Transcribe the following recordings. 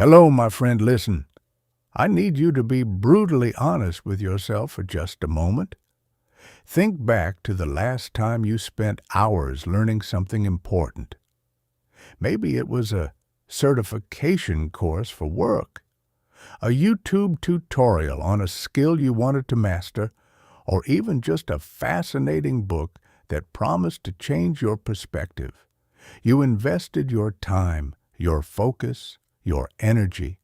Hello, my friend, listen. I need you to be brutally honest with yourself for just a moment. Think back to the last time you spent hours learning something important. Maybe it was a certification course for work, a YouTube tutorial on a skill you wanted to master, or even just a fascinating book that promised to change your perspective. You invested your time, your focus, your energy.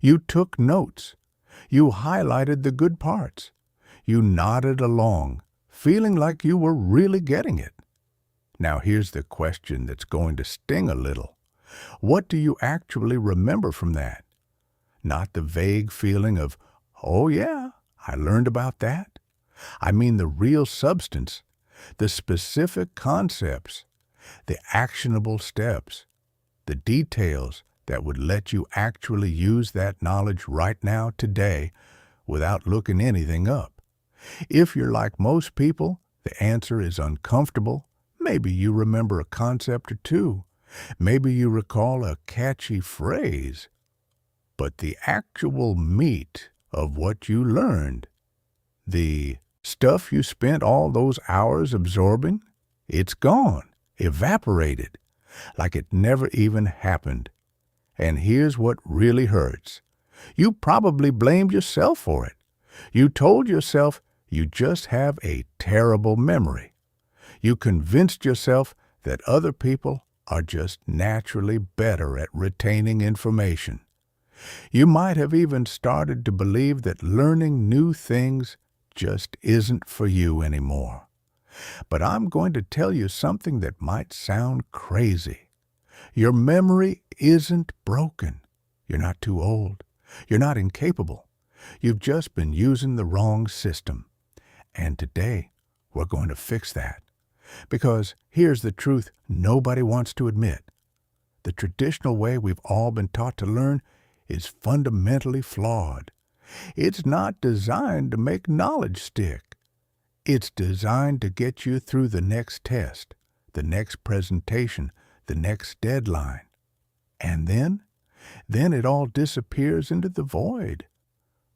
You took notes. You highlighted the good parts. You nodded along, feeling like you were really getting it. Now here's the question that's going to sting a little. What do you actually remember from that? Not the vague feeling of, oh yeah, I learned about that. I mean the real substance, the specific concepts, the actionable steps, the details that would let you actually use that knowledge right now, today, without looking anything up. If you're like most people, the answer is uncomfortable. Maybe you remember a concept or two. Maybe you recall a catchy phrase. But the actual meat of what you learned, the stuff you spent all those hours absorbing, it's gone, evaporated, like it never even happened. And here's what really hurts. You probably blamed yourself for it. You told yourself you just have a terrible memory. You convinced yourself that other people are just naturally better at retaining information. You might have even started to believe that learning new things just isn't for you anymore. But I'm going to tell you something that might sound crazy. Your memory isn't broken. You're not too old. You're not incapable. You've just been using the wrong system. And today, we're going to fix that. Because here's the truth nobody wants to admit. The traditional way we've all been taught to learn is fundamentally flawed. It's not designed to make knowledge stick. It's designed to get you through the next test, the next presentation, the next deadline. And then it all disappears into the void.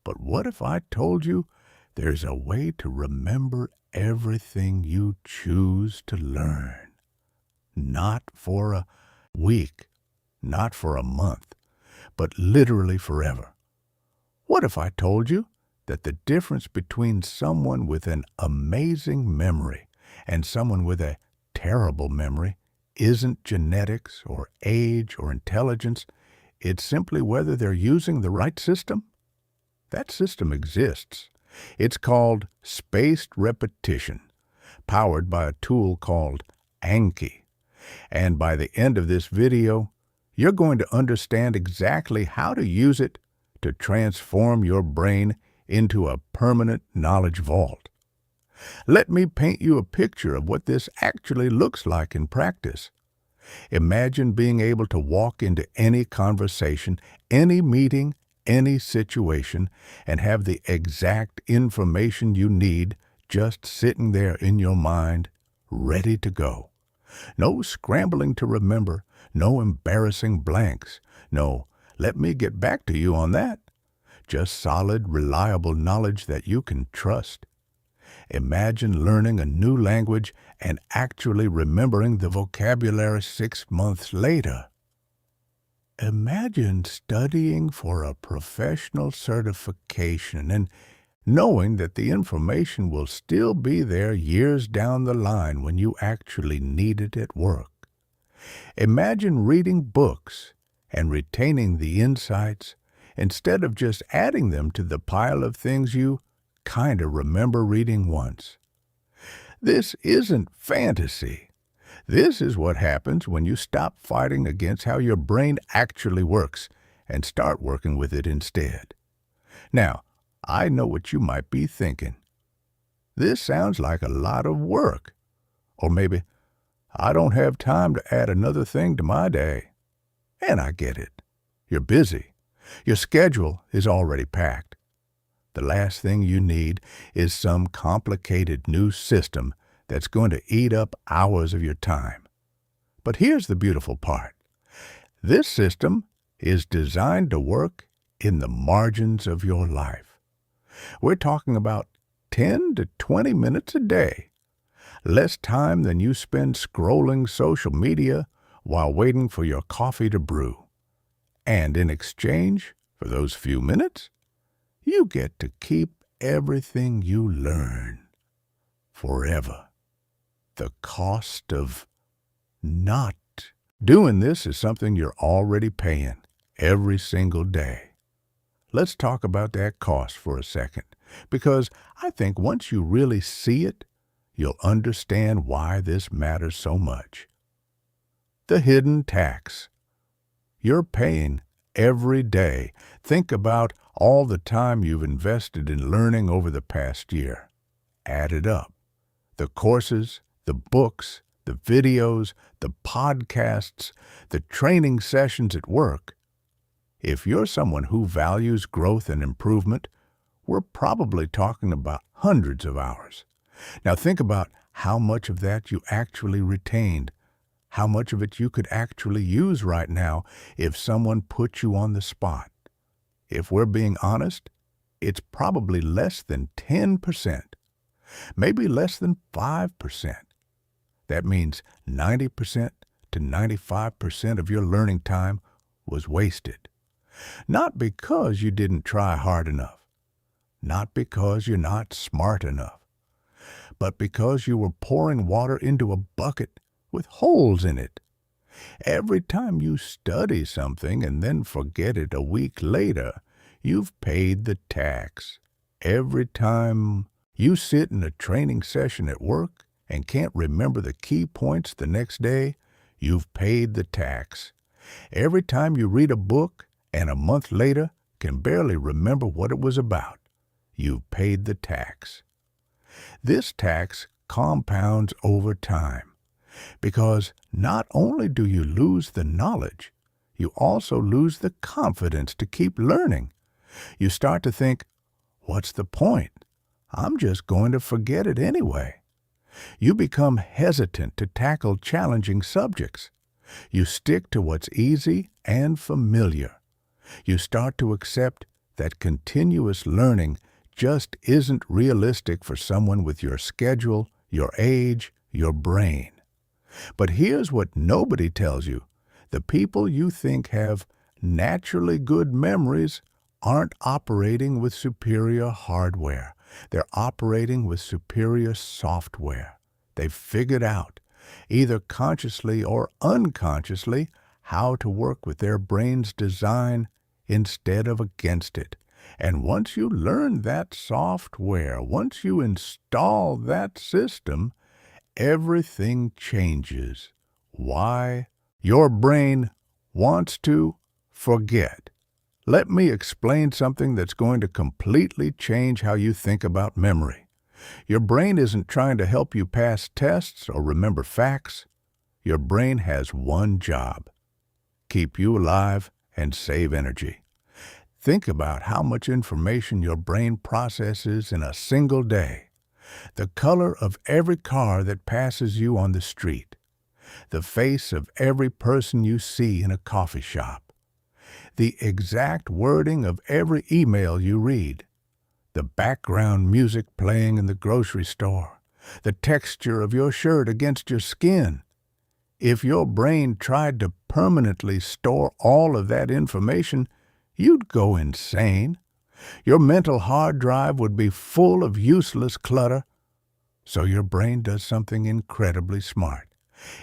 But what if I told you there's a way to remember everything you choose to learn? Not for a week, not for a month, but literally forever. What if I told you that the difference between someone with an amazing memory and someone with a terrible memory isn't genetics or age or intelligence, it's simply whether they're using the right system? That system exists. It's called spaced repetition, powered by a tool called Anki. And by the end of this video, you're going to understand exactly how to use it to transform your brain into a permanent knowledge vault. Let me paint you a picture of what this actually looks like in practice. Imagine being able to walk into any conversation, any meeting, any situation, and have the exact information you need just sitting there in your mind, ready to go. No scrambling to remember, no embarrassing blanks, no, let me get back to you on that. Just solid, reliable knowledge that you can trust. Imagine learning a new language and actually remembering the vocabulary 6 months later. Imagine studying for a professional certification and knowing that the information will still be there years down the line when you actually need it at work. Imagine reading books and retaining the insights instead of just adding them to the pile of things you kind of remember reading once. This isn't fantasy. This is what happens when you stop fighting against how your brain actually works and start working with it instead. Now, I know what you might be thinking. This sounds like a lot of work. Or maybe, I don't have time to add another thing to my day. And I get it. You're busy. Your schedule is already packed. The last thing you need is some complicated new system that's going to eat up hours of your time. But here's the beautiful part. This system is designed to work in the margins of your life. We're talking about 10 to 20 minutes a day, less time than you spend scrolling social media while waiting for your coffee to brew. And in exchange for those few minutes, you get to keep everything you learn forever. The cost of not doing this is something you're already paying every single day. Let's talk about that cost for a second, because I think once you really see it, you'll understand why this matters so much. The hidden tax. You're paying every day. Think about all the time you've invested in learning over the past year. Add it up. The courses, the books, the videos, the podcasts, the training sessions at work. If you're someone who values growth and improvement, we're probably talking about hundreds of hours. Now think about how much of that you actually retained, how much of it you could actually use right now if someone put you on the spot. If we're being honest, it's probably less than 10%, maybe less than 5%. That means 90% to 95% of your learning time was wasted. Not because you didn't try hard enough, not because you're not smart enough, but because you were pouring water into a bucket with holes in it. Every time you study something and then forget it a week later, you've paid the tax. Every time you sit in a training session at work and can't remember the key points the next day, you've paid the tax. Every time you read a book and a month later can barely remember what it was about, you've paid the tax. This tax compounds over time, because not only do you lose the knowledge, you also lose the confidence to keep learning. You start to think, what's the point? I'm just going to forget it anyway. You become hesitant to tackle challenging subjects. You stick to what's easy and familiar. You start to accept that continuous learning just isn't realistic for someone with your schedule, your age, your brain. But here's what nobody tells you. The people you think have naturally good memories aren't operating with superior hardware. They're operating with superior software. They've figured out, either consciously or unconsciously, how to work with their brain's design instead of against it. And once you learn that software, once you install that system, everything changes. Why? Your brain wants to forget. Let me explain something that's going to completely change how you think about memory. Your brain isn't trying to help you pass tests or remember facts. Your brain has one job: keep you alive and save energy. Think about how much information your brain processes in a single day. The color of every car that passes you on the street. The face of every person you see in a coffee shop. The exact wording of every email you read. The background music playing in the grocery store. The texture of your shirt against your skin. If your brain tried to permanently store all of that information, you'd go insane. Your mental hard drive would be full of useless clutter. So your brain does something incredibly smart.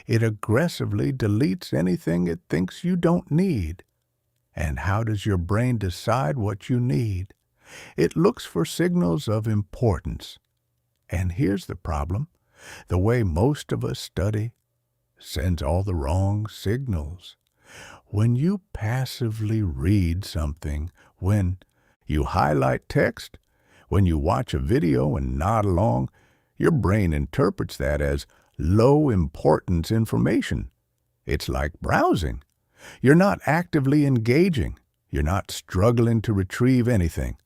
It aggressively deletes anything it thinks you don't need. And how does your brain decide what you need? It looks for signals of importance. And here's the problem. The way most of us study sends all the wrong signals. When you passively read something, when you highlight text, when you watch a video and nod along, your brain interprets that as low-importance information. It's like browsing. You're not actively engaging. You're not struggling to retrieve anything.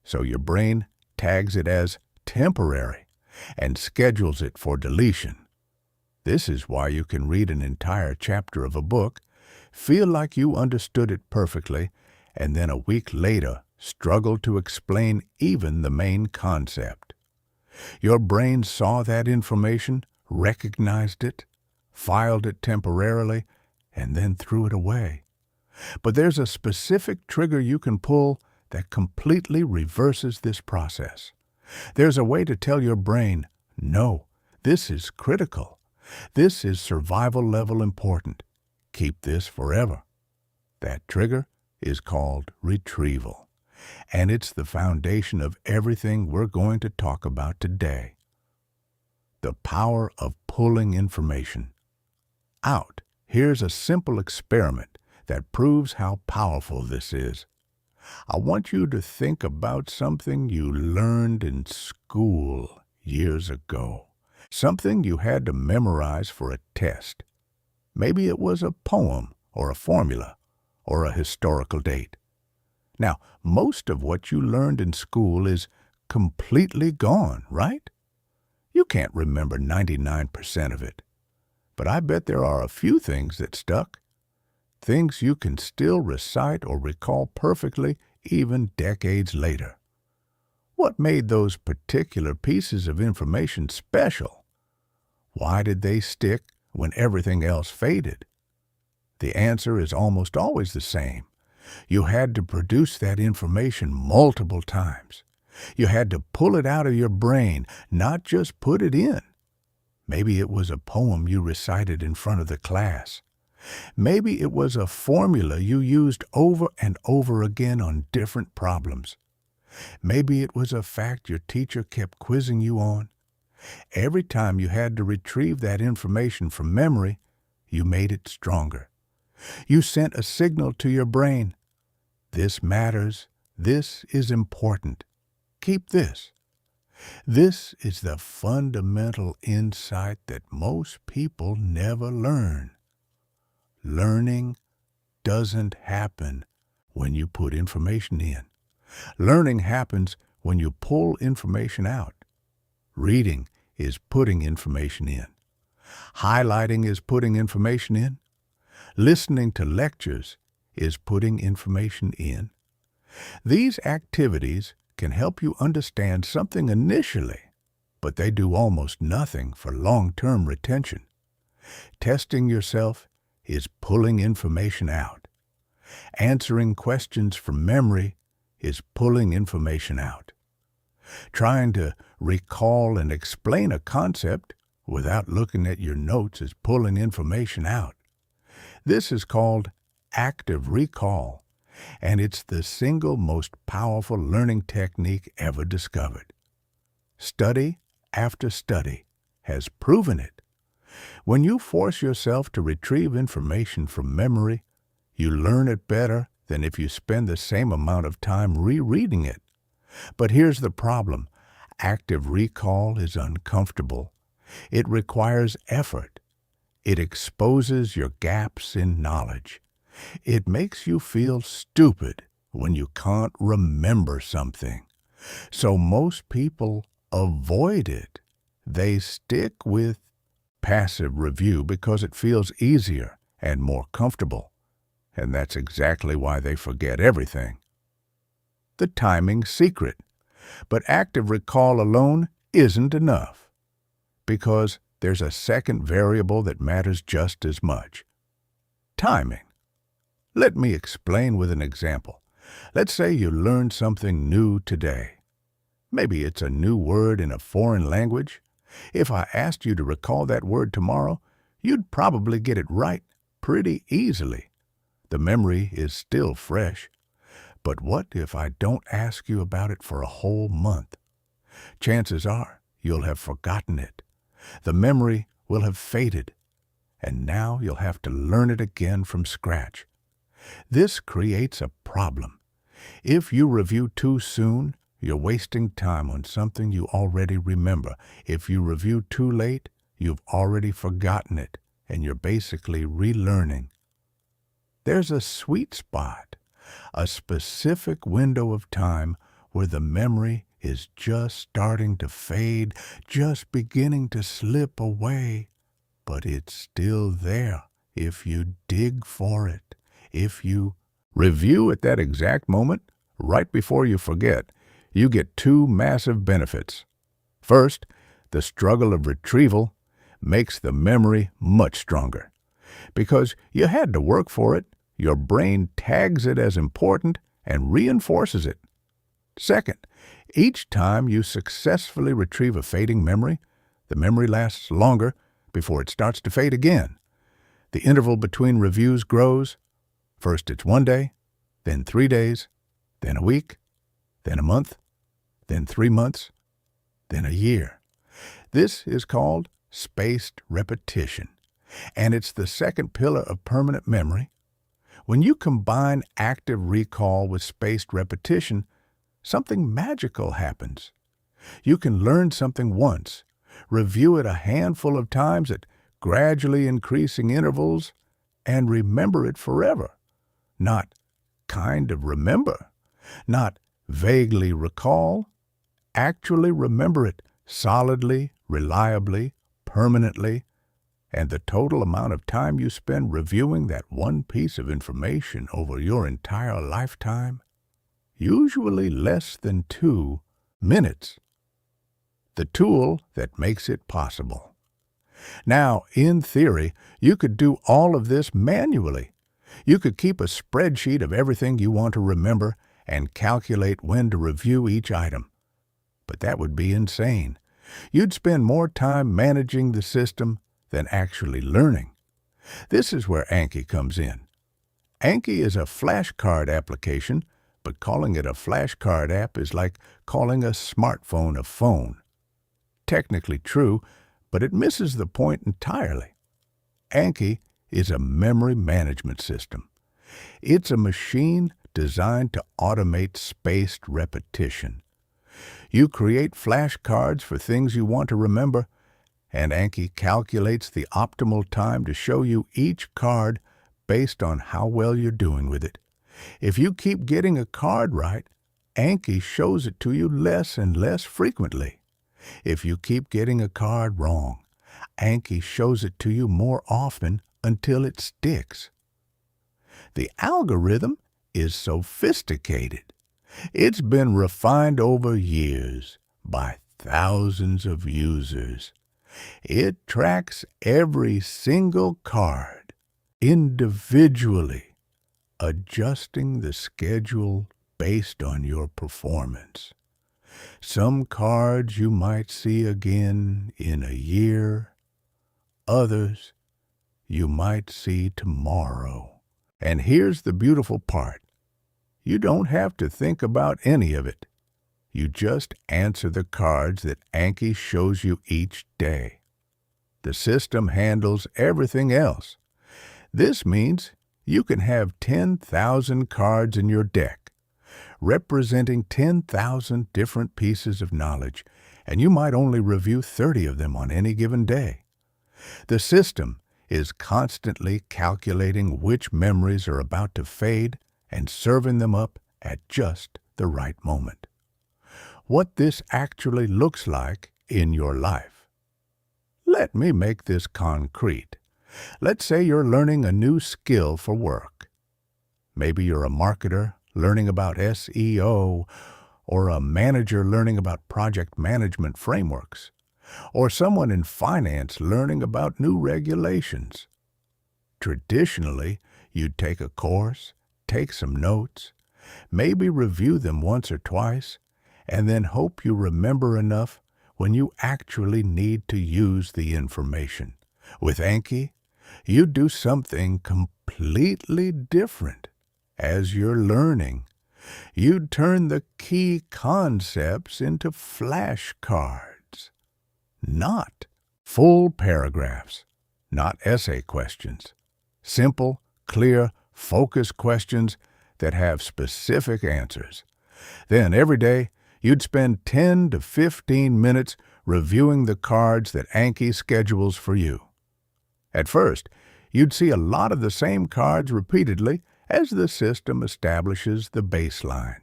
So your brain tags it as temporary and schedules it for deletion. This is why you can read an entire chapter of a book, Feel like you understood it perfectly, and then a week later struggle to explain even the main concept. Your brain saw that information, recognized it, filed it temporarily, and then threw it away. But there's a specific trigger you can pull that completely reverses this process. There's a way to tell your brain, no, this is critical. This is survival level important. Keep this forever. That trigger is called retrieval, and it's the foundation of everything we're going to talk about today. The power of pulling information out. Here's a simple experiment that proves how powerful this is. I want you to think about something you learned in school years ago, something you had to memorize for a test. Maybe it was a poem or a formula or a historical date. Now, most of what you learned in school is completely gone, right? You can't remember 99% of it. But I bet there are a few things that stuck. Things you can still recite or recall perfectly even decades later. What made those particular pieces of information special? Why did they stick when everything else faded? The answer is almost always the same. You had to produce that information multiple times. You had to pull it out of your brain, not just put it in. Maybe it was a poem you recited in front of the class. Maybe it was a formula you used over and over again on different problems. Maybe it was a fact your teacher kept quizzing you on. Every time you had to retrieve that information from memory, you made it stronger. You sent a signal to your brain. This matters. This is important. Keep this. This is the fundamental insight that most people never learn. Learning doesn't happen when you put information in. Learning happens when you pull information out. Reading is putting information in. Highlighting is putting information in. Listening to lectures is putting information in. These activities can help you understand something initially, but they do almost nothing for long-term retention. Testing yourself is pulling information out. Answering questions from memory is pulling information out. Trying to recall and explain a concept without looking at your notes is pulling information out. This is called active recall, and it's the single most powerful learning technique ever discovered. Study after study has proven it. When you force yourself to retrieve information from memory, you learn it better than if you spend the same amount of time rereading it. But here's the problem. Active recall is uncomfortable. It requires effort. It exposes your gaps in knowledge. It makes you feel stupid when you can't remember something. So most people avoid it. They stick with passive review because it feels easier and more comfortable. And that's exactly why they forget everything. The timing secret. But active recall alone isn't enough, because there's a second variable that matters just as much. Timing. Let me explain with an example. Let's say you learned something new today. Maybe it's a new word in a foreign language. If I asked you to recall that word tomorrow, you'd probably get it right pretty easily. The memory is still fresh. But what if I don't ask you about it for a whole month? Chances are you'll have forgotten it. The memory will have faded, and now you'll have to learn it again from scratch. This creates a problem. If you review too soon, you're wasting time on something you already remember. If you review too late, you've already forgotten it, and you're basically relearning. There's a sweet spot, a specific window of time where the memory is just starting to fade, just beginning to slip away, but it's still there if you dig for it, if you review at that exact moment, right before you forget, you get two massive benefits. First, the struggle of retrieval makes the memory much stronger. Because you had to work for it, your brain tags it as important and reinforces it. Second, each time you successfully retrieve a fading memory, the memory lasts longer before it starts to fade again. The interval between reviews grows. First it's 1 day, then 3 days, then a week, then a month, then 3 months, then a year. This is called spaced repetition, and it's the second pillar of permanent memory. When you combine active recall with spaced repetition, something magical happens. You can learn something once, review it a handful of times at gradually increasing intervals, and remember it forever. Not kind of remember, not vaguely recall. Actually remember it solidly, reliably, permanently, and the total amount of time you spend reviewing that one piece of information over your entire lifetime, usually less than 2 minutes. The tool that makes it possible. Now, in theory, you could do all of this manually. You could keep a spreadsheet of everything you want to remember and calculate when to review each item. But that would be insane. You'd spend more time managing the system than actually learning. This is where Anki comes in. Anki is a flashcard application, but calling it a flashcard app is like calling a smartphone a phone. Technically true, but it misses the point entirely. Anki is a memory management system. It's a machine designed to automate spaced repetition. You create flashcards for things you want to remember, and Anki calculates the optimal time to show you each card based on how well you're doing with it. If you keep getting a card right, Anki shows it to you less and less frequently. If you keep getting a card wrong, Anki shows it to you more often until it sticks. The algorithm is sophisticated. It's been refined over years by thousands of users. It tracks every single card individually, adjusting the schedule based on your performance. Some cards you might see again in a year, others you might see tomorrow. And here's the beautiful part. You don't have to think about any of it. You just answer the cards that Anki shows you each day. The system handles everything else. This means you can have 10,000 cards in your deck, representing 10,000 different pieces of knowledge, and you might only review 30 of them on any given day. The system is constantly calculating which memories are about to fade and serving them up at just the right moment. What this actually looks like in your life. Let me make this concrete. Let's say you're learning a new skill for work. Maybe you're a marketer learning about SEO, or a manager learning about project management frameworks, or someone in finance learning about new regulations. Traditionally, you'd take a course, take some notes, maybe review them once or twice, and then hope you remember enough when you actually need to use the information. With Anki, you do something completely different. As you're learning, you'd turn the key concepts into flashcards. Not full paragraphs, not essay questions. Simple, clear, focused questions that have specific answers. Then every day, you'd spend 10 to 15 minutes reviewing the cards that Anki schedules for you. At first, you'd see a lot of the same cards repeatedly as the system establishes the baseline.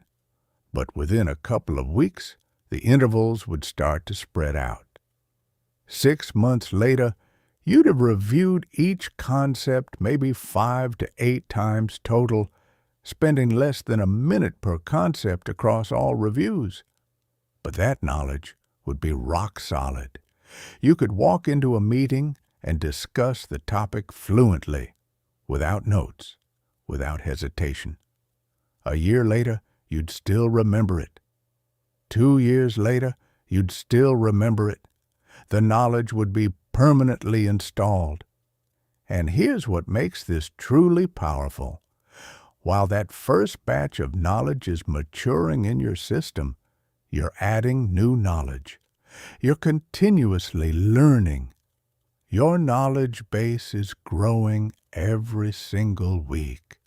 But within a couple of weeks, the intervals would start to spread out. 6 months later, You'd have reviewed each concept maybe 5 to 8 times total, spending less than a minute per concept across all reviews. But that knowledge would be rock solid. You could walk into a meeting and discuss the topic fluently, without notes, without hesitation. A year later, you'd still remember it. 2 years later, you'd still remember it. The knowledge would be permanently installed. And here's what makes this truly powerful. While that first batch of knowledge is maturing in your system, you're adding new knowledge. You're continuously learning. Your knowledge base is growing every single week.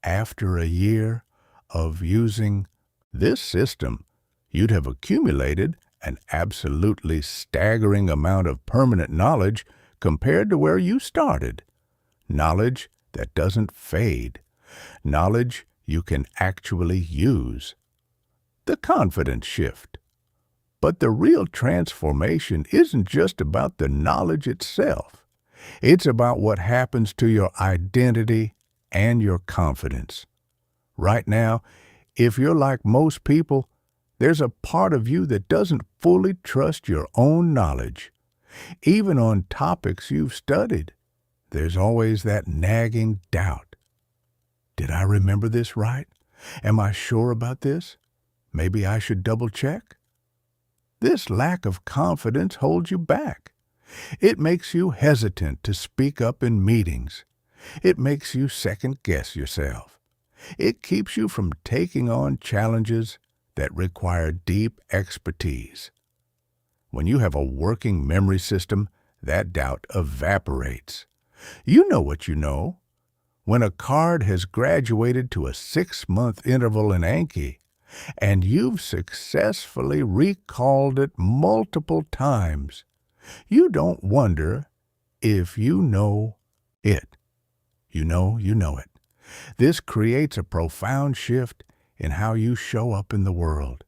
After a year of using this system, you'd have accumulated an absolutely staggering amount of permanent knowledge compared to where you started. Knowledge that doesn't fade. Knowledge you can actually use. The confidence shift. But the real transformation isn't just about the knowledge itself. It's about what happens to your identity and your confidence. Right now, if you're like most people, there's a part of you that doesn't fully trust your own knowledge. Even on topics you've studied, there's always that nagging doubt. Did I remember this right? Am I sure about this? Maybe I should double check? This lack of confidence holds you back. It makes you hesitant to speak up in meetings. It makes you second-guess yourself. It keeps you from taking on challenges that require deep expertise. When you have a working memory system, that doubt evaporates. You know what you know. When a card has graduated to a 6-month interval in Anki, and you've successfully recalled it multiple times, you don't wonder if you know it. You know it. This creates a profound shift in how you show up in the world.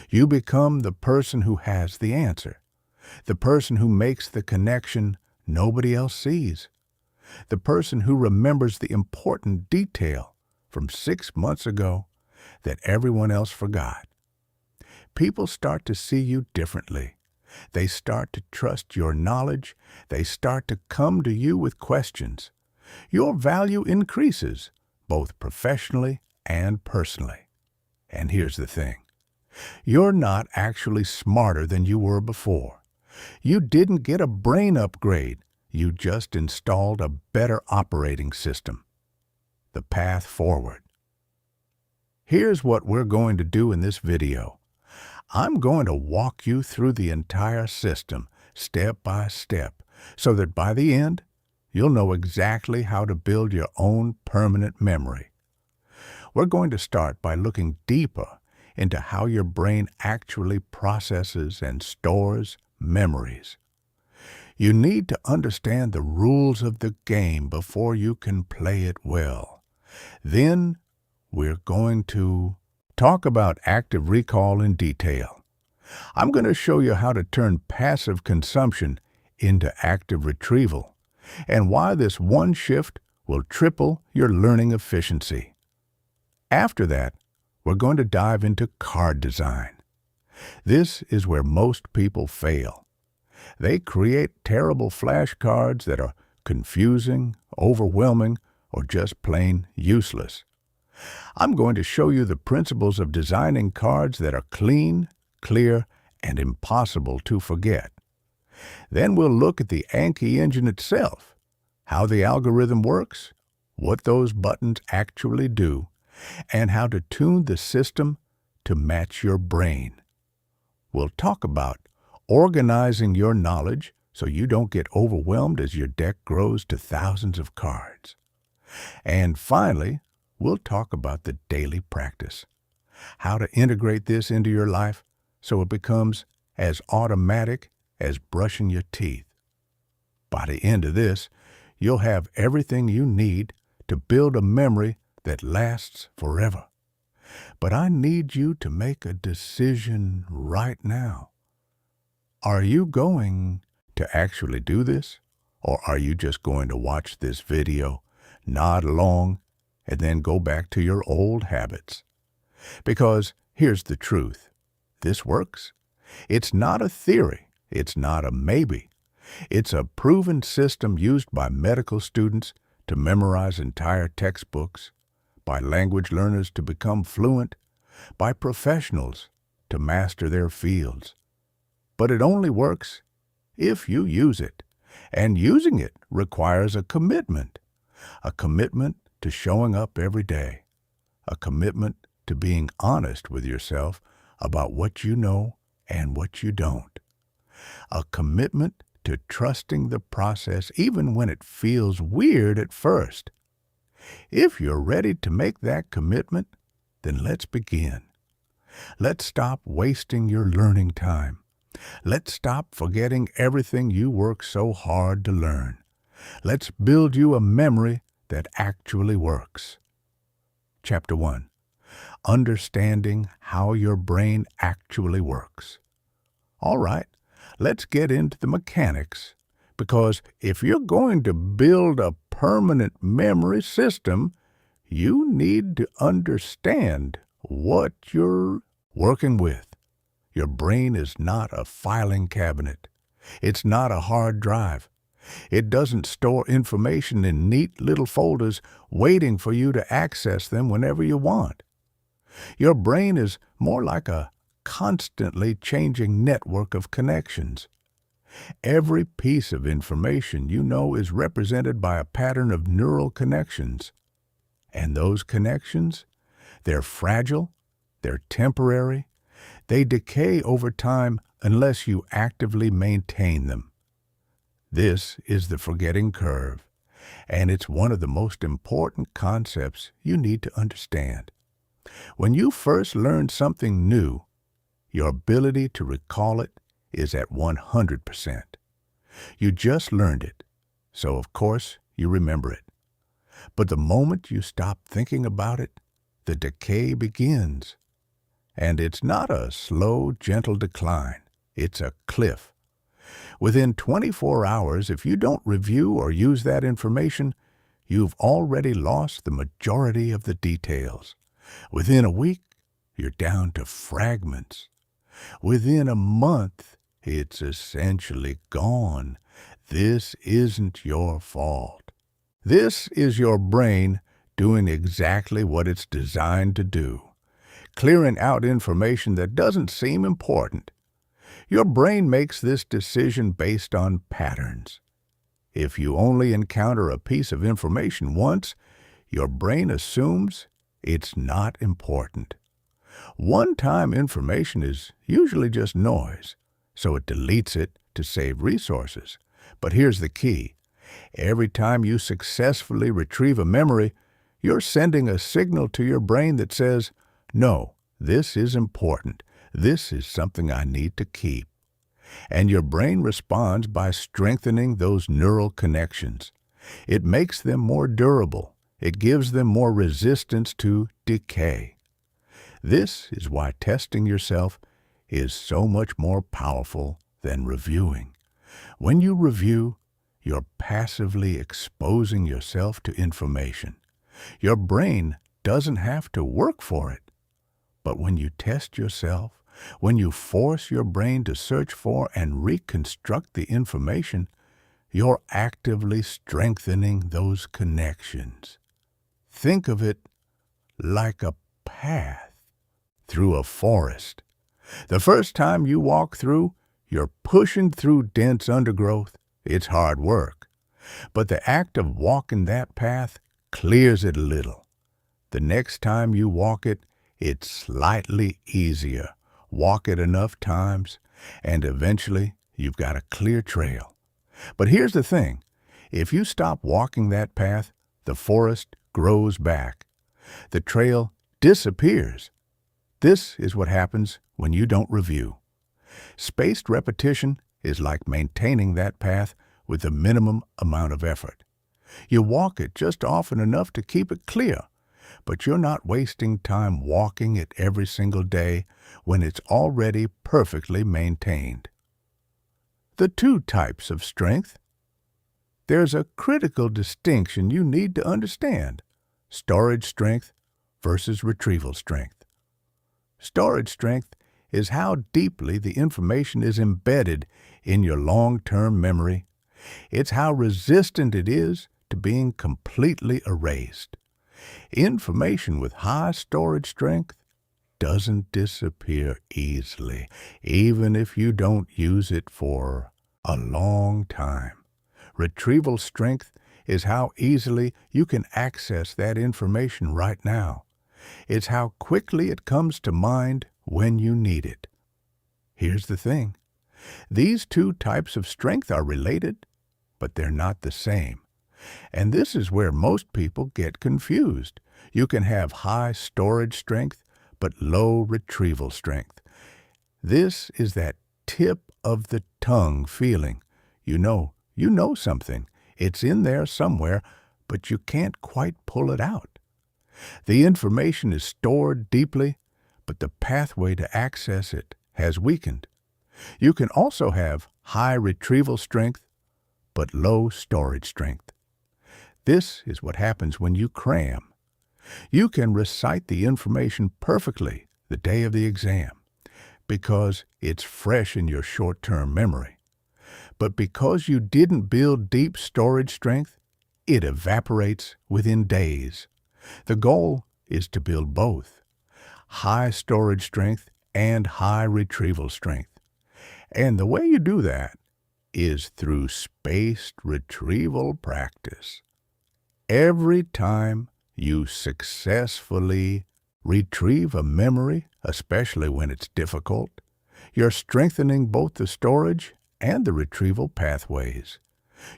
You become the person who has the answer, the person who makes the connection nobody else sees, the person who remembers the important detail from 6 months ago that everyone else forgot. People start to see you differently. They start to trust your knowledge. They start to come to you with questions. Your value increases, both professionally and personally. And here's the thing. You're not actually smarter than you were before. You didn't get a brain upgrade. You just installed a better operating system. The path forward. Here's what we're going to do in this video. I'm going to walk you through the entire system, step by step, so that by the end, you'll know exactly how to build your own permanent memory. We're going to start by looking deeper into how your brain actually processes and stores memories. You need to understand the rules of the game before you can play it well. Then, we're going to talk about active recall in detail. I'm going to show you how to turn passive consumption into active retrieval, and why this one shift will triple your learning efficiency. After that, we're going to dive into card design. This is where most people fail. They create terrible flashcards that are confusing, overwhelming, or just plain useless. I'm going to show you the principles of designing cards that are clean, clear, and impossible to forget. Then we'll look at the Anki engine itself, how the algorithm works, what those buttons actually do, and how to tune the system to match your brain. We'll talk about organizing your knowledge so you don't get overwhelmed as your deck grows to thousands of cards. And finally, we'll talk about the daily practice, how to integrate this into your life so it becomes as automatic as brushing your teeth. By the end of this, you'll have everything you need to build a memory that lasts forever. But I need you to make a decision right now. Are you going to actually do this, Or are you just going to watch this video, nod along, and then go back to your old habits? Because here's the truth. This works. It's not a theory. It's not a maybe. It's a proven system used by medical students to memorize entire textbooks, by language learners to become fluent, by professionals to master their fields. But it only works if you use it. And using it requires a commitment to showing up every day, a commitment to being honest with yourself about what you know and what you don't, a commitment to trusting the process even when it feels weird at first. If you're ready to make that commitment, then let's begin. Let's stop wasting your learning time. Let's stop forgetting everything you work so hard to learn. Let's build you a memory that actually works. Chapter 1. Understanding how your brain actually works. All right, let's get into the mechanics, because if you're going to build a permanent memory system, you need to understand what you're working with. Your brain is not a filing cabinet. It's not a hard drive. It doesn't store information in neat little folders waiting for you to access them whenever you want. Your brain is more like a constantly changing network of connections. Every piece of information you know is represented by a pattern of neural connections. And those connections, they're fragile, they're temporary, they decay over time unless you actively maintain them. This is the forgetting curve, and it's one of the most important concepts you need to understand. When you first learn something new, your ability to recall it is at 100%. You just learned it, so of course you remember it. But the moment you stop thinking about it, the decay begins. And it's not a slow, gentle decline. It's a cliff. Within 24 hours, if you don't review or use that information, you've already lost the majority of the details. Within a week, you're down to fragments. Within a month, it's essentially gone. This isn't your fault. This is your brain doing exactly what it's designed to do, clearing out information that doesn't seem important. Your brain makes this decision based on patterns. If you only encounter a piece of information once, your brain assumes it's not important. One-time information is usually just noise, so it deletes it to save resources. But here's the key. Every time you successfully retrieve a memory, you're sending a signal to your brain that says, "No, this is important. This is something I need to keep." And your brain responds by strengthening those neural connections. It makes them more durable. It gives them more resistance to decay. This is why testing yourself is so much more powerful than reviewing. When you review, you're passively exposing yourself to information. Your brain doesn't have to work for it. But when you test yourself, when you force your brain to search for and reconstruct the information, you're actively strengthening those connections. Think of it like a path through a forest. The first time you walk through, you're pushing through dense undergrowth. It's hard work. But the act of walking that path clears it a little. The next time you walk it, it's slightly easier. Walk it enough times, and eventually you've got a clear trail. But here's the thing. If you stop walking that path, the forest grows back. The trail disappears. This is what happens when you don't review. Spaced repetition is like maintaining that path with the minimum amount of effort. You walk it just often enough to keep it clear, but you're not wasting time walking it every single day when it's already perfectly maintained. The two types of strength. There's a critical distinction you need to understand: storage strength versus retrieval strength. Storage strength is how deeply the information is embedded in your long-term memory. It's how resistant it is to being completely erased. Information with high storage strength doesn't disappear easily, even if you don't use it for a long time. Retrieval strength is how easily you can access that information right now. It's how quickly it comes to mind when you need it. Here's the thing. These two types of strength are related, but they're not the same. And this is where most people get confused. You can have high storage strength, but low retrieval strength. This is that tip of the tongue feeling. You know something. It's in there somewhere, but you can't quite pull it out. The information is stored deeply, but the pathway to access it has weakened. You can also have high retrieval strength, but low storage strength. This is what happens when you cram. You can recite the information perfectly the day of the exam because it's fresh in your short-term memory. But because you didn't build deep storage strength, it evaporates within days. The goal is to build both, high storage strength and high retrieval strength. And the way you do that is through spaced retrieval practice. Every time you successfully retrieve a memory, especially when it's difficult, you're strengthening both the storage and the retrieval pathways.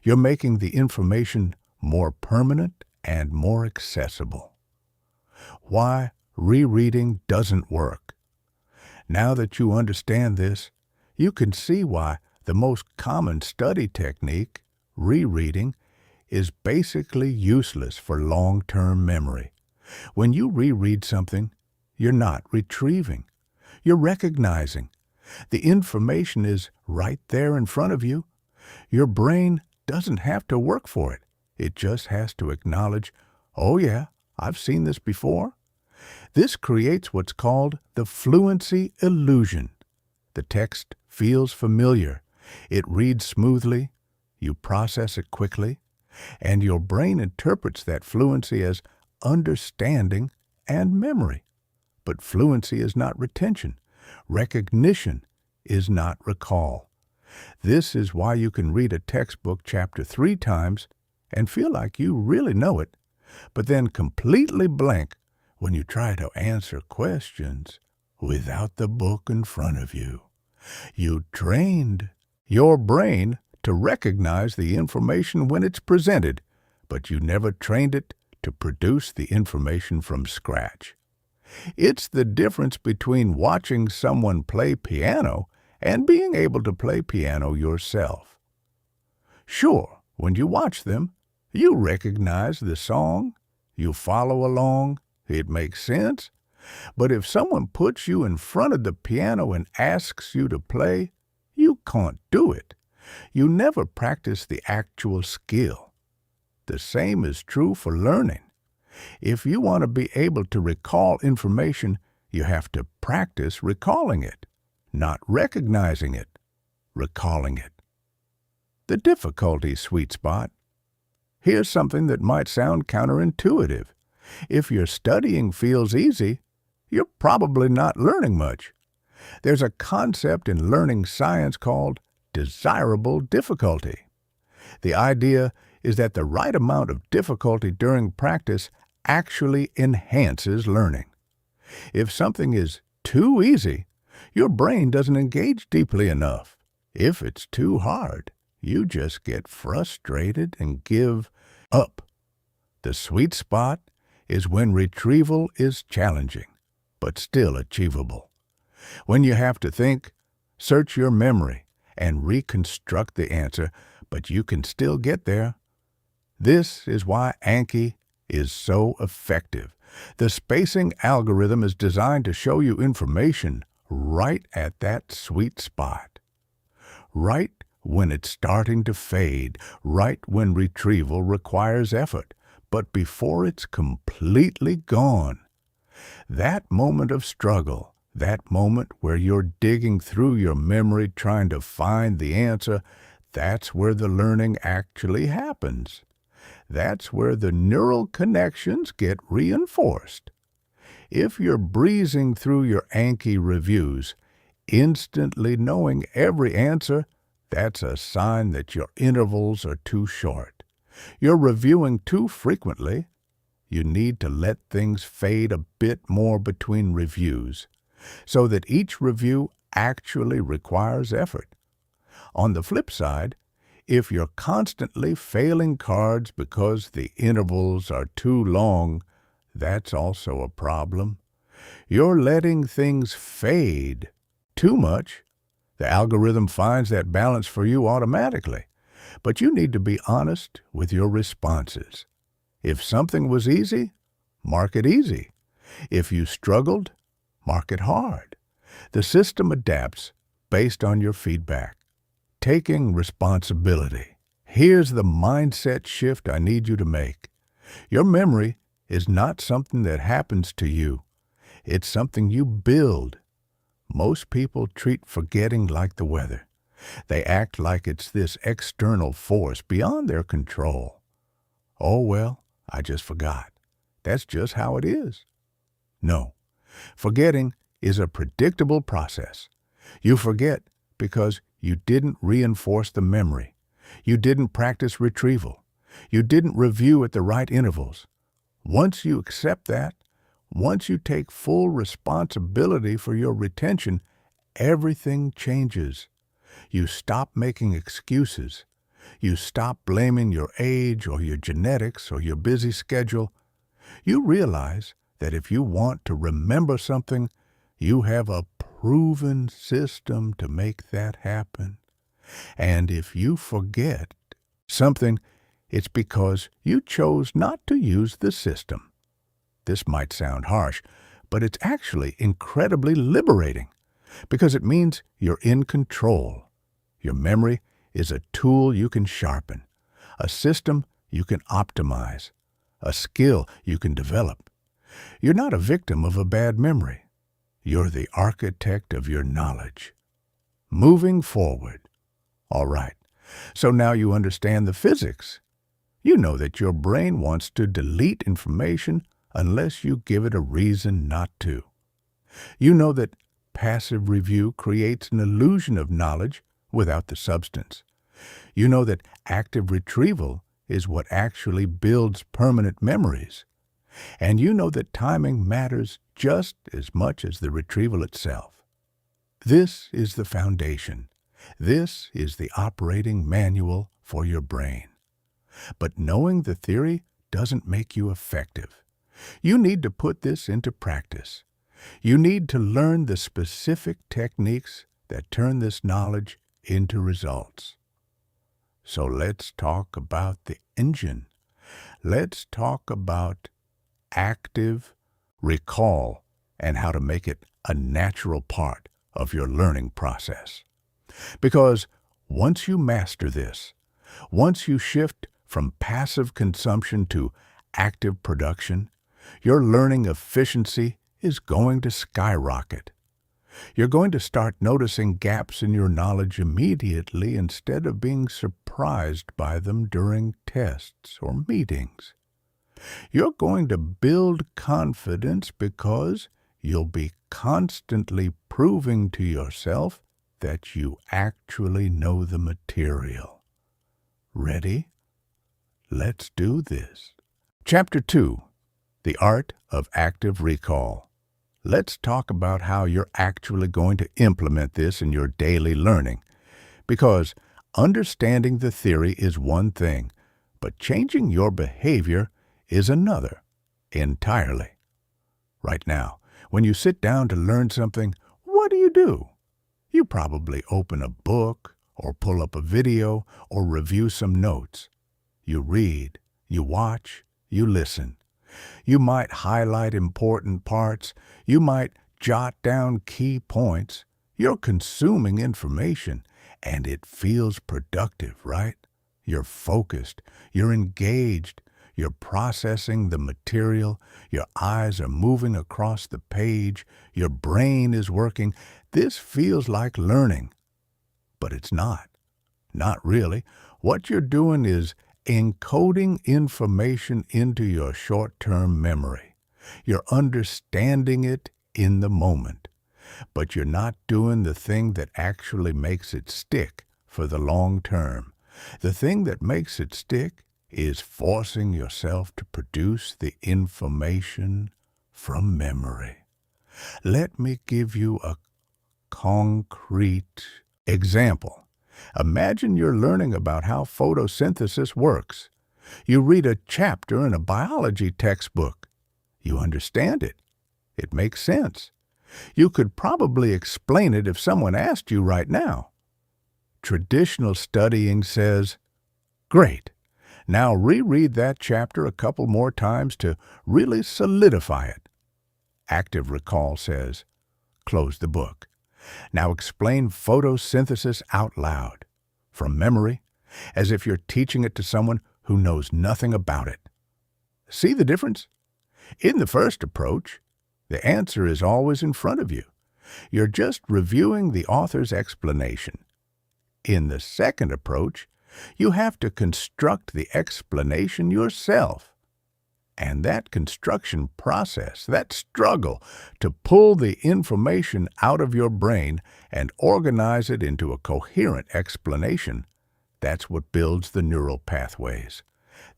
You're making the information more permanent and more accessible. Why rereading doesn't work. Now that you understand this, you can see why the most common study technique, rereading, is basically useless for long-term memory. When you reread something, you're not retrieving. You're recognizing. The information is right there in front of you. Your brain doesn't have to work for it. It just has to acknowledge, oh yeah, I've seen this before. This creates what's called the fluency illusion. The text feels familiar. It reads smoothly. You process it quickly. And your brain interprets that fluency as understanding and memory. But fluency is not retention. Recognition is not recall. This is why you can read a textbook chapter 3 times and feel like you really know it, but then completely blank when you try to answer questions without the book in front of you. You trained your brain to recognize the information when it's presented, but you never trained it to produce the information from scratch. It's the difference between watching someone play piano and being able to play piano yourself. Sure, when you watch them, you recognize the song, you follow along, it makes sense. But if someone puts you in front of the piano and asks you to play, you can't do it. You never practice the actual skill. The same is true for learning. If you want to be able to recall information, you have to practice recalling it, not recognizing it, recalling it. The difficulty sweet spot. Here's something that might sound counterintuitive. If your studying feels easy, you're probably not learning much. There's a concept in learning science called desirable difficulty. The idea is that the right amount of difficulty during practice actually enhances learning. If something is too easy, your brain doesn't engage deeply enough. If it's too hard, you just get frustrated and give up. The sweet spot is when retrieval is challenging, but still achievable. When you have to think, search your memory, and reconstruct the answer, but you can still get there. This is why Anki is so effective. The spacing algorithm is designed to show you information right at that sweet spot, right when it's starting to fade, right when retrieval requires effort, but before it's completely gone. That moment of struggle, that moment where you're digging through your memory trying to find the answer, that's where the learning actually happens. That's where the neural connections get reinforced. If you're breezing through your Anki reviews, instantly knowing every answer, that's a sign that your intervals are too short. You're reviewing too frequently. You need to let things fade a bit more between reviews, so that each review actually requires effort. On the flip side, if you're constantly failing cards because the intervals are too long, that's also a problem. You're letting things fade too much. The algorithm finds that balance for you automatically, but you need to be honest with your responses. If something was easy, mark it easy. If you struggled, mark it hard. The system adapts based on your feedback. Taking responsibility. Here's the mindset shift I need you to make. Your memory is not something that happens to you. It's something you build. Most people treat forgetting like the weather. They act like it's this external force beyond their control. Oh, well, I just forgot. That's just how it is. No, forgetting is a predictable process. You forget because you didn't reinforce the memory. You didn't practice retrieval. You didn't review at the right intervals. Once you accept that, once you take full responsibility for your retention, everything changes. You stop making excuses. You stop blaming your age or your genetics or your busy schedule. You realize that if you want to remember something, you have a proven system to make that happen. And if you forget something, it's because you chose not to use the system. This might sound harsh, but it's actually incredibly liberating because it means you're in control. Your memory is a tool you can sharpen, a system you can optimize, a skill you can develop. You're not a victim of a bad memory. You're the architect of your knowledge. Moving forward. All right, so now you understand the physics. You know that your brain wants to delete information unless you give it a reason not to. You know that passive review creates an illusion of knowledge without the substance. You know that active retrieval is what actually builds permanent memories. And you know that timing matters just as much as the retrieval itself. This is the foundation. This is the operating manual for your brain. But knowing the theory doesn't make you effective. You need to put this into practice. You need to learn the specific techniques that turn this knowledge into results. So let's talk about the engine. Let's talk about active recall and how to make it a natural part of your learning process. Because once you master this, once you shift from passive consumption to active production, your learning efficiency is going to skyrocket. You're going to start noticing gaps in your knowledge immediately instead of being surprised by them during tests or meetings. You're going to build confidence because you'll be constantly proving to yourself that you actually know the material. Ready? Let's do this. Chapter 2, The Art of Active Recall. Let's talk about how you're actually going to implement this in your daily learning. Because understanding the theory is one thing, but changing your behavior is another entirely. Right now, when you sit down to learn something, what do? You probably open a book, or pull up a video, or review some notes. You read, you watch, you listen. You might highlight important parts. You might jot down key points. You're consuming information, And it feels productive, right? You're focused, you're engaged, you're processing the material, your eyes are moving across the page, your brain is working. This feels like learning, but it's not. Not really. What you're doing is encoding information into your short-term memory. You're understanding it in the moment, but you're not doing the thing that actually makes it stick for the long term. The thing that makes it stick is forcing yourself to produce the information from memory. Let me give you a concrete example. Imagine you're learning about how photosynthesis works. You read a chapter in a biology textbook. You understand it. It makes sense. You could probably explain it if someone asked you right now. Traditional studying says, great, now reread that chapter a couple more times to really solidify it. Active recall says, close the book. Now explain photosynthesis out loud, from memory, as if you're teaching it to someone who knows nothing about it. See the difference? In the first approach, the answer is always in front of you. You're just reviewing the author's explanation. In the second approach, you have to construct the explanation yourself. And that construction process, that struggle to pull the information out of your brain and organize it into a coherent explanation, that's what builds the neural pathways.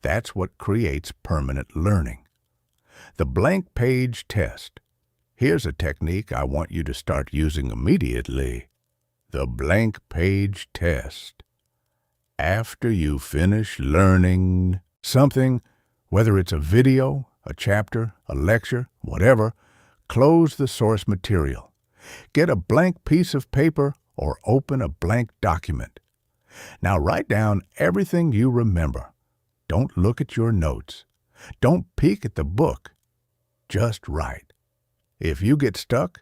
That's what creates permanent learning. The blank page test. Here's a technique I want you to start using immediately. The blank page test. After you finish learning something, whether it's a video, a chapter, a lecture, whatever, close the source material. Get a blank piece of paper or open a blank document. Now write down everything you remember. Don't look at your notes. Don't peek at the book. Just write. If you get stuck,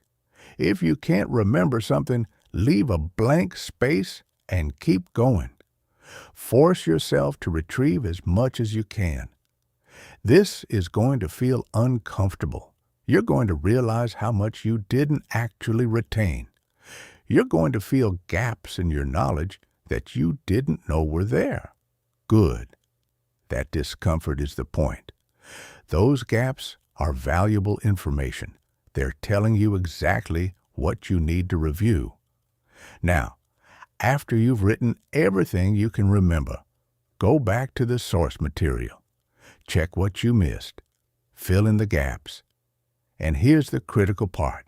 if you can't remember something, leave a blank space and keep going. Force yourself to retrieve as much as you can. This is going to feel uncomfortable. You're going to realize how much you didn't actually retain. You're going to feel gaps in your knowledge that you didn't know were there. Good. That discomfort is the point. Those gaps are valuable information. They're telling you exactly what you need to review. Now, after you've written everything you can remember, go back to the source material. Check what you missed. Fill in the gaps. And here's the critical part.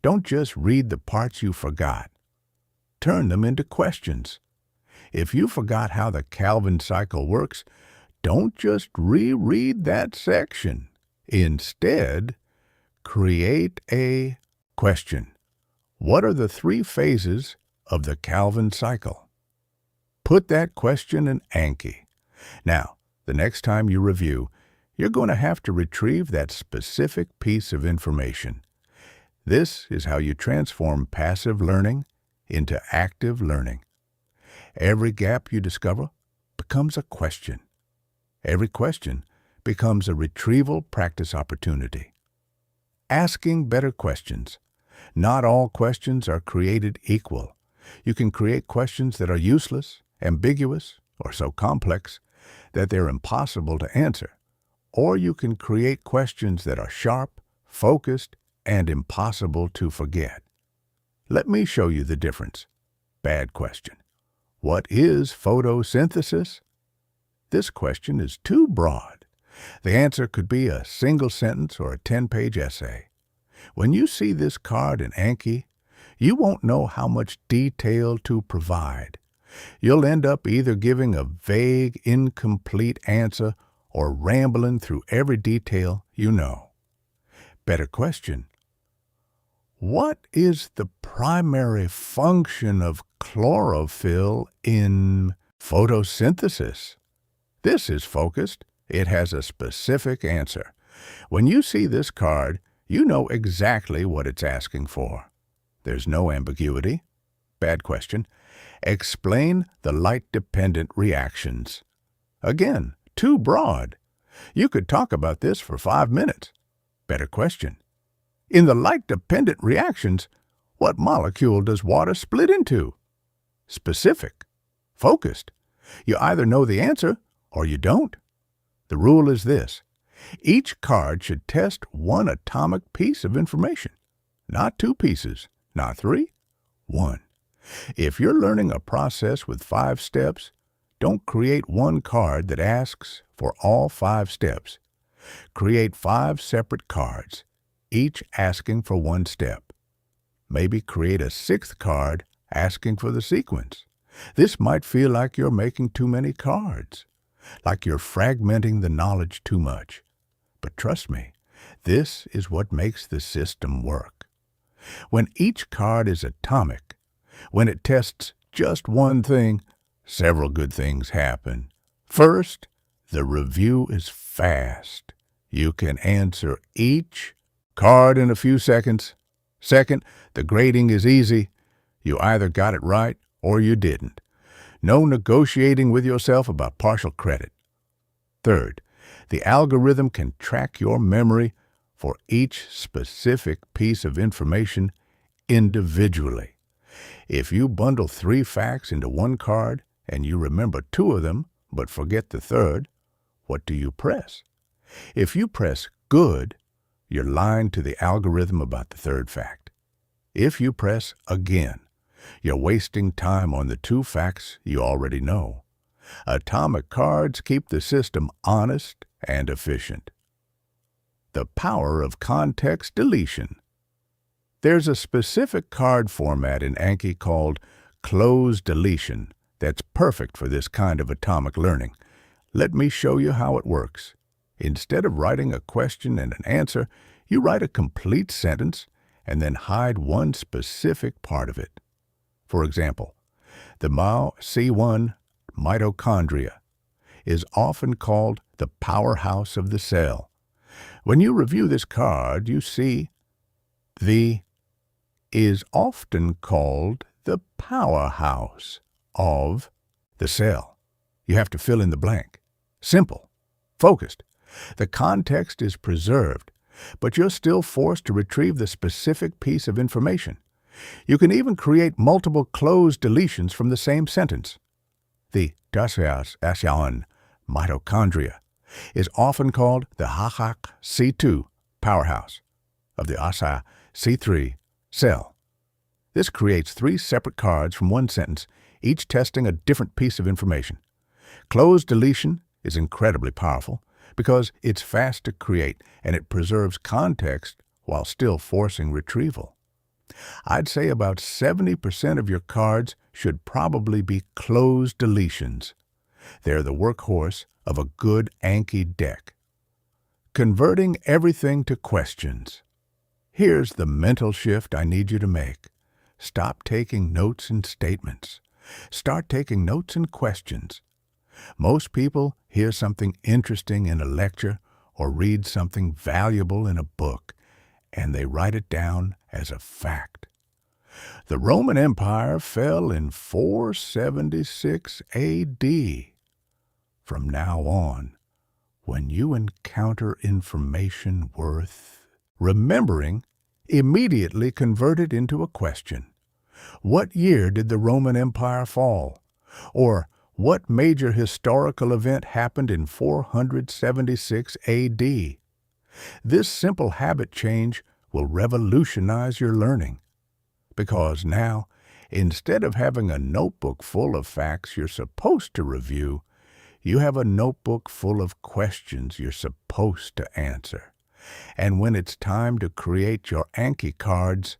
Don't just read the parts you forgot. Turn them into questions. If you forgot how the Calvin cycle works, don't just reread that section. Instead, create a question. What are the 3 phases of the Calvin cycle? Put that question in Anki. Now, the next time you review, you're going to have to retrieve that specific piece of information. This is how you transform passive learning into active learning. Every gap you discover becomes a question. Every question becomes a retrieval practice opportunity. Asking better questions. Not all questions are created equal. You can create questions that are useless, ambiguous, or so complex that they're impossible to answer. Or you can create questions that are sharp, focused, and impossible to forget. Let me show you the difference. Bad question. What is photosynthesis? This question is too broad. The answer could be a single sentence or a 10-page essay. When you see this card in Anki, you won't know how much detail to provide. You'll end up either giving a vague, incomplete answer or rambling through every detail you know. Better question. What is the primary function of chlorophyll in photosynthesis? This is focused. It has a specific answer. When you see this card, you know exactly what it's asking for. There's no ambiguity. Bad question. Explain the light-dependent reactions. Again, too broad. You could talk about this for 5 minutes. Better question. In the light-dependent reactions, what molecule does water split into? Specific. Focused. You either know the answer or you don't. The rule is this. Each card should test one atomic piece of information. Not 2 pieces, not 3, 1. If you're learning a process with 5 steps, don't create one card that asks for all 5 steps. Create 5 separate cards, each asking for 1 step. Maybe create a 6th card asking for the sequence. This might feel like you're making too many cards, like you're fragmenting the knowledge too much. But trust me, this is what makes the system work. When each card is atomic, when it tests just one thing, several good things happen. First, the review is fast. You can answer each card in a few seconds. Second, the grading is easy. You either got it right or you didn't. No negotiating with yourself about partial credit. Third, the algorithm can track your memory for each specific piece of information individually. If you bundle 3 facts into one card and you remember 2 of them but forget the third, what do you press? If you press good, you're lying to the algorithm about the third fact. If you press again, you're wasting time on the 2 facts you already know. Atomic cards keep the system honest and efficient. The power of context deletion. There's a specific card format in Anki called closed deletion that's perfect for this kind of atomic learning. Let me show you how it works. Instead of writing a question and an answer, you write a complete sentence and then hide one specific part of it. For example, the C1 mitochondria is often called the powerhouse of the cell. When you review this card, you see the is often called the powerhouse of the cell. You have to fill in the blank. Simple. Focused. The context is preserved, but you're still forced to retrieve the specific piece of information. You can even create multiple closed deletions from the same sentence. The C1 mitochondria is often called the C2 powerhouse of the C3 cell. This creates 3 separate cards from one sentence, each testing a different piece of information. Closed deletion is incredibly powerful because it's fast to create and it preserves context while still forcing retrieval. I'd say about 70% of your cards should probably be closed deletions. They're the workhorse of a good Anki deck. Converting everything to questions. Here's the mental shift I need you to make. Stop taking notes and statements. Start taking notes and questions. Most people hear something interesting in a lecture or read something valuable in a book, and they write it down as a fact. The Roman Empire fell in 476 A.D. From now on, when you encounter information worth remembering, immediately convert it into a question. What year did the Roman Empire fall? Or what major historical event happened in 476 A.D.? This simple habit change will revolutionize your learning. Because now, instead of having a notebook full of facts you're supposed to review, you have a notebook full of questions you're supposed to answer. And when it's time to create your Anki cards,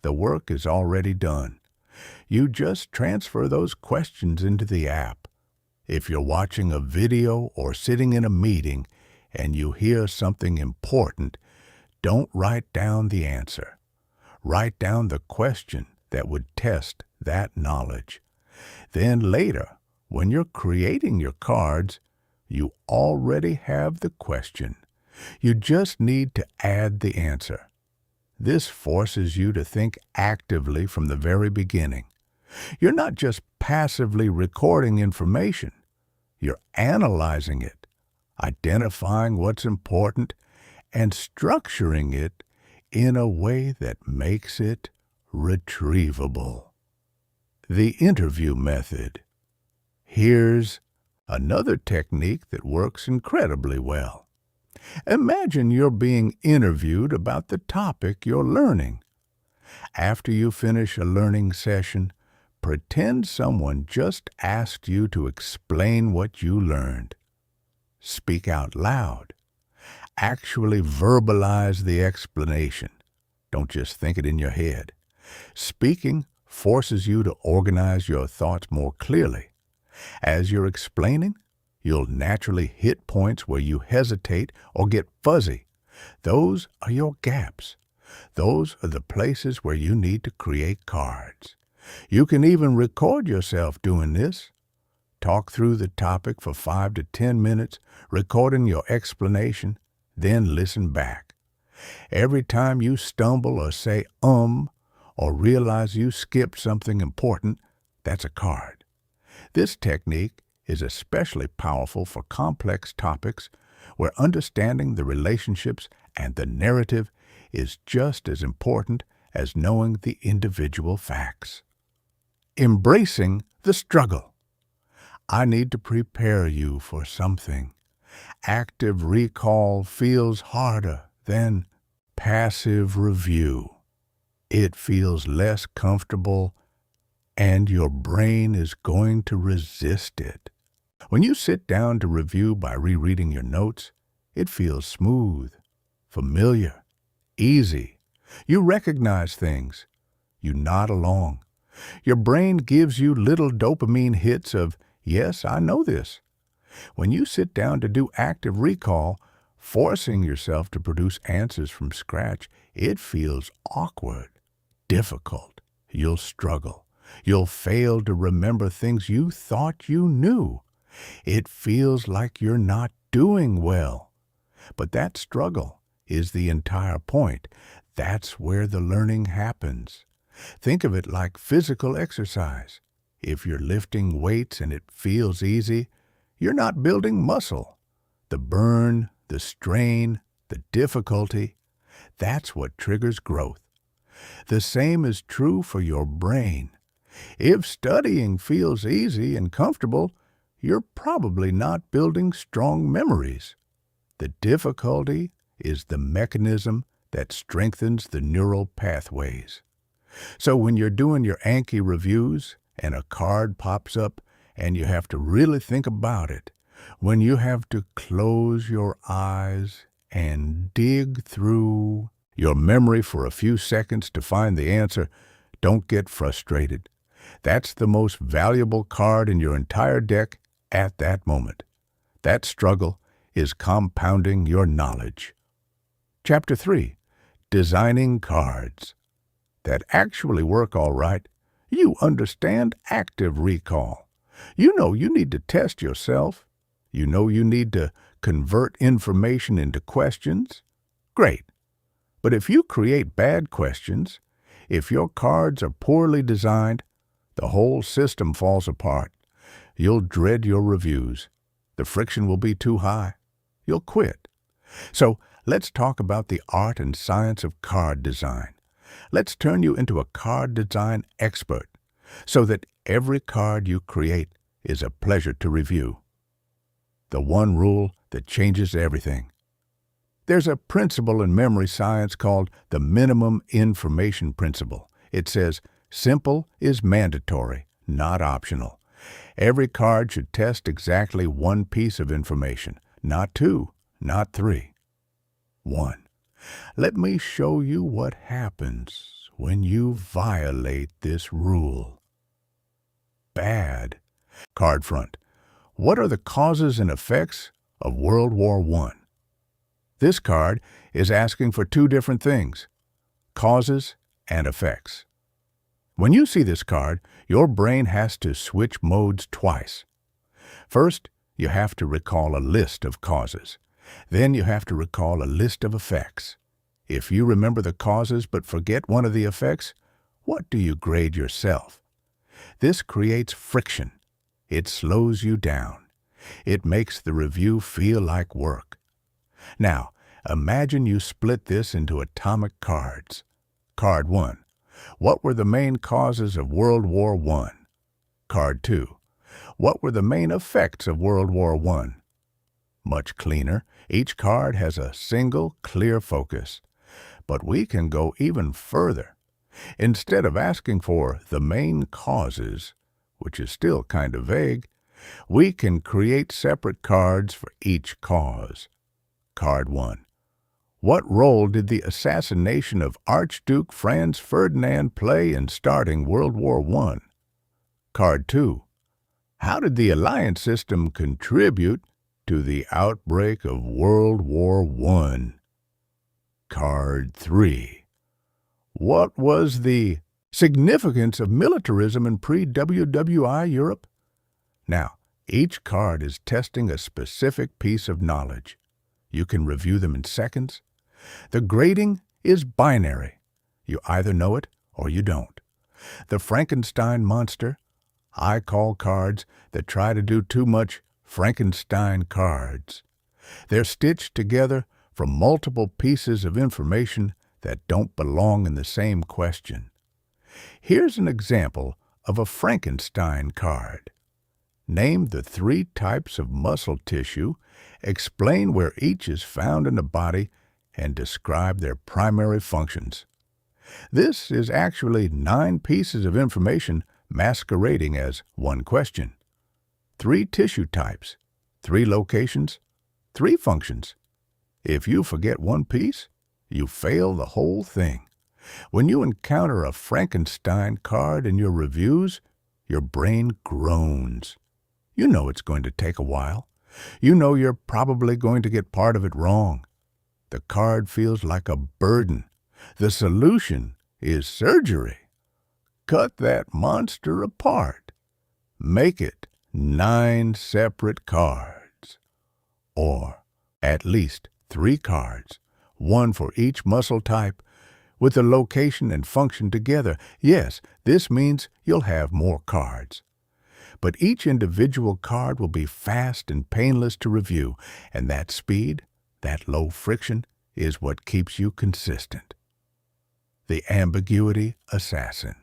the work is already done. You just transfer those questions into the app. If you're watching a video or sitting in a meeting and you hear something important, don't write down the answer. Write down the question that would test that knowledge. Then later, when you're creating your cards, you already have the question. You just need to add the answer. This forces you to think actively from the very beginning. You're not just passively recording information. You're analyzing it, identifying what's important, and structuring it in a way that makes it retrievable. The interview method. Here's another technique that works incredibly well. Imagine you're being interviewed about the topic you're learning. After you finish a learning session, pretend someone just asked you to explain what you learned. Speak out loud. Actually verbalize the explanation. Don't just think it in your head. Speaking forces you to organize your thoughts more clearly. As you're explaining, you'll naturally hit points where you hesitate or get fuzzy. Those are your gaps. Those are the places where you need to create cards. You can even record yourself doing this. Talk through the topic for 5 to 10 minutes, recording your explanation, then listen back. Every time you stumble or say or realize you skipped something important, that's a card. This technique is especially powerful for complex topics where understanding the relationships and the narrative is just as important as knowing the individual facts. Embracing the struggle. I need to prepare you for something. Active recall feels harder than passive review. It feels less comfortable, and your brain is going to resist it. When you sit down to review by rereading your notes, it feels smooth, familiar, easy. You recognize things. You nod along. Your brain gives you little dopamine hits of, yes, I know this. When you sit down to do active recall, forcing yourself to produce answers from scratch, it feels awkward, difficult. You'll struggle. You'll fail to remember things you thought you knew. It feels like you're not doing well. But that struggle is the entire point. That's where the learning happens. Think of it like physical exercise. If you're lifting weights and it feels easy, you're not building muscle. The burn, the strain, the difficulty, that's what triggers growth. The same is true for your brain. If studying feels easy and comfortable, you're probably not building strong memories. The difficulty is the mechanism that strengthens the neural pathways. So when you're doing your Anki reviews and a card pops up and you have to really think about it, when you have to close your eyes and dig through your memory for a few seconds to find the answer, don't get frustrated. That's the most valuable card in your entire deck at that moment. That struggle is compounding your knowledge. Chapter 3. Designing cards. That actually work all right. You understand active recall. You know you need to test yourself. You know you need to convert information into questions. Great. But if you create bad questions, if your cards are poorly designed, the whole system falls apart. You'll dread your reviews. The friction will be too high. You'll quit. So let's talk about the art and science of card design. Let's turn you into a card design expert so that every card you create is a pleasure to review. The one rule that changes everything. There's a principle in memory science called the minimum information principle. It says simple is mandatory, not optional. Every card should test exactly one piece of information, not two, not three. 1. Let me show you what happens when you violate this rule. Bad. Card front. What are the causes and effects of World War I? This card is asking for two different things, causes and effects. When you see this card, your brain has to switch modes twice. First, you have to recall a list of causes. Then you have to recall a list of effects. If you remember the causes but forget one of the effects, what do you grade yourself? This creates friction. It slows you down. It makes the review feel like work. Now, imagine you split this into atomic cards. Card 1. What were the main causes of World War I? Card 2. What were the main effects of World War I? Much cleaner. Each card has a single, clear focus. But we can go even further. Instead of asking for the main causes, which is still kind of vague, we can create separate cards for each cause. Card 1. What role did the assassination of Archduke Franz Ferdinand play in starting World War I? Card 2. How did the alliance system contribute to the outbreak of World War I? Card 3. What was the significance of militarism in pre-WWI Europe? Now, each card is testing a specific piece of knowledge. You can review them in seconds. The grading is binary. You either know it or you don't. The Frankenstein monster. I call cards that try to do too much Frankenstein cards. They're stitched together from multiple pieces of information that don't belong in the same question. Here's an example of a Frankenstein card. Name the 3 types of muscle tissue, explain where each is found in the body, and describe their primary functions. This is actually 9 pieces of information masquerading as one question. 3 tissue types, 3 locations, 3 functions. If you forget one piece, you fail the whole thing. When you encounter a Frankenstein card in your reviews, your brain groans. You know it's going to take a while. You know you're probably going to get part of it wrong. The card feels like a burden. The solution is surgery. Cut that monster apart. Make it 9 separate cards. Or at least 3 cards, 1 for each muscle type, with the location and function together. Yes, this means you'll have more cards. But each individual card will be fast and painless to review, and that speed, that low friction, is what keeps you consistent. The ambiguity assassin.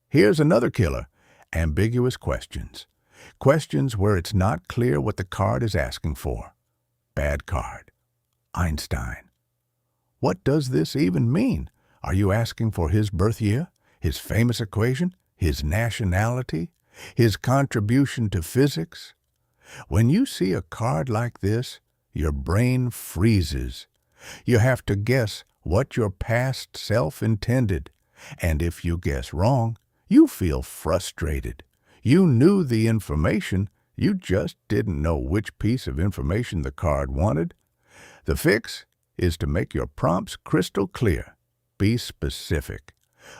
Here's another killer: ambiguous questions. Questions where it's not clear what the card is asking for. Bad card. Einstein. What does this even mean? Are you asking for his birth year, his famous equation, his nationality, his contribution to physics? When you see a card like this, your brain freezes. You have to guess what your past self intended, and if you guess wrong, you feel frustrated. You knew the information, you just didn't know which piece of information the card wanted. The fix is to make your prompts crystal clear. Be specific.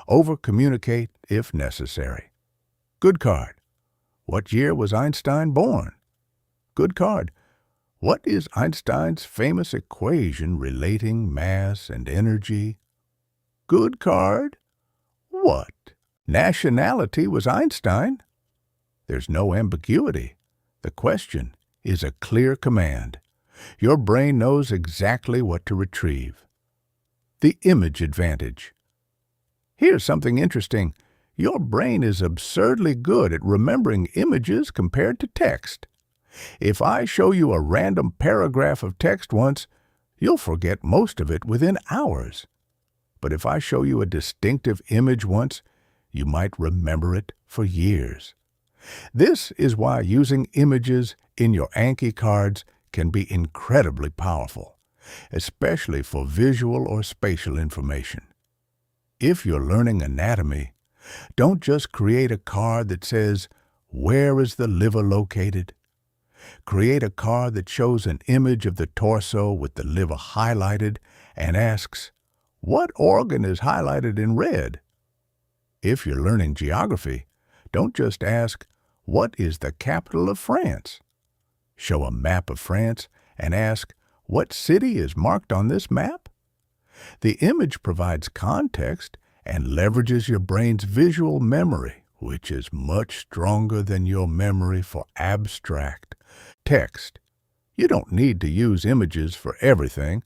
Over-communicate if necessary. Good card. What year was Einstein born? Good card. What is Einstein's famous equation relating mass and energy? Good card. What nationality was Einstein? There's no ambiguity. The question is a clear command. Your brain knows exactly what to retrieve. The image advantage. Here's something interesting. Your brain is absurdly good at remembering images compared to text. If I show you a random paragraph of text once, you'll forget most of it within hours. But if I show you a distinctive image once, you might remember it for years. This is why using images in your Anki cards can be incredibly powerful, especially for visual or spatial information. If you're learning anatomy, don't just create a card that says, "Where is the liver located?" Create a card that shows an image of the torso with the liver highlighted and asks, "What organ is highlighted in red?" If you're learning geography, don't just ask, "What is the capital of France?" Show a map of France and ask, "What city is marked on this map?" The image provides context and leverages your brain's visual memory which is much stronger than your memory for abstract text. You don't need to use images for everything,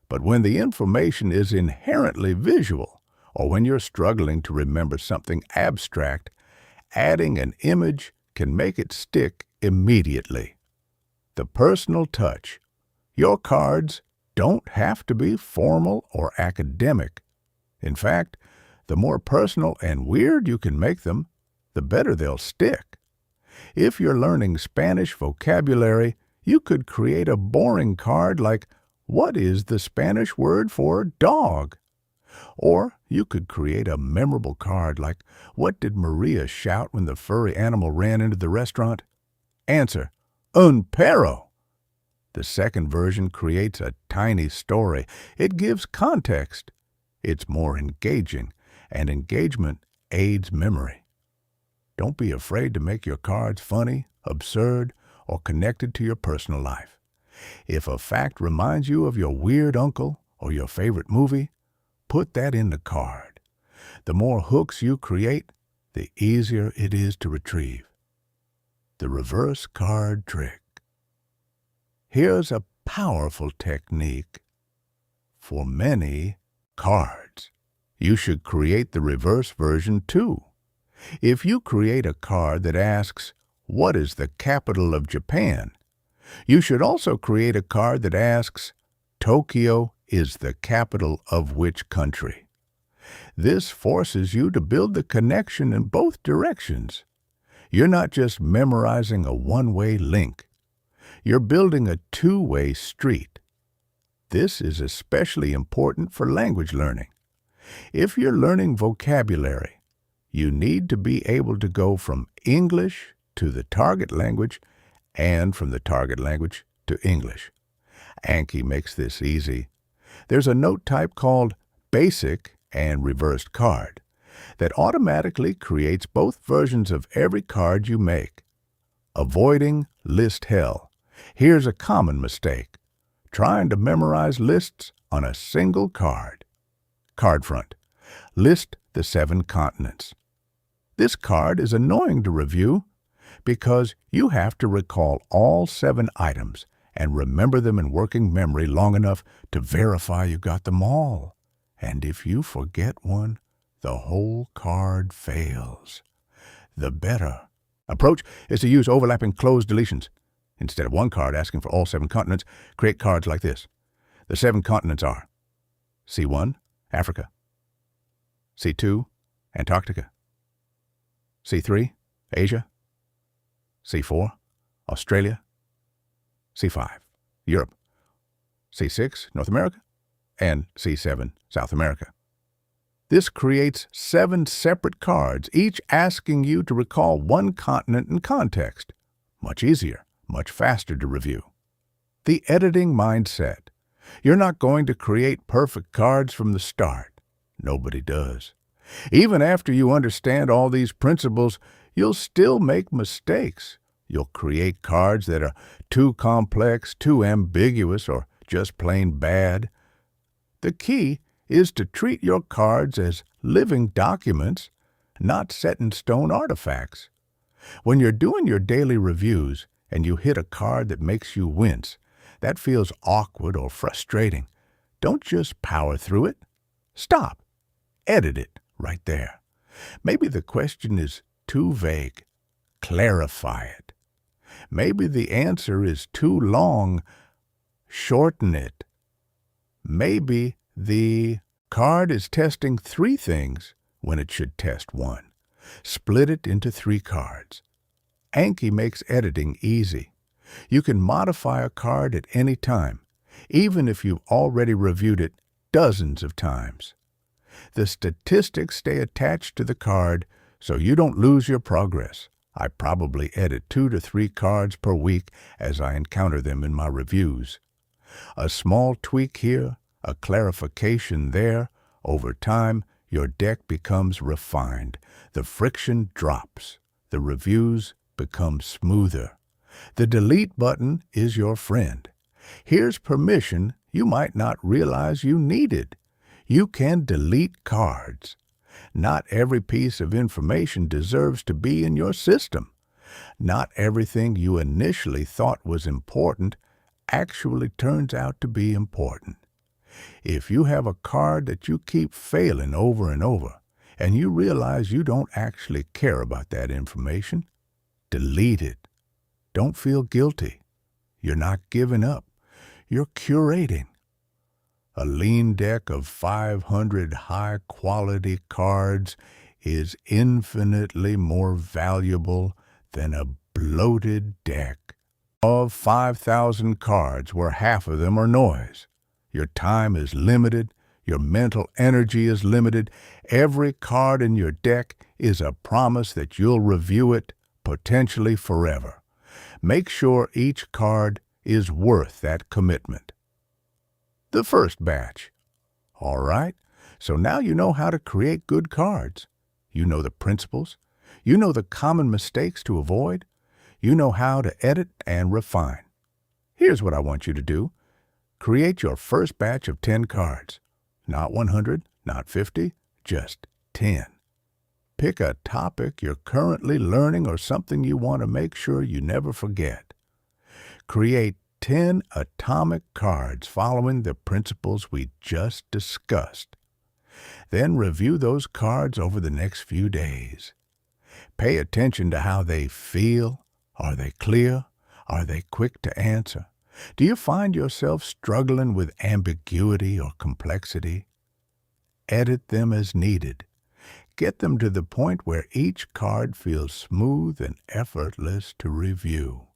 but when the information is inherently visual, or when you're struggling to remember something abstract, adding an image can make it stick immediately. The personal touch. Your cards don't have to be formal or academic. In fact, the more personal and weird you can make them, the better they'll stick. If you're learning Spanish vocabulary, you could create a boring card like, "What is the Spanish word for dog?" Or you could create a memorable card like, "What did Maria shout when the furry animal ran into the restaurant?" Answer, "Un perro." The second version creates a tiny story. It gives context. It's more engaging, and engagement aids memory. Don't be afraid to make your cards funny, absurd, or connected to your personal life. If a fact reminds you of your weird uncle or your favorite movie, put that in the card. The more hooks you create, the easier it is to retrieve. The reverse card trick. Here's a powerful technique for many cards. You should create the reverse version too. If you create a card that asks, "What is the capital of Japan?" you should also create a card that asks, "Tokyo is the capital of which country?" This forces you to build the connection in both directions. You're not just memorizing a one-way link. You're building a two-way street. This is especially important for language learning. If you're learning vocabulary, you need to be able to go from English to the target language and from the target language to English. Anki makes this easy. There's a note type called Basic and Reversed Card that automatically creates both versions of every card you make. Avoiding list hell. Here's a common mistake: trying to memorize lists on a single card. Card front. List the 7 continents. This card is annoying to review because you have to recall all 7 items and remember them in working memory long enough to verify you got them all. And if you forget one, the whole card fails. The better approach is to use overlapping closed deletions. Instead of one card asking for all 7 continents, create cards like this. The 7 continents are C1, Africa; C2, Antarctica; C3, Asia; C4, Australia; C5, Europe; C6, North America; and C7, South America. This creates 7 separate cards, each asking you to recall one continent in context. Much easier, much faster to review. The editing mindset. You're not going to create perfect cards from the start. Nobody does. Even after you understand all these principles, you'll still make mistakes. You'll create cards that are too complex, too ambiguous, or just plain bad. The key is to treat your cards as living documents, not set-in-stone artifacts. When you're doing your daily reviews and you hit a card that makes you wince, that feels awkward or frustrating, don't just power through it. Stop. Edit it right there. Maybe the question is too vague. Clarify it. Maybe the answer is too long. Shorten it. Maybe the card is testing 3 things when it should test 1. Split it into 3 cards. Anki makes editing easy. You can modify a card at any time, even if you've already reviewed it dozens of times. The statistics stay attached to the card so you don't lose your progress. I probably edit 2 to 3 cards per week as I encounter them in my reviews. A small tweak here, a clarification there. Over time, your deck becomes refined. The friction drops. The reviews become smoother. The delete button is your friend. Here's permission you might not realize you needed. You can delete cards. Not every piece of information deserves to be in your system. Not everything you initially thought was important actually turns out to be important. If you have a card that you keep failing over and over, and you realize you don't actually care about that information, delete it. Don't feel guilty. You're not giving up. You're curating. A lean deck of 500 high-quality cards is infinitely more valuable than a bloated deck of 5,000 cards where half of them are noise. Your time is limited. Your mental energy is limited. Every card in your deck is a promise that you'll review it, potentially forever. Make sure each card is worth that commitment. The first batch. All right, so now you know how to create good cards. You know the principles. You know the common mistakes to avoid. You know how to edit and refine. Here's what I want you to do. Create your first batch of 10 cards. Not 100, not 50, just 10. Pick a topic you're currently learning or something you want to make sure you never forget. Create 10 atomic cards following the principles we just discussed. Then review those cards over the next few days. Pay attention to how they feel. Are they clear? Are they quick to answer? Do you find yourself struggling with ambiguity or complexity? Edit them as needed. Get them to the point where each card feels smooth and effortless to review.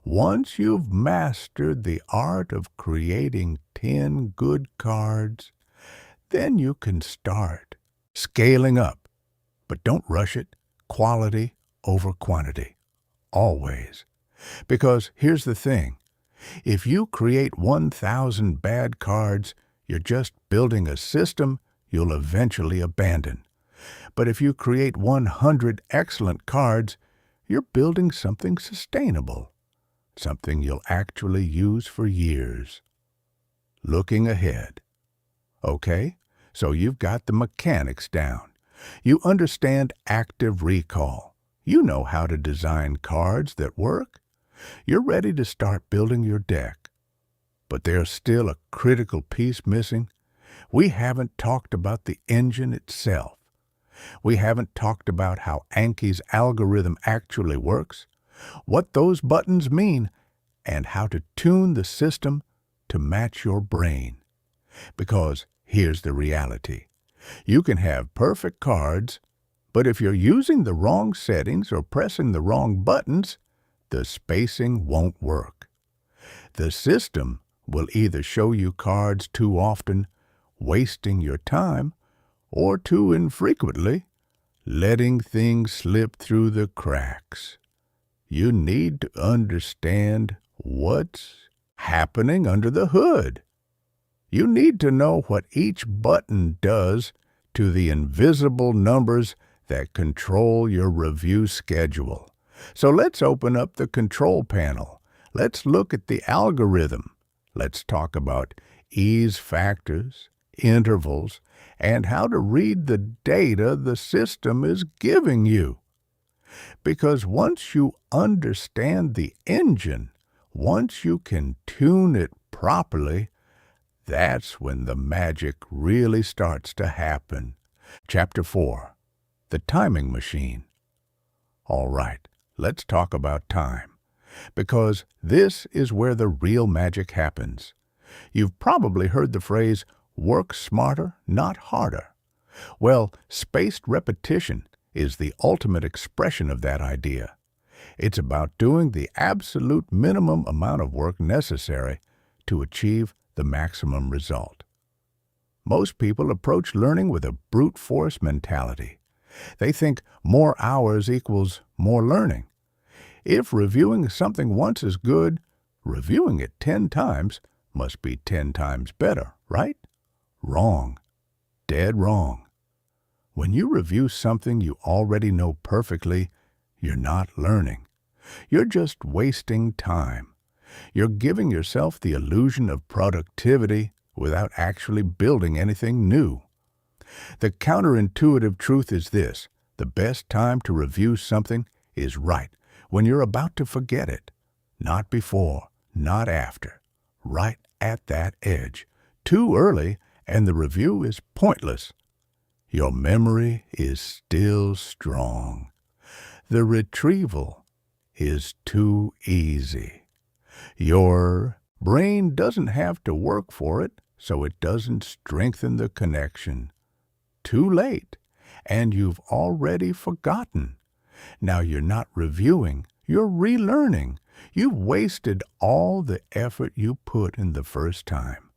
Once you've mastered the art of creating 10 good cards, then you can start scaling up. But don't rush it. Quality over quantity. Always. Because here's the thing. If you create 1,000 bad cards, you're just building a system you'll eventually abandon. But if you create 100 excellent cards, you're building something sustainable. Something you'll actually use for years. Looking ahead. Okay, so you've got the mechanics down. You understand active recall. You know how to design cards that work. You're ready to start building your deck. But there's still a critical piece missing. We haven't talked about the engine itself. We haven't talked about how Anki's algorithm actually works, what those buttons mean, and how to tune the system to match your brain. Because here's the reality. You can have perfect cards, but if you're using the wrong settings or pressing the wrong buttons, the spacing won't work. The system will either show you cards too often, wasting your time, or too infrequently, letting things slip through the cracks. You need to understand what's happening under the hood. You need to know what each button does to the invisible numbers that control your review schedule. So let's open up the control panel. Let's look at the algorithm. Let's talk about ease factors, intervals, and how to read the data the system is giving you. Because once you understand the engine, once you can tune it properly, that's when the magic really starts to happen. Chapter 4. The Timing Machine. All right, let's talk about time. Because this is where the real magic happens. You've probably heard the phrase, work smarter, not harder. Well, spaced repetition is the ultimate expression of that idea. It's about doing the absolute minimum amount of work necessary to achieve the maximum result. Most people approach learning with a brute force mentality. They think more hours equals more learning. If reviewing something once is good, reviewing it 10 times must be 10 times better, right? Wrong. Dead wrong. When you review something you already know perfectly, you're not learning. You're just wasting time. You're giving yourself the illusion of productivity without actually building anything new. The counterintuitive truth is this: the best time to review something is right when you're about to forget it. Not before, not after. Right at that edge. Too early, and the review is pointless. Your memory is still strong. The retrieval is too easy. Your brain doesn't have to work for it, so it doesn't strengthen the connection. Too late, and you've already forgotten. Now you're not reviewing, you're relearning. You've wasted all the effort you put in the first time.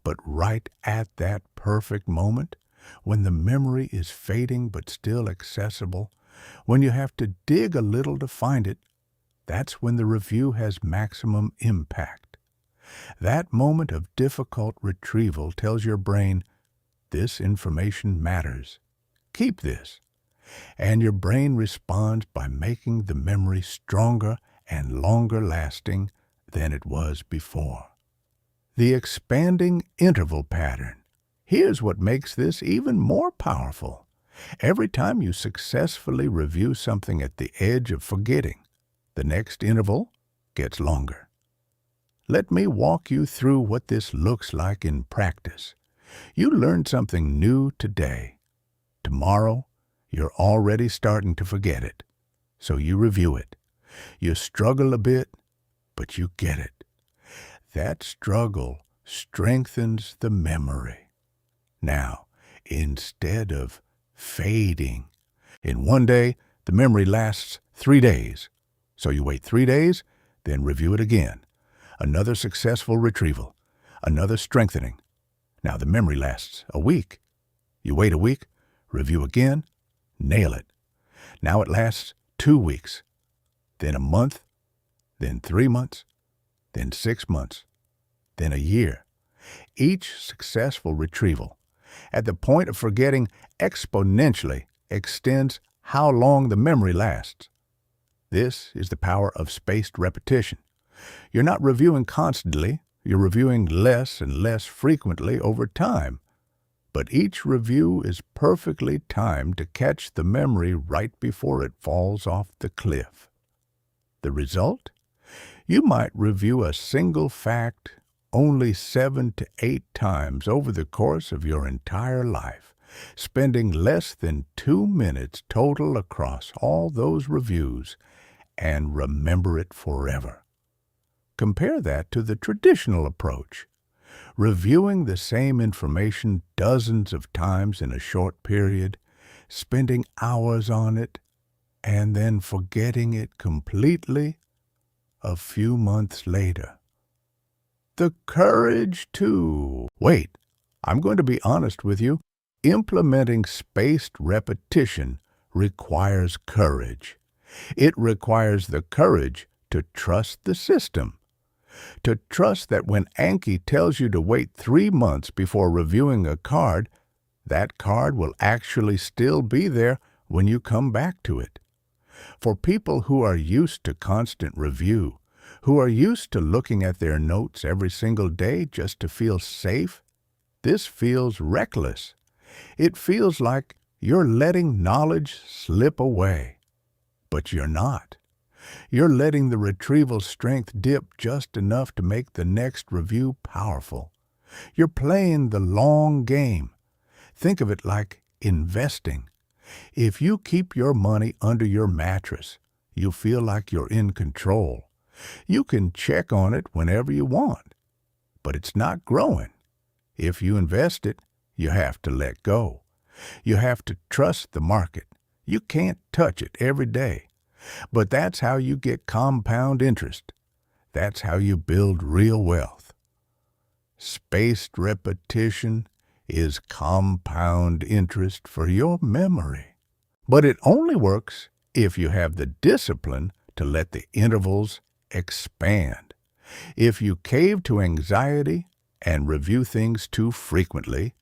But right at that perfect moment, when the memory is fading but still accessible, when you have to dig a little to find it, that's when the review has maximum impact. That moment of difficult retrieval tells your brain, this information matters. Keep this. And your brain responds by making the memory stronger and longer lasting than it was before. The expanding interval pattern. Here's what makes this even more powerful. Every time you successfully review something at the edge of forgetting, the next interval gets longer. Let me walk you through what this looks like in practice. You learned something new today. Tomorrow, you're already starting to forget it, so you review it. You struggle a bit, but you get it. That struggle strengthens the memory. Now, instead of fading, in one day, the memory lasts 3 days. So you wait 3 days, then review it again. Another successful retrieval, another strengthening. Now the memory lasts a week. You wait a week, review again, nail it. Now it lasts 2 weeks, then a month, then 3 months, then 6 months, then a year. Each successful retrieval, at the point of forgetting, exponentially extends how long the memory lasts. This is the power of spaced repetition. You're not reviewing constantly, you're reviewing less and less frequently over time. But each review is perfectly timed to catch the memory right before it falls off the cliff. The result? You might review a single fact only 7 to 8 times over the course of your entire life, spending less than 2 minutes total across all those reviews, and remember it forever. Compare that to the traditional approach, reviewing the same information dozens of times in a short period, spending hours on it, and then forgetting it completely a few months later. The courage to wait. I'm going to be honest with you. Implementing spaced repetition requires courage. It requires the courage to trust the system. To trust that when Anki tells you to wait 3 months before reviewing a card, that card will actually still be there when you come back to it. For people who are used to constant review, who are used to looking at their notes every single day just to feel safe, this feels reckless. It feels like you're letting knowledge slip away. But you're not. You're letting the retrieval strength dip just enough to make the next review powerful. You're playing the long game. Think of it like investing. If you keep your money under your mattress, you feel like you're in control. You can check on it whenever you want, but it's not growing. If you invest it, you have to let go. You have to trust the market. You can't touch it every day. But that's how you get compound interest. That's how you build real wealth. Spaced repetition is compound interest for your memory. But it only works if you have the discipline to let the intervals expand. If you cave to anxiety and review things too frequently,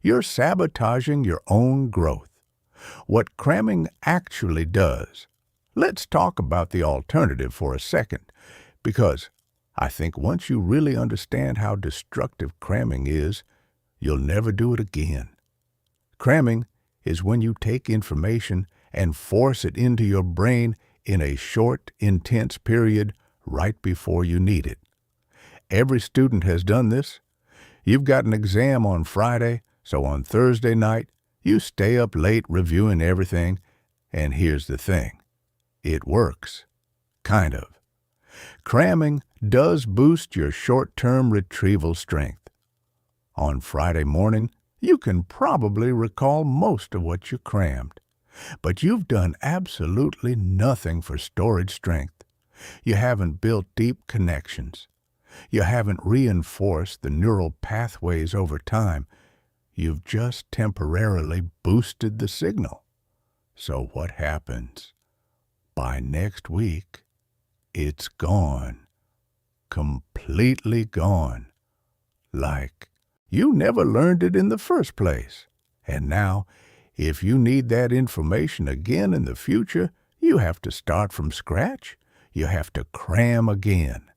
you're sabotaging your own growth. What cramming actually does. Let's talk about the alternative for a second, because I think once you really understand how destructive cramming is, you'll never do it again. Cramming is when you take information and force it into your brain in a short, intense period right before you need it. Every student has done this. You've got an exam on Friday, so on Thursday night, you stay up late reviewing everything, and here's the thing. It works. Kind of. Cramming does boost your short-term retrieval strength. On Friday morning, you can probably recall most of what you crammed, but you've done absolutely nothing for storage strength. You haven't built deep connections. You haven't reinforced the neural pathways over time. You've just temporarily boosted the signal. So what happens? By next week, it's gone. Completely gone. Like you never learned it in the first place. And now, if you need that information again in the future, you have to start from scratch. You have to cram again.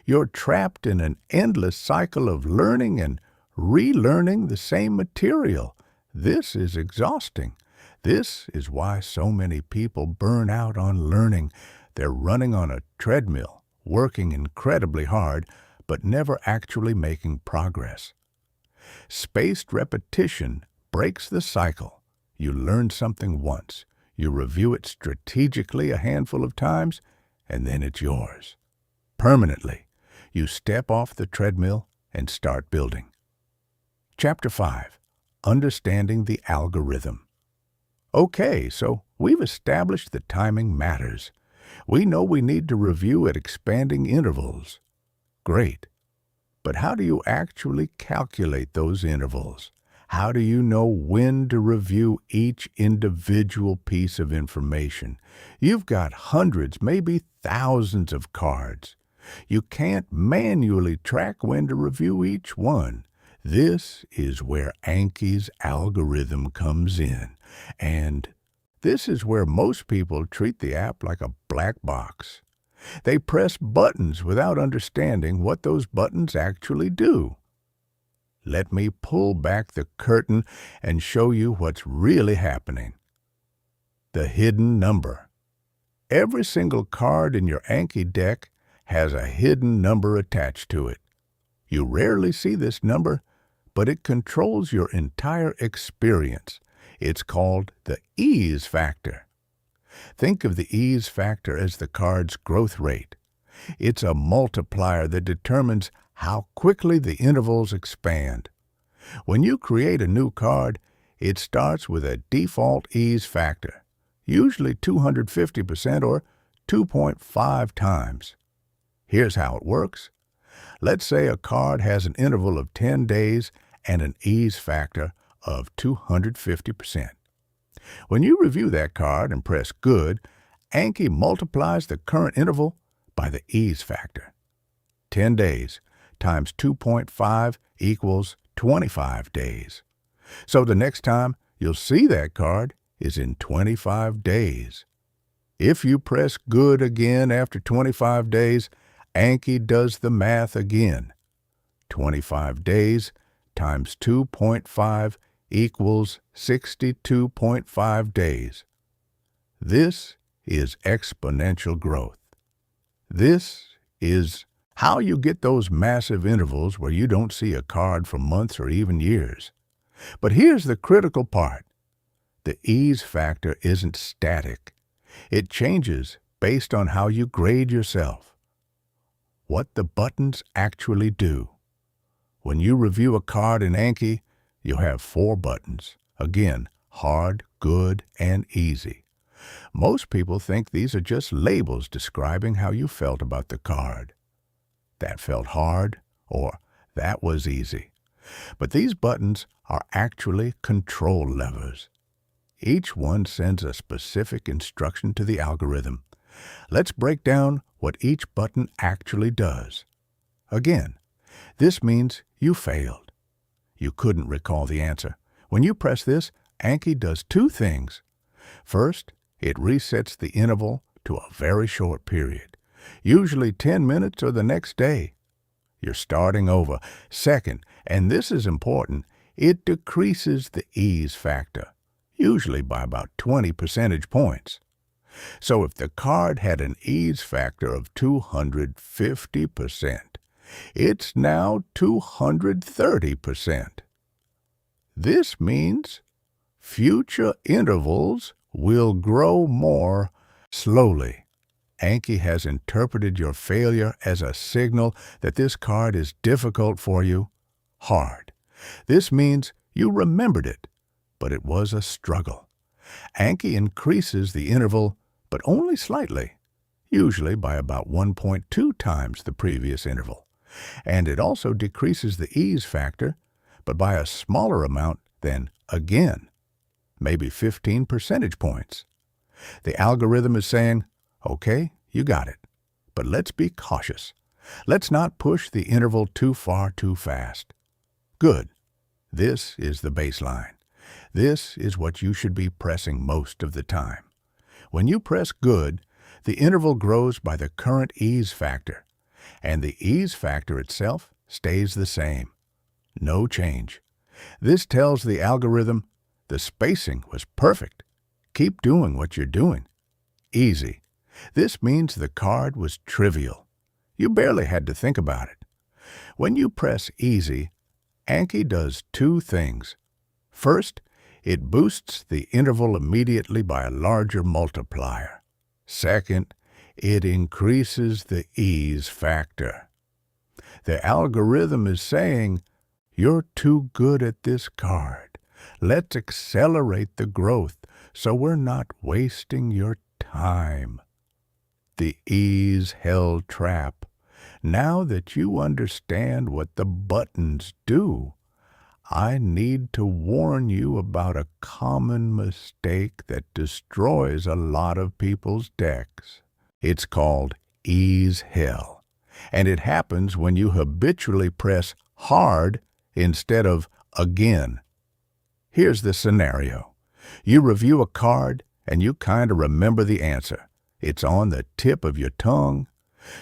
You're trapped in an endless cycle of learning and relearning the same material. This is exhausting. This is why so many people burn out on learning. They're running on a treadmill, working incredibly hard, but never actually making progress. Spaced repetition breaks the cycle. You learn something once, you review it strategically a handful of times, and then it's yours. Permanently, you step off the treadmill and start building. Chapter 5. Understanding the Algorithm. Okay, so we've established that timing matters. We know we need to review at expanding intervals. Great. But how do you actually calculate those intervals? How do you know when to review each individual piece of information? You've got hundreds, maybe thousands of cards. You can't manually track when to review each one. This is where Anki's algorithm comes in. And this is where most people treat the app like a black box. They press buttons without understanding what those buttons actually do. Let me pull back the curtain and show you what's really happening. The hidden number. Every single card in your Anki deck has a hidden number attached to it. You rarely see this number, but it controls your entire experience. It's called the ease factor. Think of the ease factor as the card's growth rate. It's a multiplier that determines how quickly the intervals expand. When you create a new card, it starts with a default ease factor, usually 250% or 2.5 times. Here's how it works. Let's say a card has an interval of 10 days and an ease factor of 250%. When you review that card and press Good, Anki multiplies the current interval by the ease factor. 10 days times 2.5 equals 25 days. So the next time you'll see that card is in 25 days. If you press Good again after 25 days, Anki does the math again. 25 days times 2.5 equals 62.5 days. This is exponential growth. This is how you get those massive intervals where you don't see a card for months or even years. But here's the critical part. The ease factor isn't static. It changes based on how you grade yourself. What the buttons actually do. When you review a card in Anki, you have 4 buttons. Again, hard, good, and easy. Most people think these are just labels describing how you felt about the card. That felt hard, or that was easy. But these buttons are actually control levers. Each one sends a specific instruction to the algorithm. Let's break down what each button actually does. Again, this means you failed. You couldn't recall the answer. When you press this, Anki does 2 things. First, it resets the interval to a very short period, usually 10 minutes or the next day. You're starting over. Second, and this is important, it decreases the ease factor, usually by about 20 percentage points. So if the card had an ease factor of 250%, it's now 230%. This means future intervals will grow more slowly. Anki has interpreted your failure as a signal that this card is difficult for you, hard. This means you remembered it, but it was a struggle. Anki increases the interval, but only slightly, usually by about 1.2 times the previous interval. And it also decreases the ease factor, but by a smaller amount than again, maybe 15 percentage points. The algorithm is saying, okay, you got it, but let's be cautious. Let's not push the interval too far too fast. Good. This is the baseline. This is what you should be pressing most of the time. When you press good, the interval grows by the current ease factor, and the ease factor itself stays the same. No change. This tells the algorithm the spacing was perfect. Keep doing what you're doing. Easy. This means the card was trivial. You barely had to think about it. When you press easy, Anki does two things. First, it boosts the interval immediately by a larger multiplier. Second, it increases the ease factor. The algorithm is saying, you're too good at this card. Let's accelerate the growth so we're not wasting your time. The ease hell trap. Now that you understand what the buttons do, I need to warn you about a common mistake that destroys a lot of people's decks. It's called ease hell, and it happens when you habitually press hard instead of again. Here's the scenario. You review a card and you kind of remember the answer. It's on the tip of your tongue.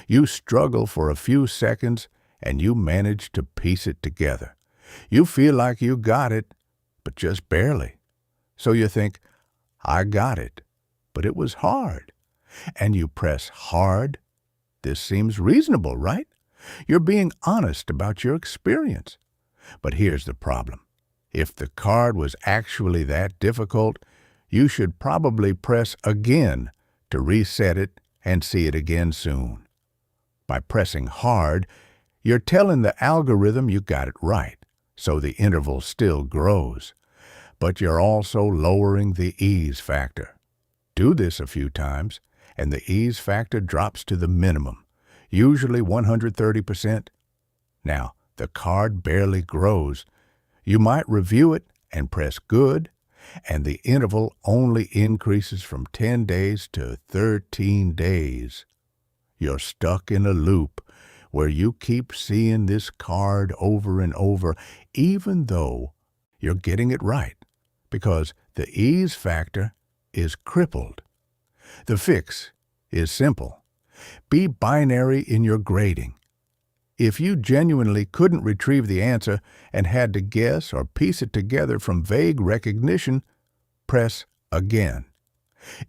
You struggle for a few seconds and you manage to piece it together. You feel like you got it, but just barely. So you think, I got it, but it was hard. And you press hard. This seems reasonable, right? You're being honest about your experience. But here's the problem. If the card was actually that difficult, you should probably press again to reset it and see it again soon. By pressing hard, you're telling the algorithm you got it right, so the interval still grows. But you're also lowering the ease factor. Do this a few times, and the ease factor drops to the minimum, usually 130%. Now, the card barely grows. You might review it and press good, and the interval only increases from 10 days to 13 days. You're stuck in a loop where you keep seeing this card over and over, even though you're getting it right, because the ease factor is crippled. The fix is simple. Be binary in your grading. If you genuinely couldn't retrieve the answer and had to guess or piece it together from vague recognition, press again.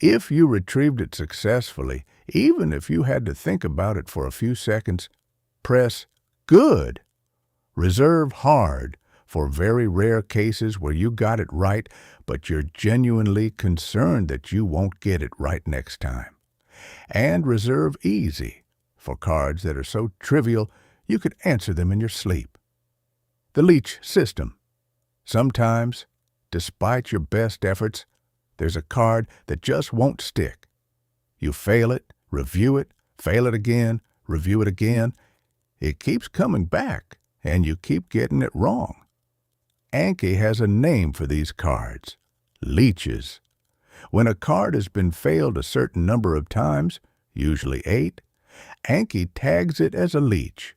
If you retrieved it successfully, even if you had to think about it for a few seconds, press good. Reserve hard for very rare cases where you got it right, but you're genuinely concerned that you won't get it right next time. And reserve easy for cards that are so trivial you could answer them in your sleep. The leech system. Sometimes, despite your best efforts, there's a card that just won't stick. You fail it, review it, fail it again, review it again. It keeps coming back, and you keep getting it wrong. Anki has a name for these cards, leeches. When a card has been failed a certain number of times, usually 8, Anki tags it as a leech.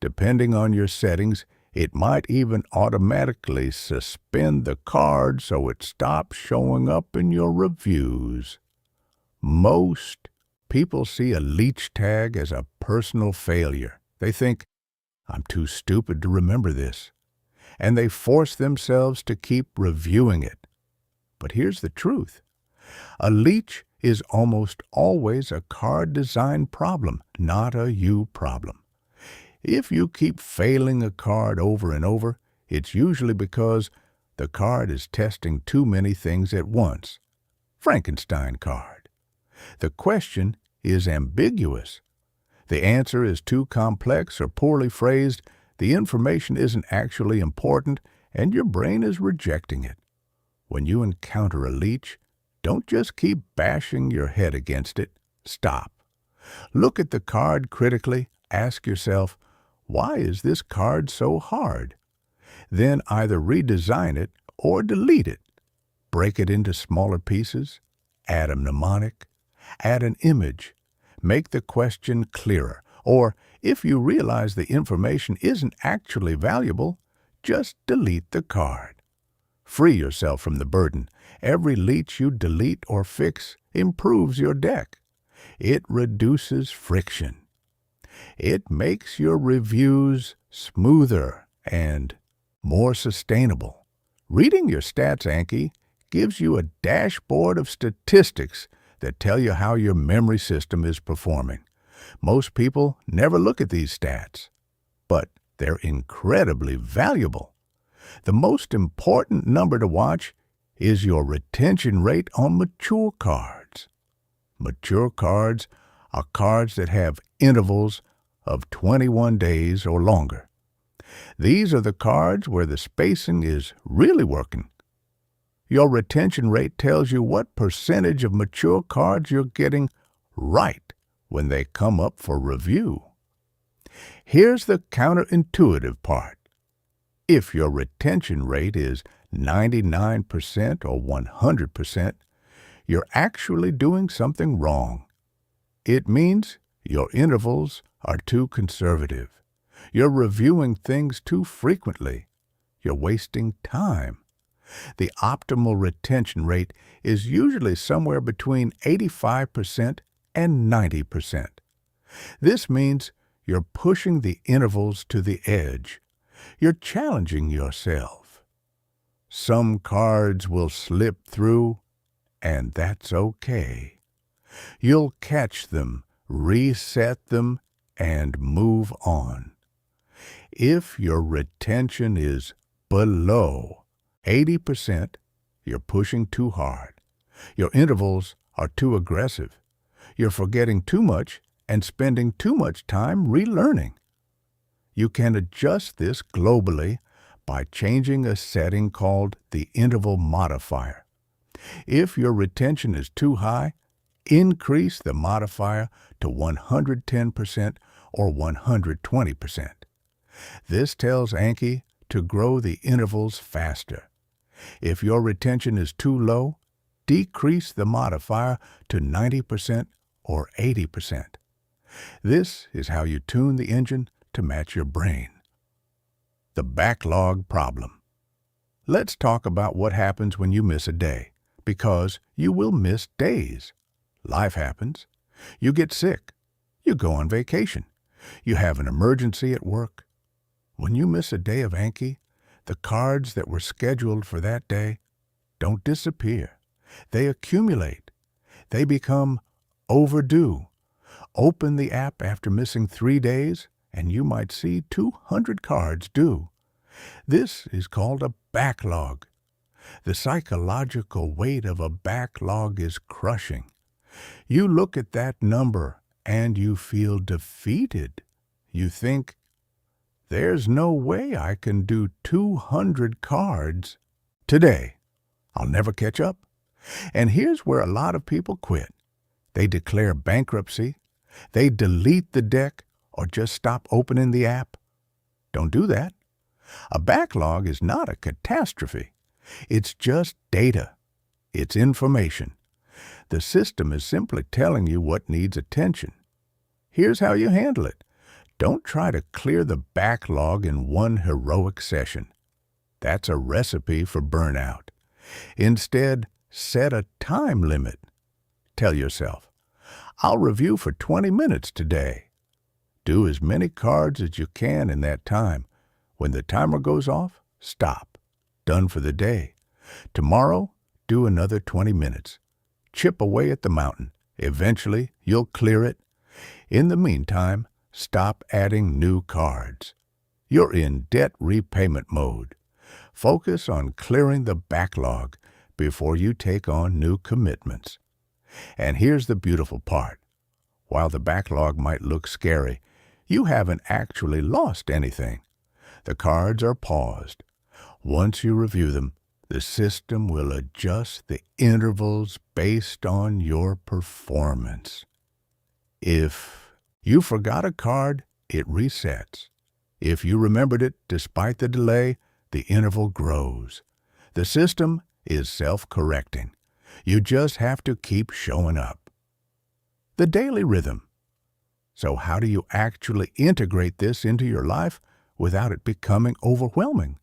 Depending on your settings, it might even automatically suspend the card so it stops showing up in your reviews. Most people see a leech tag as a personal failure. They think, I'm too stupid to remember this. and they force themselves to keep reviewing it. But here's the truth. A leech is almost always a card design problem, not a you problem. If you keep failing a card over and over, it's usually because the card is testing too many things at once. Frankenstein card. The question is ambiguous. The answer is too complex or poorly phrased, the information isn't actually important, and your brain is rejecting it. When you encounter a leech, don't just keep bashing your head against it. Stop. Look at the card critically. Ask yourself, why is this card so hard? Then either redesign it or delete it. Break it into smaller pieces. Add a mnemonic. Add an image. Make the question clearer. Or, if you realize the information isn't actually valuable, just delete the card. Free yourself from the burden. Every leech you delete or fix improves your deck. It reduces friction. It makes your reviews smoother and more sustainable. Reading your stats, Anki, gives you a dashboard of statistics that tell you how your memory system is performing. Most people never look at these stats, but they're incredibly valuable. The most important number to watch is your retention rate on mature cards. Mature cards are cards that have intervals of 21 days or longer. These are the cards where the spacing is really working. Your retention rate tells you what percentage of mature cards you're getting right when they come up for review. Here's the counterintuitive part. If your retention rate is 99% or 100%, you're actually doing something wrong. It means your intervals are too conservative. You're reviewing things too frequently. You're wasting time. The optimal retention rate is usually somewhere between 85% and 90%. This means you're pushing the intervals to the edge. You're challenging yourself. Some cards will slip through, and that's okay. You'll catch them, reset them, and move on. If your retention is below 80%, you're pushing too hard. Your intervals are too aggressive. You're forgetting too much and spending too much time relearning. You can adjust this globally by changing a setting called the interval modifier. If your retention is too high, increase the modifier to 110% or 120%. This tells Anki to grow the intervals faster. If your retention is too low, decrease the modifier to 90% or 80%. This is how you tune the engine to match your brain. The backlog problem. Let's talk about what happens when you miss a day, because you will miss days. Life happens. You get sick. You go on vacation. You have an emergency at work. When you miss a day of Anki, the cards that were scheduled for that day don't disappear. They accumulate. They become overdue. Open the app after missing 3 days, and you might see 200 cards due. This is called a backlog. The psychological weight of a backlog is crushing. You look at that number and you feel defeated. You think, there's no way I can do 200 cards today. I'll never catch up. And here's where a lot of people quit. They declare bankruptcy. They delete the deck or just stop opening the app. Don't do that. A backlog is not a catastrophe. It's just data. It's information. The system is simply telling you what needs attention. Here's how you handle it. Don't try to clear the backlog in one heroic session. That's a recipe for burnout. Instead, set a time limit. Tell yourself, I'll review for 20 minutes today. Do as many cards as you can in that time. When the timer goes off, stop. Done for the day. Tomorrow, do another 20 minutes. Chip away at the mountain. Eventually, you'll clear it. In the meantime, stop adding new cards. You're in debt repayment mode. Focus on clearing the backlog before you take on new commitments. And here's the beautiful part. While the backlog might look scary, you haven't actually lost anything. The cards are paused. Once you review them, the system will adjust the intervals based on your performance. If you forgot a card, it resets. If you remembered it despite the delay, the interval grows. The system is self-correcting. You just have to keep showing up. The daily rhythm. So how do you actually integrate this into your life without it becoming overwhelming?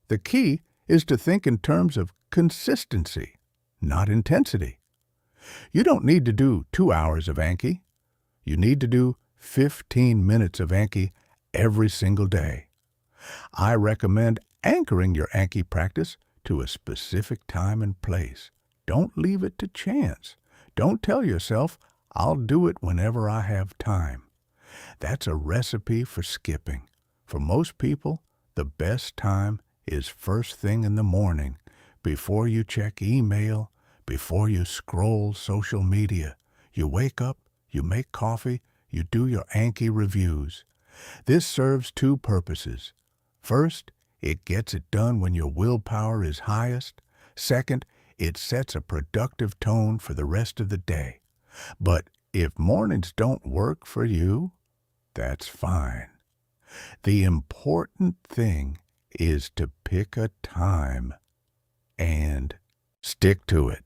The key is to think in terms of consistency, not intensity. You don't need to do 2 hours of Anki. You need to do 15 minutes of Anki every single day. I recommend anchoring your Anki practice to a specific time and place. Don't leave it to chance. Don't tell yourself, I'll do it whenever I have time. That's a recipe for skipping. For most people, the best time is first thing in the morning, before you check email, before you scroll social media. You wake up, you make coffee, you do your Anki reviews. This serves 2 purposes. First, it gets it done when your willpower is highest. Second, it sets a productive tone for the rest of the day. But if mornings don't work for you, that's fine. The important thing is to pick a time and stick to it.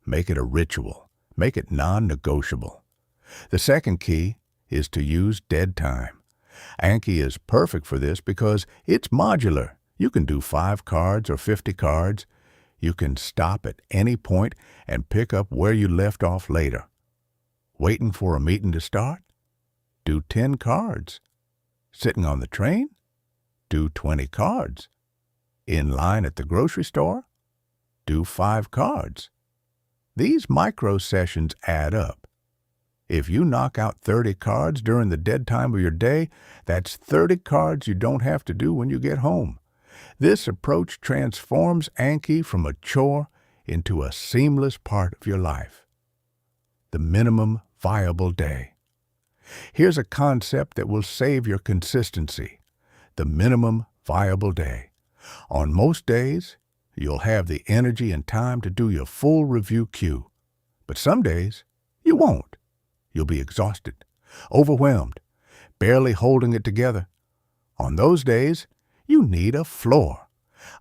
Make it a ritual. Make it non-negotiable. The second key is to use dead time. Anki is perfect for this because it's modular. You can do 5 cards or 50 cards. You can stop at any point and pick up where you left off later. Waiting for a meeting to start? Do 10 cards. Sitting on the train? Do 20 cards. In line at the grocery store? Do 5 cards. These micro sessions add up. If you knock out 30 cards during the dead time of your day, that's 30 cards you don't have to do when you get home. This approach transforms Anki from a chore into a seamless part of your life. The minimum viable day. Here's a concept that will save your consistency. The minimum viable day. On most days, you'll have the energy and time to do your full review queue. But some days, you won't. You'll be exhausted, overwhelmed, barely holding it together. On those days, you need a floor,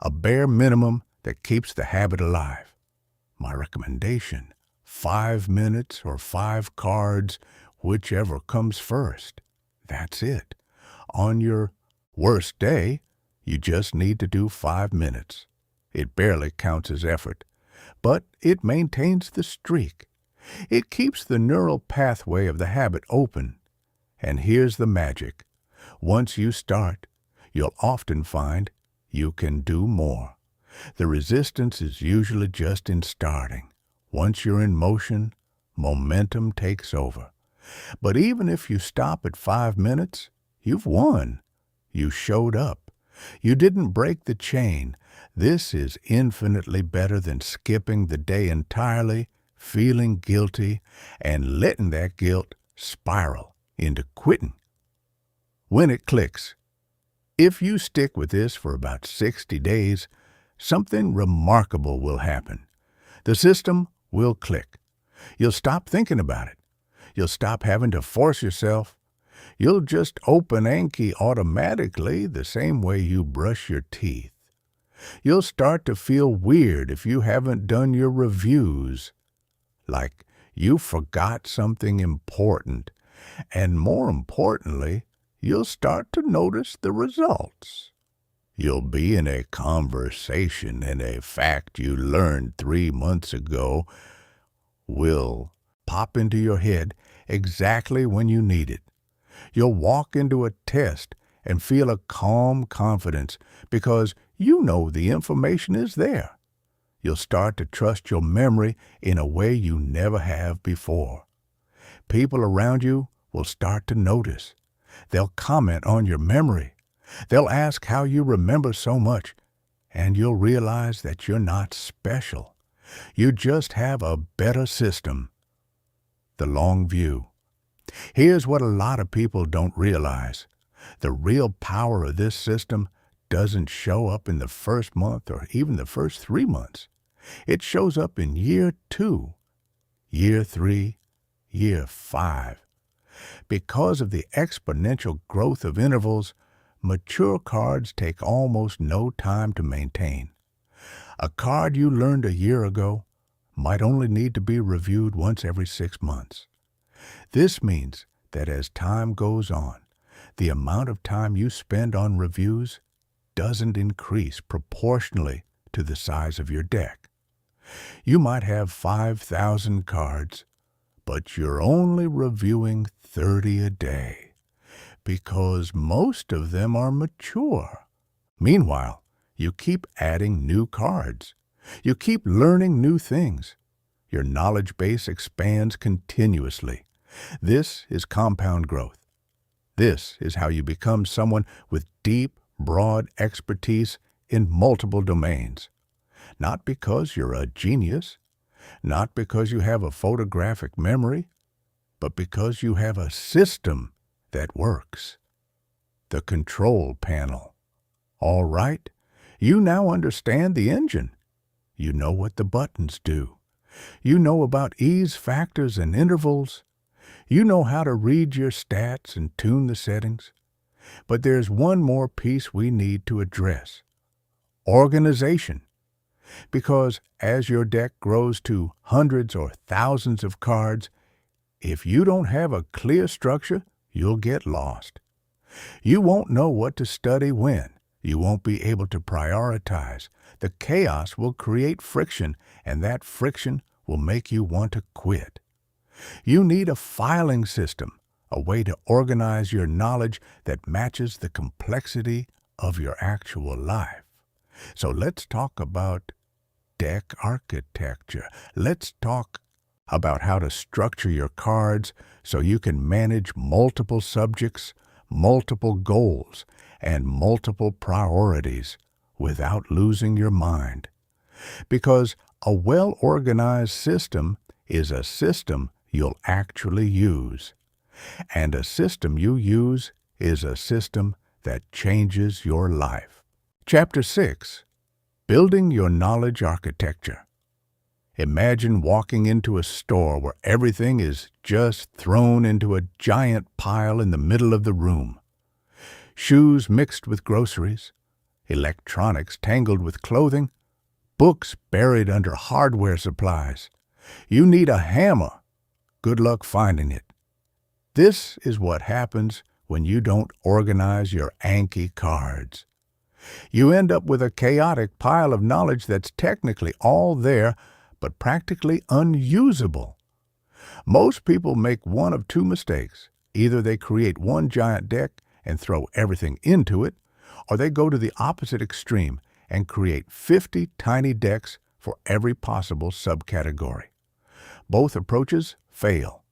a bare minimum that keeps the habit alive. My recommendation, 5 minutes or 5 cards, whichever comes first. That's it. On your worst day, you just need to do 5 minutes. It barely counts as effort, but it maintains the streak. It keeps the neural pathway of the habit open. And here's the magic. Once you start, you'll often find you can do more. The resistance is usually just in starting. Once you're in motion, momentum takes over. But even if you stop at 5 minutes, you've won. You showed up. You didn't break the chain. This is infinitely better than skipping the day entirely, feeling guilty, and letting that guilt spiral into quitting. When it clicks, if you stick with this for about 60 days, something remarkable will happen. The system will click. You'll stop thinking about it. You'll stop having to force yourself. You'll just open Anki automatically the same way you brush your teeth. You'll start to feel weird if you haven't done your reviews, like you forgot something important. And more importantly, you'll start to notice the results. You'll be in a conversation and a fact you learned 3 months ago will pop into your head exactly when you need it. You'll walk into a test and feel a calm confidence because You know the information is there. You'll start to trust your memory in a way you never have before. People around you will start to notice. They'll comment on your memory. They'll ask how you remember so much, and you'll realize that you're not special. You just have a better system. The long view. Here's what a lot of people don't realize. The real power of this system doesn't show up in the first month or even the first 3 months. It shows up in year 2, year 3, year 5. Because of the exponential growth of intervals, mature cards take almost no time to maintain. A card you learned a year ago might only need to be reviewed once every 6 months. This means that as time goes on, the amount of time you spend on reviews doesn't increase proportionally to the size of your deck. You might have 5,000 cards, but you're only reviewing 30 a day, because most of them are mature. Meanwhile, you keep adding new cards. You keep learning new things. Your knowledge base expands continuously. This is compound growth. This is how you become someone with deep, broad expertise in multiple domains. Not because you're a genius, not because you have a photographic memory, but because you have a system that works. The control panel. All right, you now understand the engine. You know what the buttons do. You know about ease factors and intervals. You know how to read your stats and tune the settings. But there's one more piece we need to address. Organization. Because as your deck grows to hundreds or thousands of cards, if you don't have a clear structure, you'll get lost. You won't know what to study when. You won't be able to prioritize. The chaos will create friction, and that friction will make you want to quit. You need a filing system, a way to organize your knowledge that matches the complexity of your actual life. So let's talk about deck architecture. Let's talk about how to structure your cards so you can manage multiple subjects, multiple goals, and multiple priorities without losing your mind. Because a well-organized system is a system you'll actually use. And a system you use is a system that changes your life. Chapter 6. Building Your Knowledge Architecture. Imagine walking into a store where everything is just thrown into a giant pile in the middle of the room. Shoes mixed with groceries, electronics tangled with clothing, books buried under hardware supplies. You need a hammer. Good luck finding it. This is what happens when you don't organize your Anki cards. You end up with a chaotic pile of knowledge that's technically all there, but practically unusable. Most people make one of two mistakes. Either they create one giant deck and throw everything into it, or they go to the opposite extreme and create 50 tiny decks for every possible subcategory. Both approaches fail.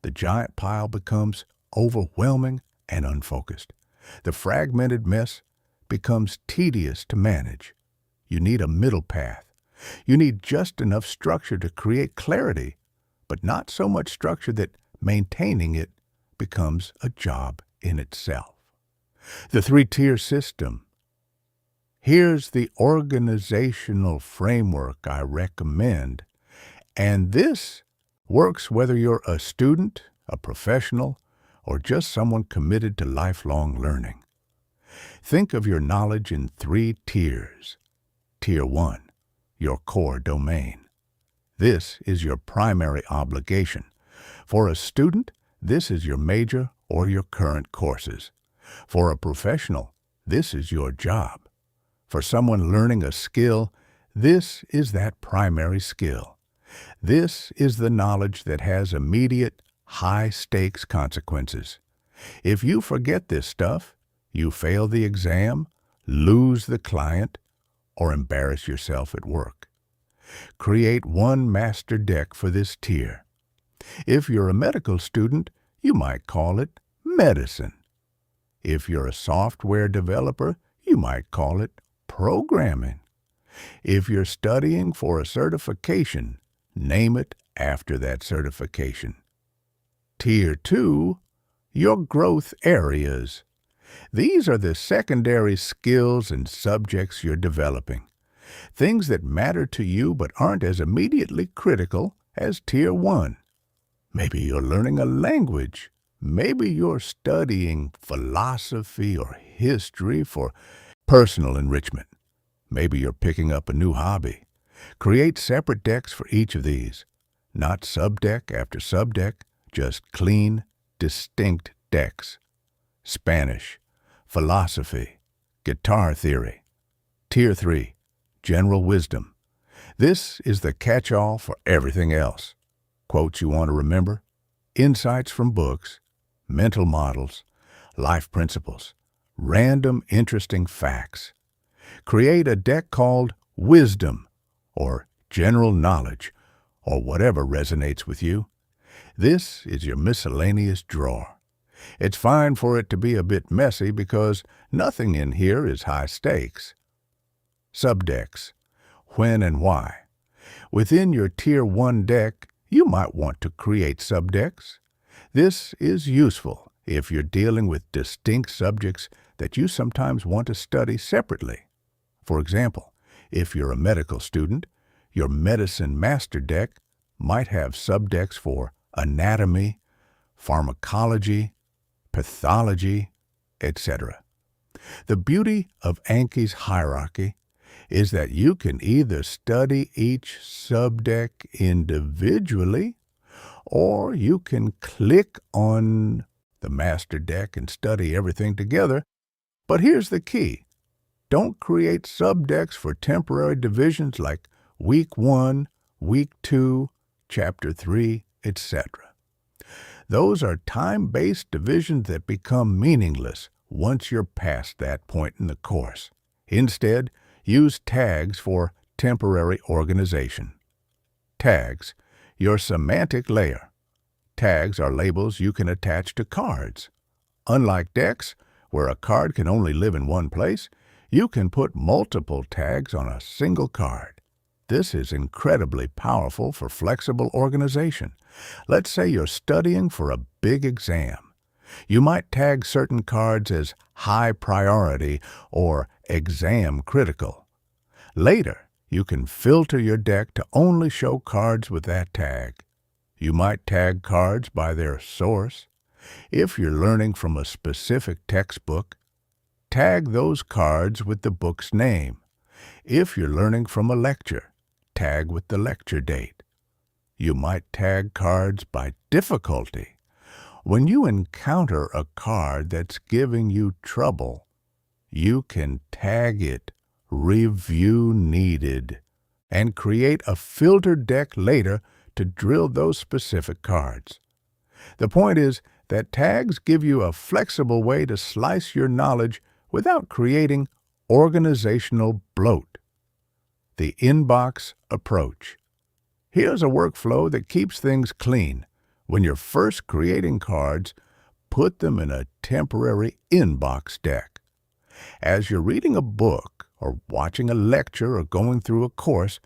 The giant pile becomes overwhelming and unfocused. The fragmented mess becomes tedious to manage. You need a middle path. You need just enough structure to create clarity, but not so much structure that maintaining it becomes a job in itself. The 3-tier system. Here's the organizational framework I recommend, and this works whether you're a student, a professional, or just someone committed to lifelong learning. Think of your knowledge in 3 tiers. Tier 1, your core domain. This is your primary obligation. For a student, this is your major or your current courses. For a professional, this is your job. For someone learning a skill, this is that primary skill. This is the knowledge that has immediate, high-stakes consequences. If you forget this stuff, you fail the exam, lose the client, or embarrass yourself at work. Create one master deck for this tier. If you're a medical student, you might call it medicine. If you're a software developer, you might call it programming. If you're studying for a certification, name it after that certification. Tier 2, your growth areas. These are the secondary skills and subjects you're developing. Things that matter to you but aren't as immediately critical as Tier 1. Maybe you're learning a language. Maybe you're studying philosophy or history for personal enrichment. Maybe you're picking up a new hobby. Create separate decks for each of these. Not subdeck after subdeck, just clean, distinct decks. Spanish, philosophy, guitar theory. Tier 3, general wisdom. This is the catch-all for everything else. Quotes you want to remember, insights from books, mental models, life principles, random interesting facts. Create a deck called Wisdom or General Knowledge or whatever resonates with you. This is your miscellaneous drawer. It's fine for it to be a bit messy because nothing in here is high stakes. Subdecks, when and why. Within your Tier 1 deck, you might want to create subdecks. This is useful if you're dealing with distinct subjects that you sometimes want to study separately. For example, if you're a medical student, your medicine master deck might have subdecks for anatomy, pharmacology, pathology, etc. The beauty of Anki's hierarchy is that you can either study each subdeck individually, or you can click on the master deck and study everything together. But here's the key. Don't create subdecks for temporary divisions like Week 1, Week 2, Chapter 3, etc. Those are time-based divisions that become meaningless once you're past that point in the course. Instead, use tags for temporary organization. Tags, your semantic layer. Tags are labels you can attach to cards. Unlike decks, where a card can only live in one place, you can put multiple tags on a single card. This is incredibly powerful for flexible organization. Let's say you're studying for a big exam. You might tag certain cards as high priority or exam critical. Later, you can filter your deck to only show cards with that tag. You might tag cards by their source. If you're learning from a specific textbook, tag those cards with the book's name. If you're learning from a lecture, tag with the lecture date. You might tag cards by difficulty. When you encounter a card that's giving you trouble, you can tag it Review Needed and create a filtered deck later to drill those specific cards. The point is that tags give you a flexible way to slice your knowledge without creating organizational bloat. The inbox approach. Here's a workflow that keeps things clean. When you're first creating cards, put them in a temporary inbox deck. As you're reading a book or watching a lecture or going through a course,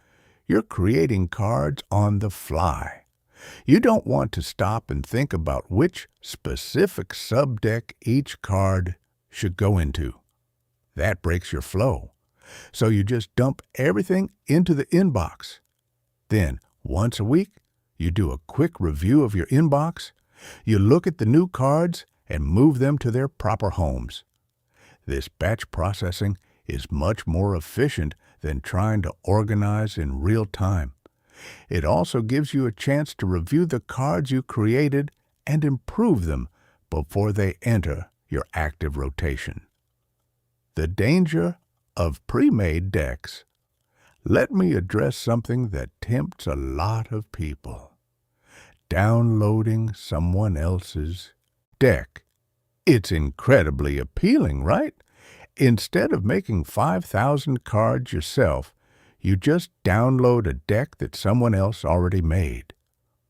you're creating cards on the fly. You don't want to stop and think about which specific subdeck each card should go into. That breaks your flow. So you just dump everything into the inbox. Then, once a week, you do a quick review of your inbox. You look at the new cards and move them to their proper homes. This batch processing is much more efficient than trying to organize in real time. It also gives you a chance to review the cards you created and improve them before they enter your active rotation. The danger of pre-made decks. Let me address something that tempts a lot of people. Downloading someone else's deck. It's incredibly appealing, right? Instead of making 5,000 cards yourself, you just download a deck that someone else already made.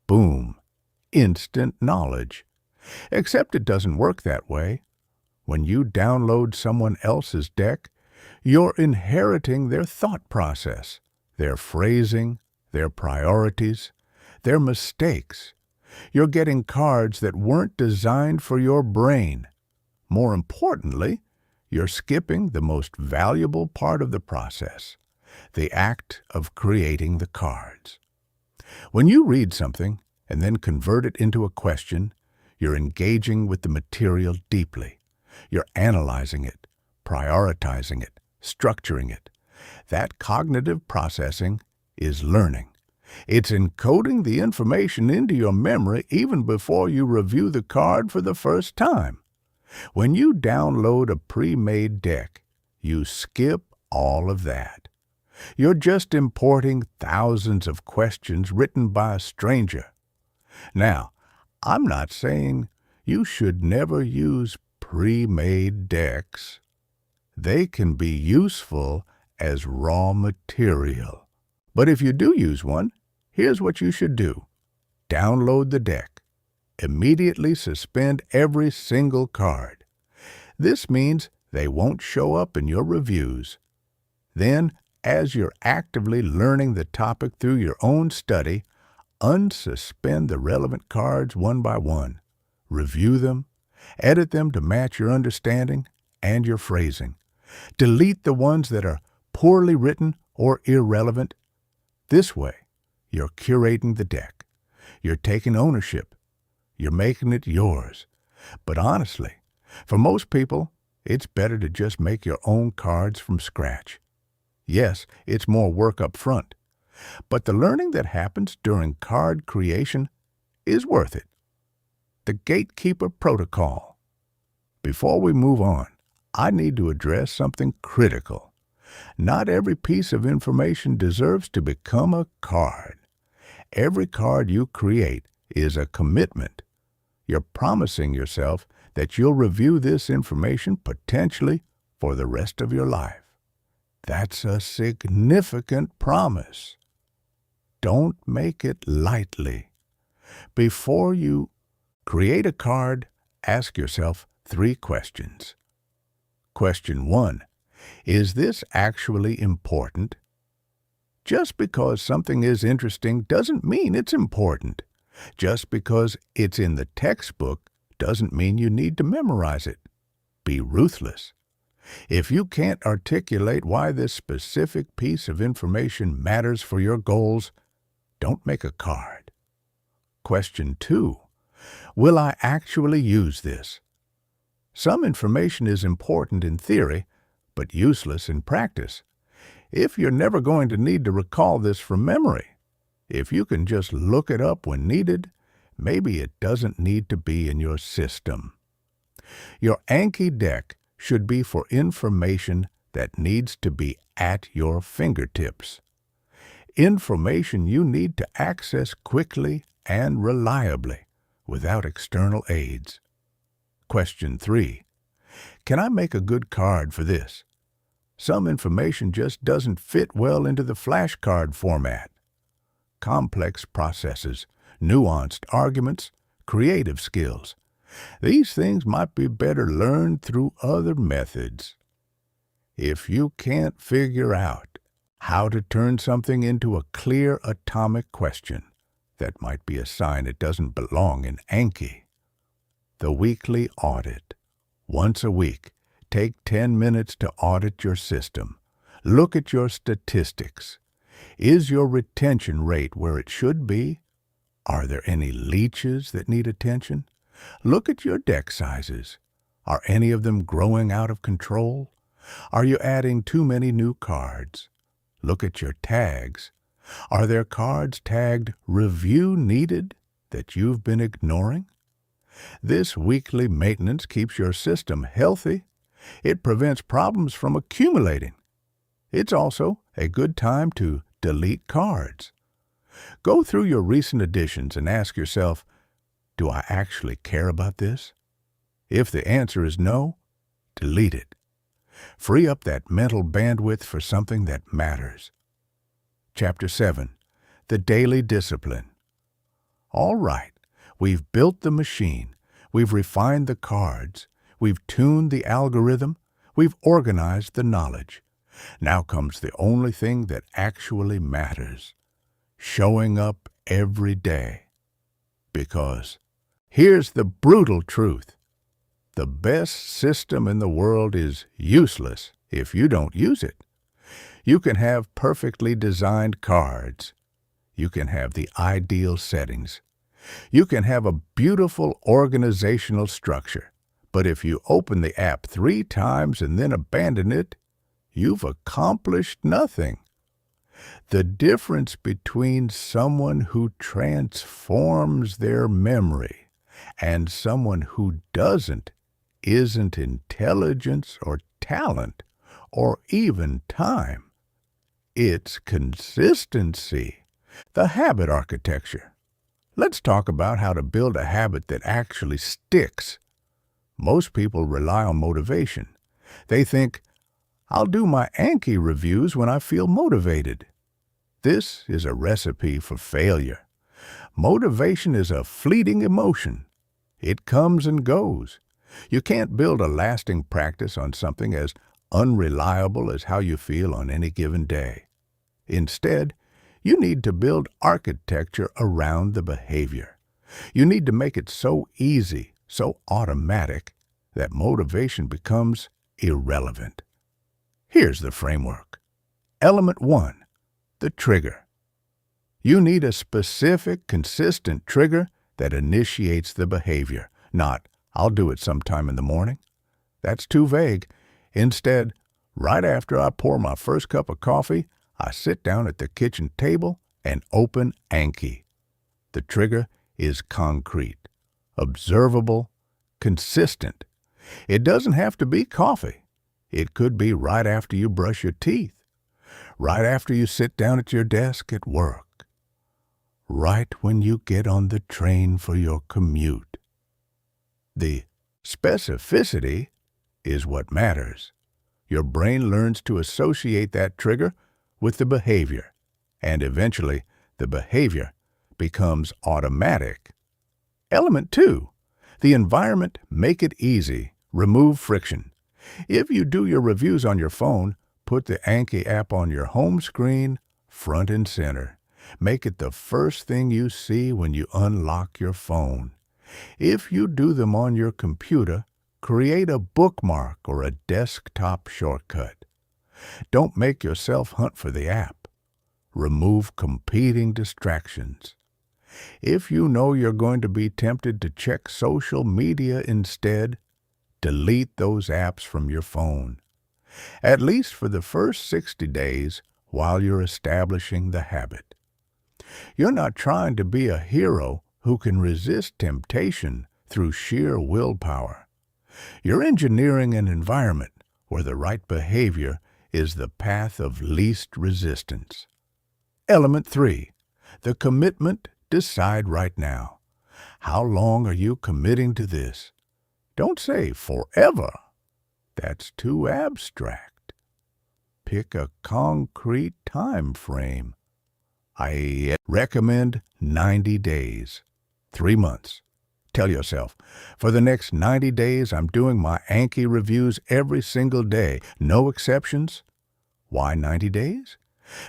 Boom. Instant knowledge. Except it doesn't work that way. When you download someone else's deck, you're inheriting their thought process, their phrasing, their priorities, their mistakes. You're getting cards that weren't designed for your brain. More importantly, you're skipping the most valuable part of the process, the act of creating the cards. When you read something and then convert it into a question, you're engaging with the material deeply. You're analyzing it, prioritizing it, structuring it. That cognitive processing is learning. It's encoding the information into your memory even before you review the card for the first time. When you download a pre-made deck, you skip all of that. You're just importing thousands of questions written by a stranger. Now, I'm not saying you should never use pre-made decks. They can be useful as raw material. But if you do use one, here's what you should do. Download the deck. Immediately suspend every single card. This means they won't show up in your reviews. Then, as you're actively learning the topic through your own study, unsuspend the relevant cards one by one. Review them, edit them to match your understanding and your phrasing. Delete the ones that are poorly written or irrelevant. This way, you're curating the deck. You're taking ownership. You're making it yours. But honestly, for most people, it's better to just make your own cards from scratch. Yes, it's more work up front, but the learning that happens during card creation is worth it. The gatekeeper protocol. Before we move on, I need to address something critical. Not every piece of information deserves to become a card. Every card you create is a commitment. You're promising yourself that you'll review this information potentially for the rest of your life. That's a significant promise. Don't make it lightly. Before you create a card, ask yourself 3 questions. Question 1. Is this actually important? Just because something is interesting doesn't mean it's important. Just because it's in the textbook doesn't mean you need to memorize it. Be ruthless. If you can't articulate why this specific piece of information matters for your goals, don't make a card. Question 2. Will I actually use this? Some information is important in theory, but useless in practice. If you're never going to need to recall this from memory, if you can just look it up when needed, maybe it doesn't need to be in your system. Your Anki deck should be for information that needs to be at your fingertips. Information you need to access quickly and reliably without external aids. Question 3. Can I make a good card for this? Some information just doesn't fit well into the flashcard format. Complex processes, nuanced arguments, creative skills. These things might be better learned through other methods. If you can't figure out how to turn something into a clear atomic question, that might be a sign it doesn't belong in Anki. The weekly audit. Once a week, take 10 minutes to audit your system. Look at your statistics. Is your retention rate where it should be? Are there any leeches that need attention? Look at your deck sizes. Are any of them growing out of control? Are you adding too many new cards? Look at your tags. Are there cards tagged "Review Needed" that you've been ignoring? This weekly maintenance keeps your system healthy. It prevents problems from accumulating. It's also a good time to delete cards. Go through your recent additions and ask yourself, do I actually care about this? If the answer is no, delete it. Free up that mental bandwidth for something that matters. Chapter 7. The Daily Discipline. All right, we've built the machine, we've refined the cards, we've tuned the algorithm, we've organized the knowledge. Now comes the only thing that actually matters: showing up every day. Because here's the brutal truth: the best system in the world is useless if you don't use it. You can have perfectly designed cards. You can have the ideal settings. You can have a beautiful organizational structure. But if you open the app 3 times and then abandon it, you've accomplished nothing. The difference between someone who transforms their memory and someone who doesn't isn't intelligence or talent or even time. It's consistency, the habit architecture. Let's talk about how to build a habit that actually sticks. Most people rely on motivation. They think, I'll do my Anki reviews when I feel motivated. This is a recipe for failure. Motivation is a fleeting emotion. It comes and goes. You can't build a lasting practice on something as unreliable as how you feel on any given day. Instead, you need to build architecture around the behavior. You need to make it so easy, so automatic, that motivation becomes irrelevant. Here's the framework. Element 1, the trigger. You need a specific, consistent trigger that initiates the behavior, not, I'll do it sometime in the morning. That's too vague. Instead, right after I pour my first cup of coffee, I sit down at the kitchen table and open Anki. The trigger is concrete, observable, consistent. It doesn't have to be coffee. It could be right after you brush your teeth, right after you sit down at your desk at work, right when you get on the train for your commute. The specificity is what matters. Your brain learns to associate that trigger with the behavior, and eventually the behavior becomes automatic. Element 2, the environment. Make it easy. Remove friction. If you do your reviews on your phone, put the Anki app on your home screen, front and center. Make it the first thing you see when you unlock your phone. If you do them on your computer, create a bookmark or a desktop shortcut. Don't make yourself hunt for the app. Remove competing distractions. If you know you're going to be tempted to check social media instead, delete those apps from your phone, at least for the first 60 days while you're establishing the habit. You're not trying to be a hero who can resist temptation through sheer willpower. You're engineering an environment where the right behavior is the path of least resistance. Element 3, the commitment. Decide right now. How long are you committing to this? Don't say forever. That's too abstract. Pick a concrete time frame. I recommend 90 days, 3 months. Tell yourself, for the next 90 days, I'm doing my Anki reviews every single day, no exceptions. Why 90 days?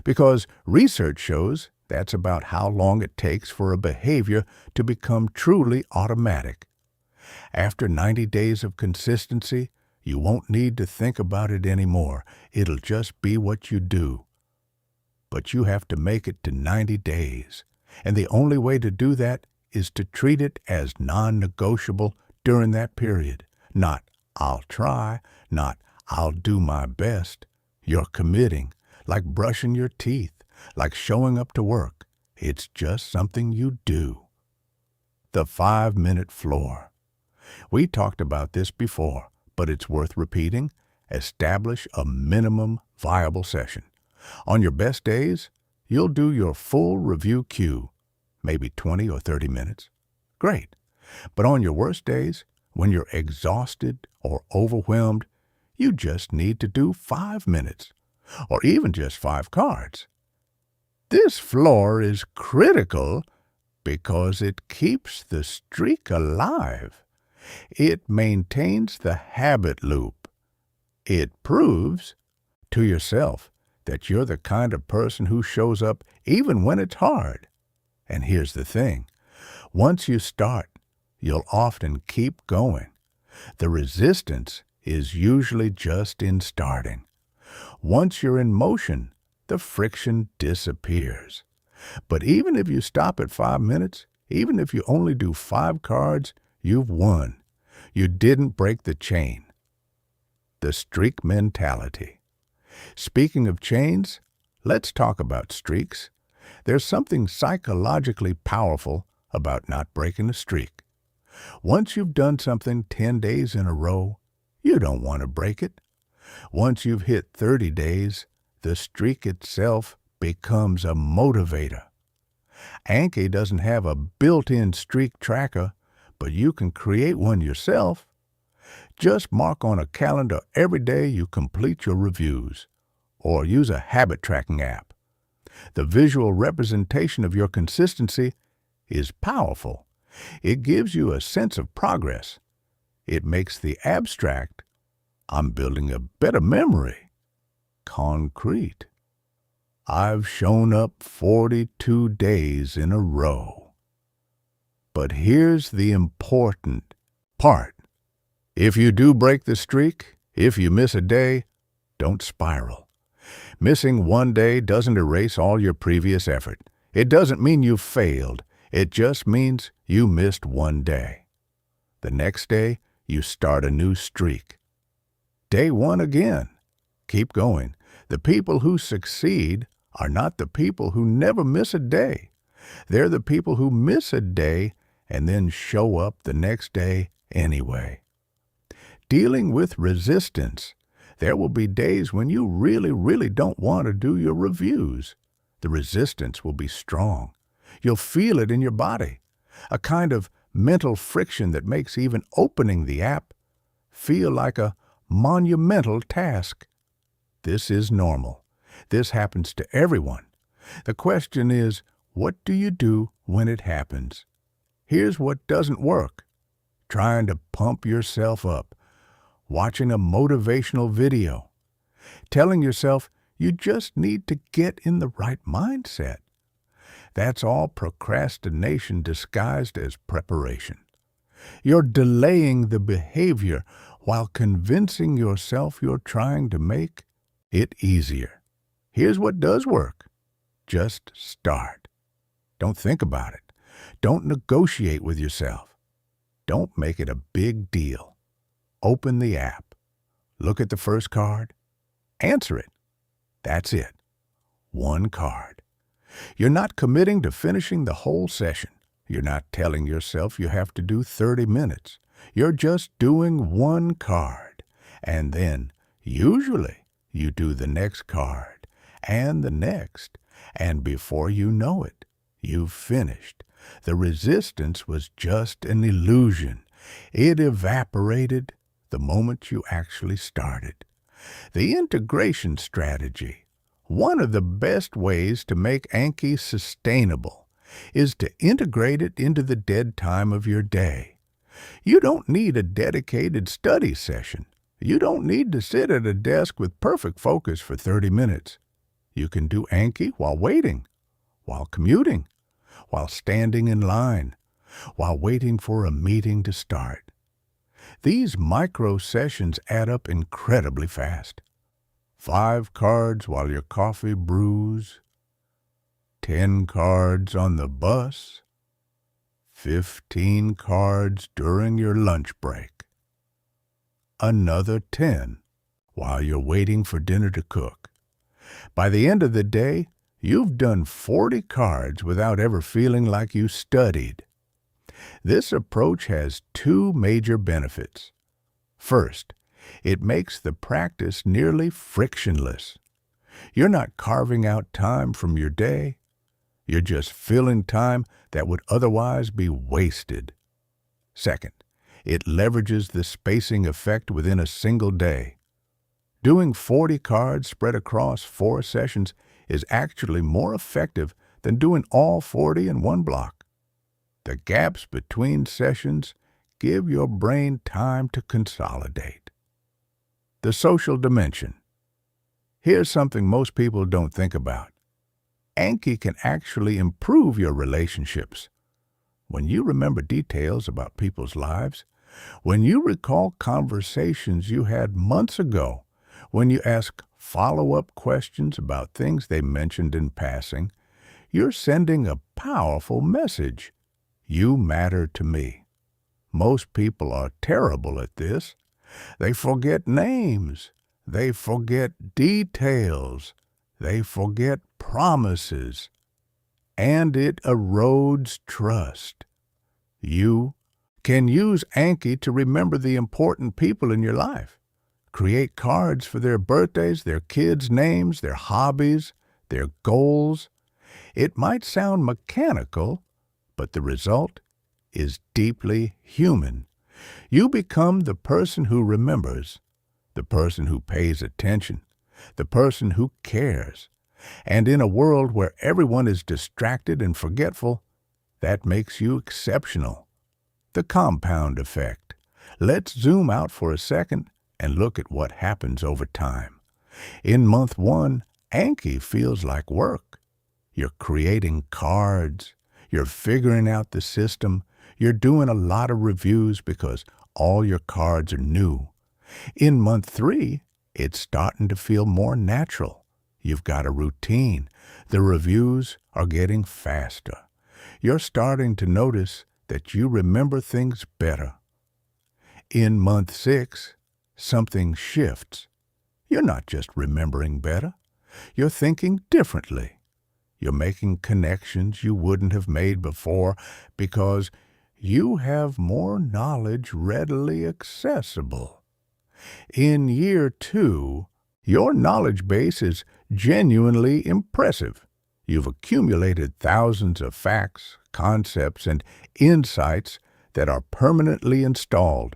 Because research shows that's about how long it takes for a behavior to become truly automatic. After 90 days of consistency, you won't need to think about it anymore. It'll just be what you do. But you have to make it to 90 days, and the only way to do that is to treat it as non-negotiable during that period. Not, I'll try, not, I'll do my best. You're committing, like brushing your teeth, like showing up to work. It's just something you do. The 5-minute floor. We talked about this before, but it's worth repeating. Establish a minimum viable session. On your best days, you'll do your full review queue, maybe 20 or 30 minutes. Great. But on your worst days, when you're exhausted or overwhelmed, You just need to do 5 minutes, or even just 5 cards. This floor is critical because it keeps the streak alive. It maintains the habit loop. It proves to yourself that you're the kind of person who shows up even when it's hard. And here's the thing. Once you start, you'll often keep going. The resistance is usually just in starting. Once you're in motion, the friction disappears. But even if you stop at 5 minutes, even if you only do 5 cards, you've won. You didn't break the chain. The streak mentality. Speaking of chains, let's talk about streaks. There's something psychologically powerful about not breaking a streak. Once you've done something 10 days in a row, you don't want to break it. Once you've hit 30 days, the streak itself becomes a motivator. Anki doesn't have a built-in streak tracker, but you can create one yourself. Just mark on a calendar every day you complete your reviews, or use a habit tracking app. The visual representation of your consistency is powerful. It gives you a sense of progress. It makes the abstract, "I'm building a better memory," concrete. I've shown up 42 days in a row. But here's the important part. If you do break the streak, if you miss a day, don't spiral. Missing one day doesn't erase all your previous effort. It doesn't mean you failed. It just means you missed one day. The next day, you start a new streak. Day 1 again. Keep going. The people who succeed are not the people who never miss a day. They're the people who miss a day and then show up the next day anyway. Dealing with resistance. There will be days when you really don't want to do your reviews. The resistance will be strong. You'll feel it in your body, a kind of mental friction that makes even opening the app feel like a monumental task. This is normal. This happens to everyone. The question is, what do you do when it happens? Here's what doesn't work. Trying to pump yourself up. Watching a motivational video. Telling yourself you just need to get in the right mindset. That's all procrastination disguised as preparation. You're delaying the behavior while convincing yourself you're trying to make it easier. Here's what does work. Just start. Don't think about it. Don't negotiate with yourself. Don't make it a big deal. Open the app. Look at the first card. Answer it. That's it. 1 card. You're not committing to finishing the whole session. You're not telling yourself you have to do 30 minutes. You're just doing 1 card. And then, usually, you do the next card, and the next, and before you know it, you've finished. The resistance was just an illusion. It evaporated the moment you actually started. The integration strategy. One of the best ways to make Anki sustainable is to integrate it into the dead time of your day. You don't need a dedicated study session. You don't need to sit at a desk with perfect focus for 30 minutes. You can do Anki while waiting, while commuting, while standing in line, while waiting for a meeting to start. These micro sessions add up incredibly fast. 5 cards while your coffee brews, 10 cards on the bus, 15 cards during your lunch break, another 10 while you're waiting for dinner to cook. By the end of the day, you've done 40 cards without ever feeling like you studied. This approach has 2 major benefits. First, it makes the practice nearly frictionless. You're not carving out time from your day. You're just filling time that would otherwise be wasted. Second, it leverages the spacing effect within a single day. Doing 40 cards spread across 4 sessions is actually more effective than doing all 40 in one block. The gaps between sessions give your brain time to consolidate. The social dimension. Here's something most people don't think about. Anki can actually improve your relationships. When you remember details about people's lives, when you recall conversations you had months ago, when you ask follow-up questions about things they mentioned in passing, you're sending a powerful message. You matter to me. Most people are terrible at this. They forget names. They forget details. They forget promises. And it erodes trust. You can use Anki to remember the important people in your life. Create cards for their birthdays, their kids' names, their hobbies, their goals. It might sound mechanical, but the result is deeply human. You become the person who remembers, the person who pays attention, the person who cares. And in a world where everyone is distracted and forgetful, that makes you exceptional. The compound effect. Let's zoom out for a second and look at what happens over time. In month 1, Anki feels like work. You're creating cards. You're figuring out the system. You're doing a lot of reviews because all your cards are new. In month 3, it's starting to feel more natural. You've got a routine. The reviews are getting faster. You're starting to notice that you remember things better. In month 6, something shifts. You're not just remembering better. You're thinking differently. You're making connections you wouldn't have made before because you have more knowledge readily accessible. In year 2, your knowledge base is genuinely impressive. You've accumulated thousands of facts, concepts, and insights that are permanently installed.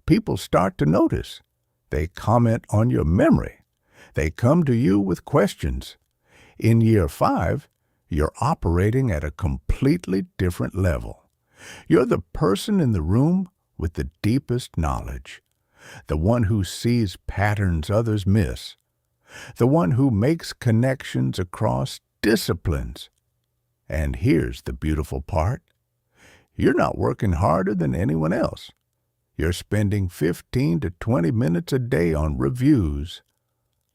People start to notice. They comment on your memory. They come to you with questions. In year 5, you're operating at a completely different level. You're the person in the room with the deepest knowledge, the one who sees patterns others miss, the one who makes connections across disciplines. And here's the beautiful part. You're not working harder than anyone else. You're spending 15 to 20 minutes a day on reviews,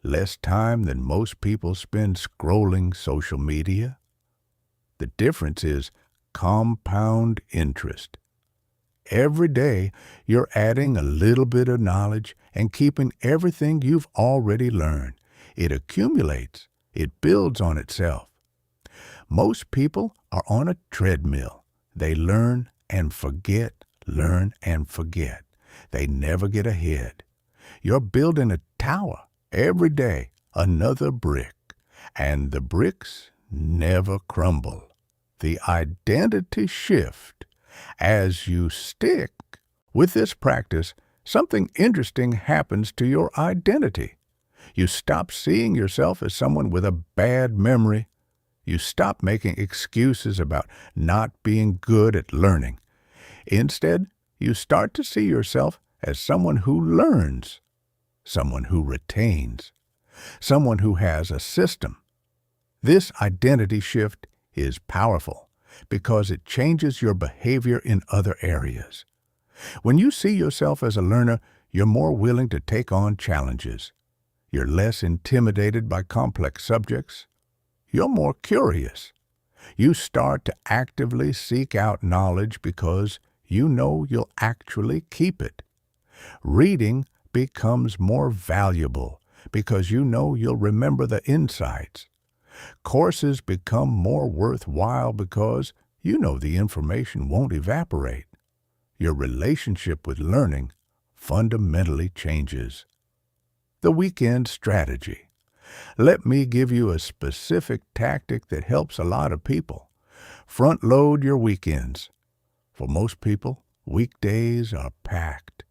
less time than most people spend scrolling social media. The difference is compound interest. Every day, you're adding a little bit of knowledge and keeping everything you've already learned. It accumulates. It builds on itself. Most people are on a treadmill. They learn and forget, learn and forget. They never get ahead. You're building a tower every day, another brick, and the bricks never crumble. The identity shift. As you stick with this practice, something interesting happens to your identity. You stop seeing yourself as someone with a bad memory. You stop making excuses about not being good at learning. Instead, you start to see yourself as someone who learns, someone who retains, someone who has a system. This identity shift is powerful because it changes your behavior in other areas. When you see yourself as a learner, you're more willing to take on challenges. You're less intimidated by complex subjects. You're more curious. You start to actively seek out knowledge because you know you'll actually keep it. Reading becomes more valuable because you know you'll remember the insights. Courses become more worthwhile because you know the information won't evaporate. Your relationship with learning fundamentally changes. The weekend strategy. Let me give you a specific tactic that helps a lot of people. Front load your weekends. For most people, weekdays are packed.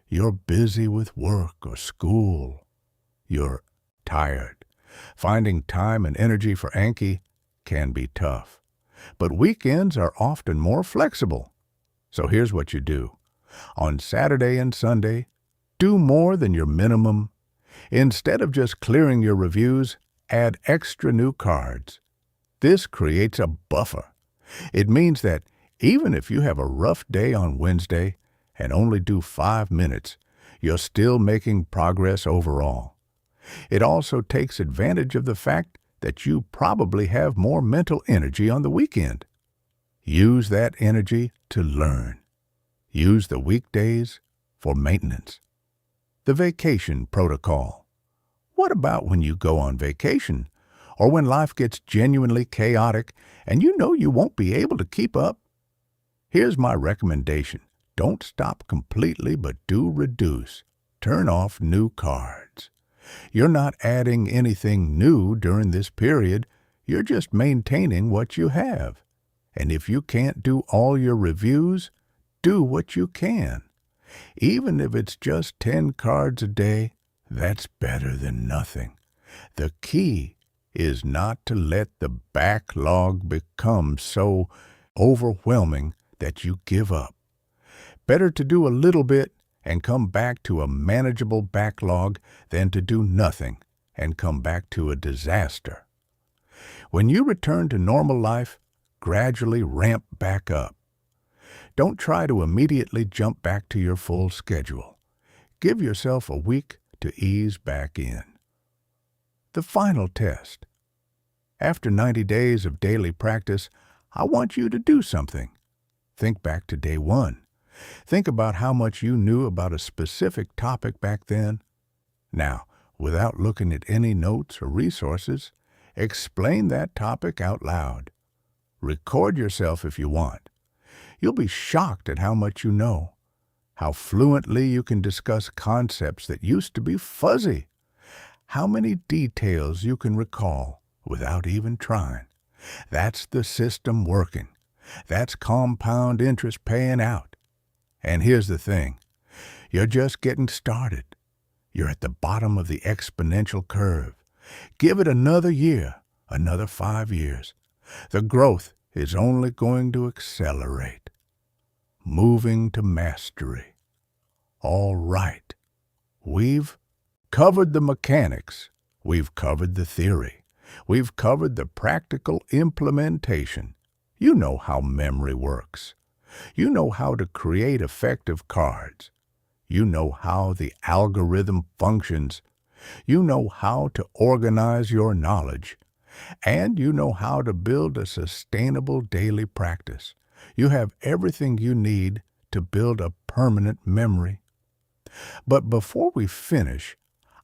You're busy with work or school. you're tired. Finding time and energy for Anki can be tough. But weekends are often more flexible. So here's what you do. On Saturday and Sunday, do more than your minimum. Instead of just clearing your reviews, add extra new cards. This creates a buffer. It means that even if you have a rough day on Wednesday and only do 5 minutes, you're still making progress overall. It also takes advantage of the fact that you probably have more mental energy on the weekend. Use that energy to learn. Use the weekdays for maintenance. The vacation protocol. What about when you go on vacation, or when life gets genuinely chaotic and you know you won't be able to keep up? Here's my recommendation. Don't stop completely, but do reduce. Turn off new cards. You're not adding anything new during this period. You're just maintaining what you have. And if you can't do all your reviews, do what you can. Even if it's just 10 cards a day, that's better than nothing. The key is not to let the backlog become so overwhelming that you give up. Better to do a little bit and come back to a manageable backlog than to do nothing and come back to a disaster. When you return to normal life, gradually ramp back up. Don't try to immediately jump back to your full schedule. Give yourself a week to ease back in. The final test. After 90 days of daily practice, I want you to do something. Think back to day 1. Think about how much you knew about a specific topic back then. Now, without looking at any notes or resources, explain that topic out loud. Record yourself if you want. You'll be shocked at how much you know, how fluently you can discuss concepts that used to be fuzzy, how many details you can recall without even trying. That's the system working. That's compound interest paying out. And here's the thing. You're just getting started. You're at the bottom of the exponential curve. Give it another year, another 5 years. The growth is only going to accelerate. Moving to mastery. All right. We've covered the mechanics. We've covered the theory. We've covered the practical implementation. You know how memory works. You know how to create effective cards. You know how the algorithm functions. You know how to organize your knowledge. And you know how to build a sustainable daily practice. You have everything you need to build a permanent memory. But before we finish,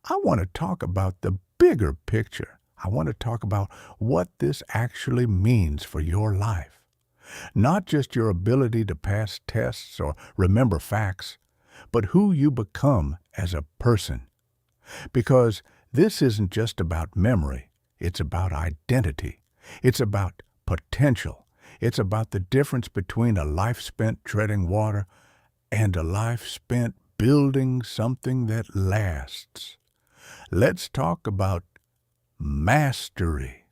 I want to talk about the bigger picture. I want to talk about what this actually means for your life. Not just your ability to pass tests or remember facts, but who you become as a person. Because this isn't just about memory, it's about identity. It's about potential. It's about the difference between a life spent treading water and a life spent building something that lasts. Let's talk about mastery.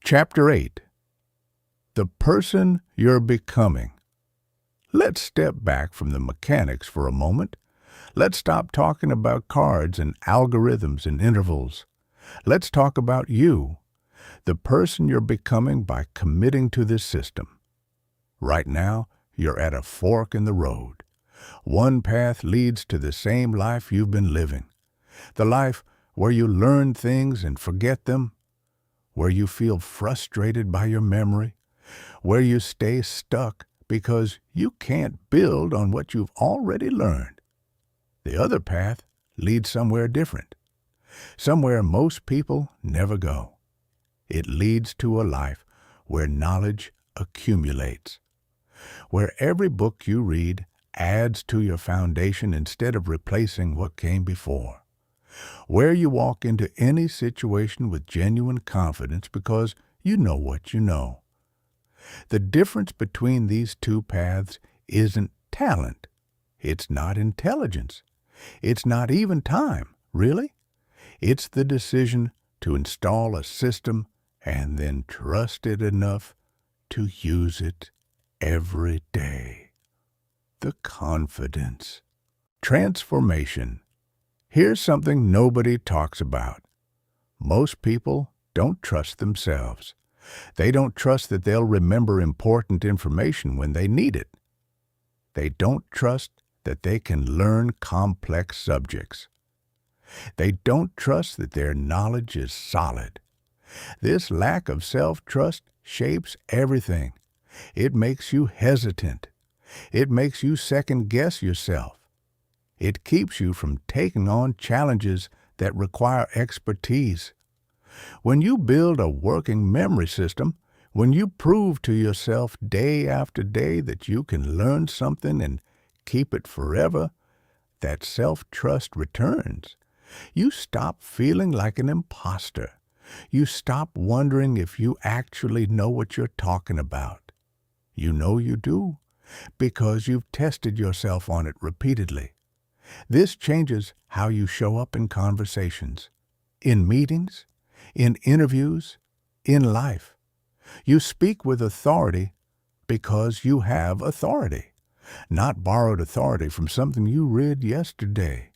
Chapter 8. The person you're becoming. Let's step back from the mechanics for a moment. Let's stop talking about cards and algorithms and intervals. Let's talk about you, the person you're becoming by committing to this system. Right now, you're at a fork in the road. One path leads to the same life you've been living. The life where you learn things and forget them, where you feel frustrated by your memory, where you stay stuck because you can't build on what you've already learned. The other path leads somewhere different, somewhere most people never go. It leads to a life where knowledge accumulates, where every book you read adds to your foundation instead of replacing what came before, where you walk into any situation with genuine confidence because you know what you know. The difference between these two paths isn't talent. It's not intelligence. It's not even time, really. It's the decision to install a system and then trust it enough to use it every day. The confidence. Transformation. Here's something nobody talks about. Most people don't trust themselves. They don't trust that they'll remember important information when they need it. They don't trust that they can learn complex subjects. They don't trust that their knowledge is solid. This lack of self-trust shapes everything. It makes you hesitant. It makes you second-guess yourself. It keeps you from taking on challenges that require expertise. When you build a working memory system, when you prove to yourself day after day that you can learn something and keep it forever, that self-trust returns. You stop feeling like an imposter. You stop wondering if you actually know what you're talking about. You know you do, because you've tested yourself on it repeatedly. This changes how you show up in conversations, in meetings, in interviews, in life. You speak with authority because you have authority, not borrowed authority from something you read yesterday.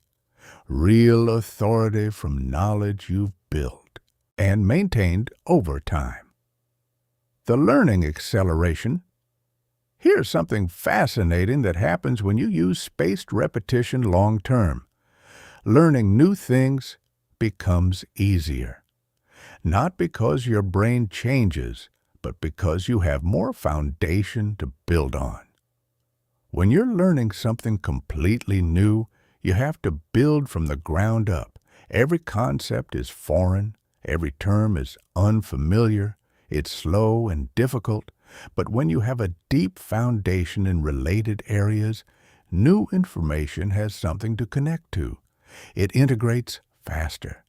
Real authority from knowledge you've built and maintained over time. The learning acceleration. Here's something fascinating that happens when you use spaced repetition long term. Learning new things becomes easier. Not because your brain changes, but because you have more foundation to build on. When you're learning something completely new, you have to build from the ground up. Every concept is foreign. Every term is unfamiliar. It's slow and difficult. But when you have a deep foundation in related areas, new information has something to connect to. It integrates faster.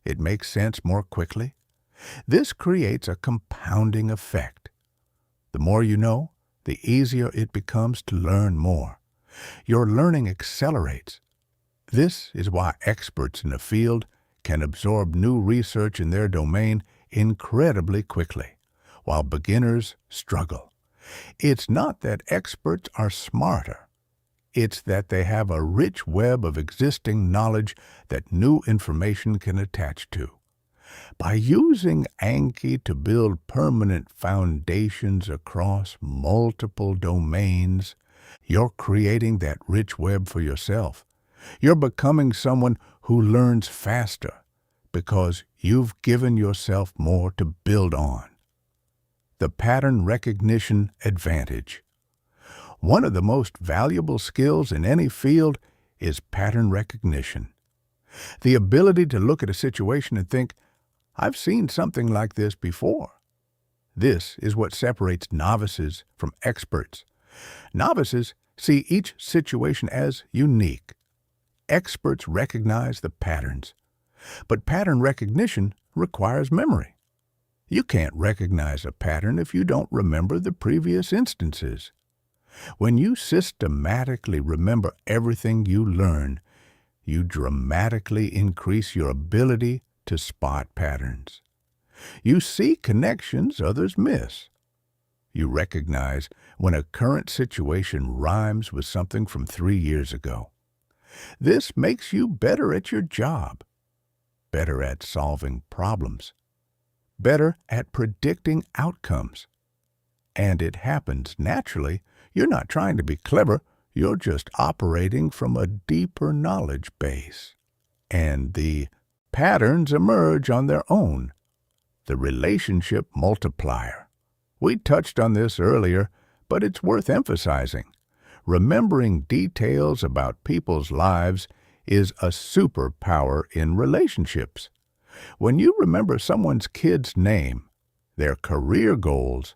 It makes sense more quickly. This creates a compounding effect. The more you know, the easier it becomes to learn more. Your learning accelerates. This is why experts in a field can absorb new research in their domain incredibly quickly, while beginners struggle. It's not that experts are smarter. It's that they have a rich web of existing knowledge that new information can attach to. By using Anki to build permanent foundations across multiple domains, you're creating that rich web for yourself. You're becoming someone who learns faster because you've given yourself more to build on. The pattern recognition advantage. One of the most valuable skills in any field is pattern recognition. The ability to look at a situation and think, I've seen something like this before. This is what separates novices from experts. Novices see each situation as unique. Experts recognize the patterns. But pattern recognition requires memory. You can't recognize a pattern if you don't remember the previous instances. When you systematically remember everything you learn, you dramatically increase your ability to spot patterns. You see connections others miss. You recognize when a current situation rhymes with something from 3 years ago. This makes you better at your job, better at solving problems, better at predicting outcomes. And it happens naturally. You're not trying to be clever. You're just operating from a deeper knowledge base. And the patterns emerge on their own. The relationship multiplier. We touched on this earlier, but it's worth emphasizing. Remembering details about people's lives is a superpower in relationships. When you remember someone's kid's name, their career goals,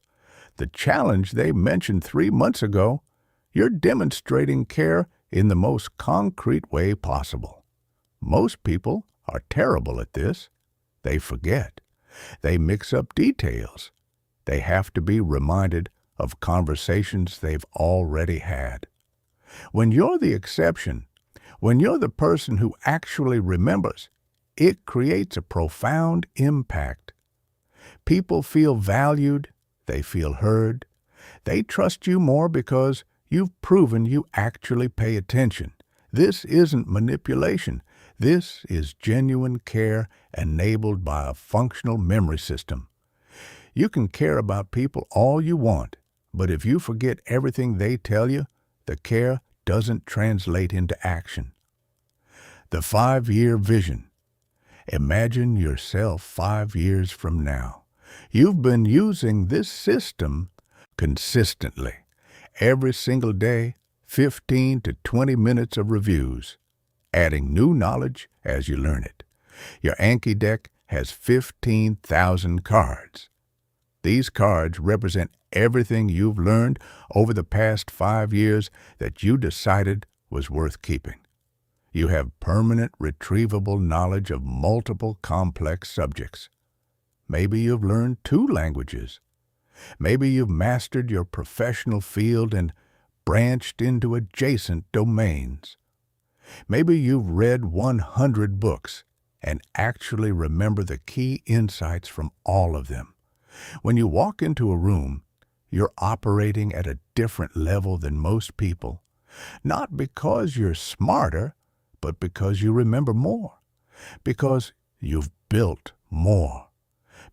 the challenge they mentioned 3 months ago, you're demonstrating care in the most concrete way possible. Most people are terrible at this. They forget. They mix up details. They have to be reminded of conversations they've already had. When you're the exception, when you're the person who actually remembers, it creates a profound impact. People feel valued, they feel heard, they trust you more because you've proven you actually pay attention. This isn't manipulation. This is genuine care enabled by a functional memory system. You can care about people all you want, but if you forget everything they tell you, the care doesn't translate into action. The 5-year vision. Imagine yourself 5 years from now. You've been using this system consistently. Every single day, 15 to 20 minutes of reviews, adding new knowledge as you learn it. Your Anki deck has 15,000 cards. These cards represent everything you've learned over the past 5 years that you decided was worth keeping. You have permanent retrievable knowledge of multiple complex subjects. Maybe you've learned 2 languages. Maybe you've mastered your professional field and branched into adjacent domains. Maybe you've read 100 books and actually remember the key insights from all of them. When you walk into a room, you're operating at a different level than most people, not because you're smarter, but because you remember more, because you've built more,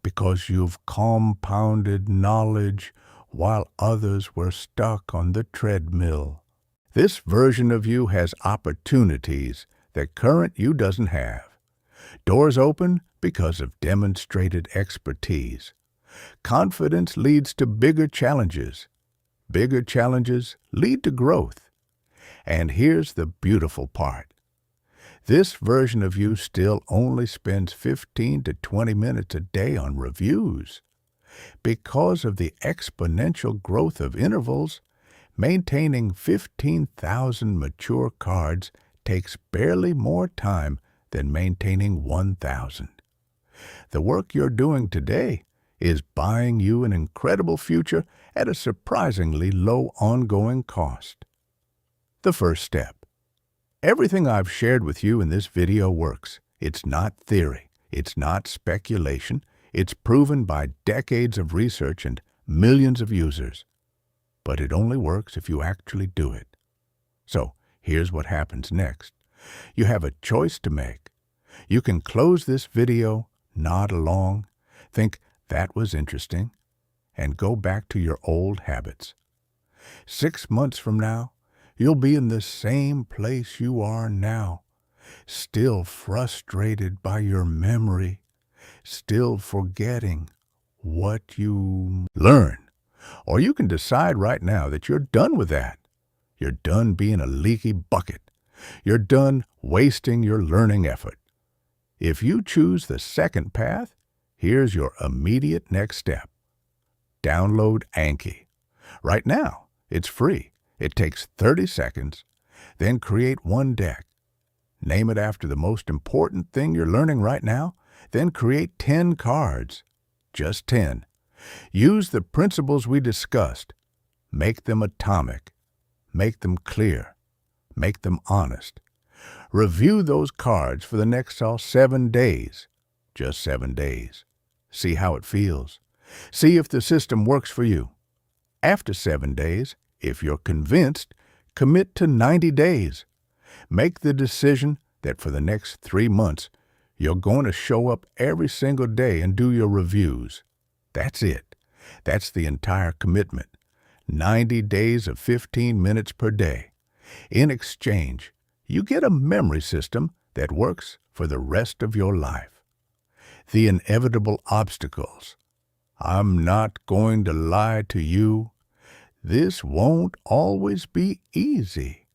because you've compounded knowledge while others were stuck on the treadmill. This version of you has opportunities that current you doesn't have. Doors open because of demonstrated expertise. Confidence leads to bigger challenges. Bigger challenges lead to growth. And here's the beautiful part. This version of you still only spends 15 to 20 minutes a day on reviews. Because of the exponential growth of intervals, maintaining 15,000 mature cards takes barely more time than maintaining 1,000. The work you're doing today is buying you an incredible future at a surprisingly low ongoing cost. The first step. Everything I've shared with you in this video works. It's not theory. It's not speculation. It's proven by decades of research and millions of users. But it only works if you actually do it. So, here's what happens next. You have a choice to make. You can close this video, nod along, think that was interesting, and go back to your old habits. 6 months from now, you'll be in the same place you are now, still frustrated by your memory, still forgetting what you learn. Or you can decide right now that you're done with that. You're done being a leaky bucket. You're done wasting your learning effort. If you choose the second path, here's your immediate next step. Download Anki. Right now, it's free. It takes 30 seconds. Then create one deck. Name it after the most important thing you're learning right now. Then create 10 cards. Just 10. Use the principles we discussed. Make them atomic. Make them clear. Make them honest. Review those cards for the next 7 days. Just 7 days. See how it feels. See if the system works for you. After 7 days, if you're convinced, commit to 90 days. Make the decision that for the next 3 months, you're going to show up every single day and do your reviews. That's it. That's the entire commitment. 90 days of 15 minutes per day. In exchange, you get a memory system that works for the rest of your life. The inevitable obstacles. I'm not going to lie to you. This won't always be easy.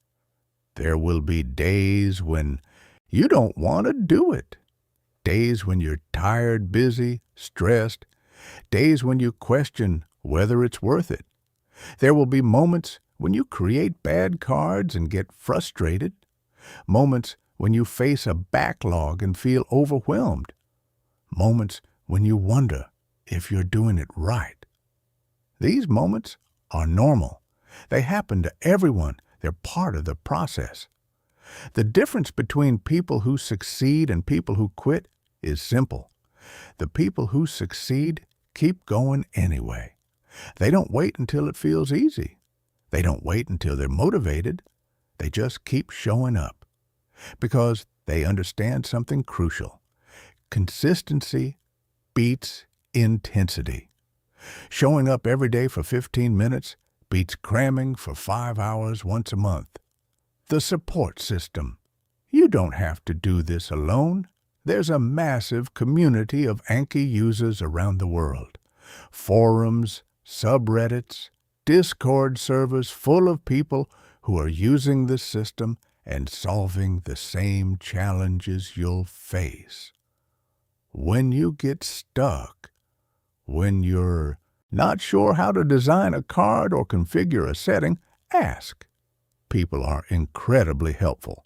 There will be days when you don't want to do it. Days when you're tired, busy, stressed. Days when you question whether it's worth it. There will be moments when you create bad cards and get frustrated. Moments when you face a backlog and feel overwhelmed. Moments when you wonder if you're doing it right. These moments are normal. They happen to everyone. They're part of the process. The difference between people who succeed and people who quit is simple. The people who succeed keep going anyway. They don't wait until it feels easy. They don't wait until they're motivated. They just keep showing up because they understand something crucial. Consistency beats intensity. Showing up every day for 15 minutes beats cramming for 5 hours once a month. The support system. You don't have to do this alone. There's a massive community of Anki users around the world. Forums, subreddits, Discord servers full of people who are using the system and solving the same challenges you'll face. When you get stuck, when you're not sure how to design a card or configure a setting, ask. People are incredibly helpful.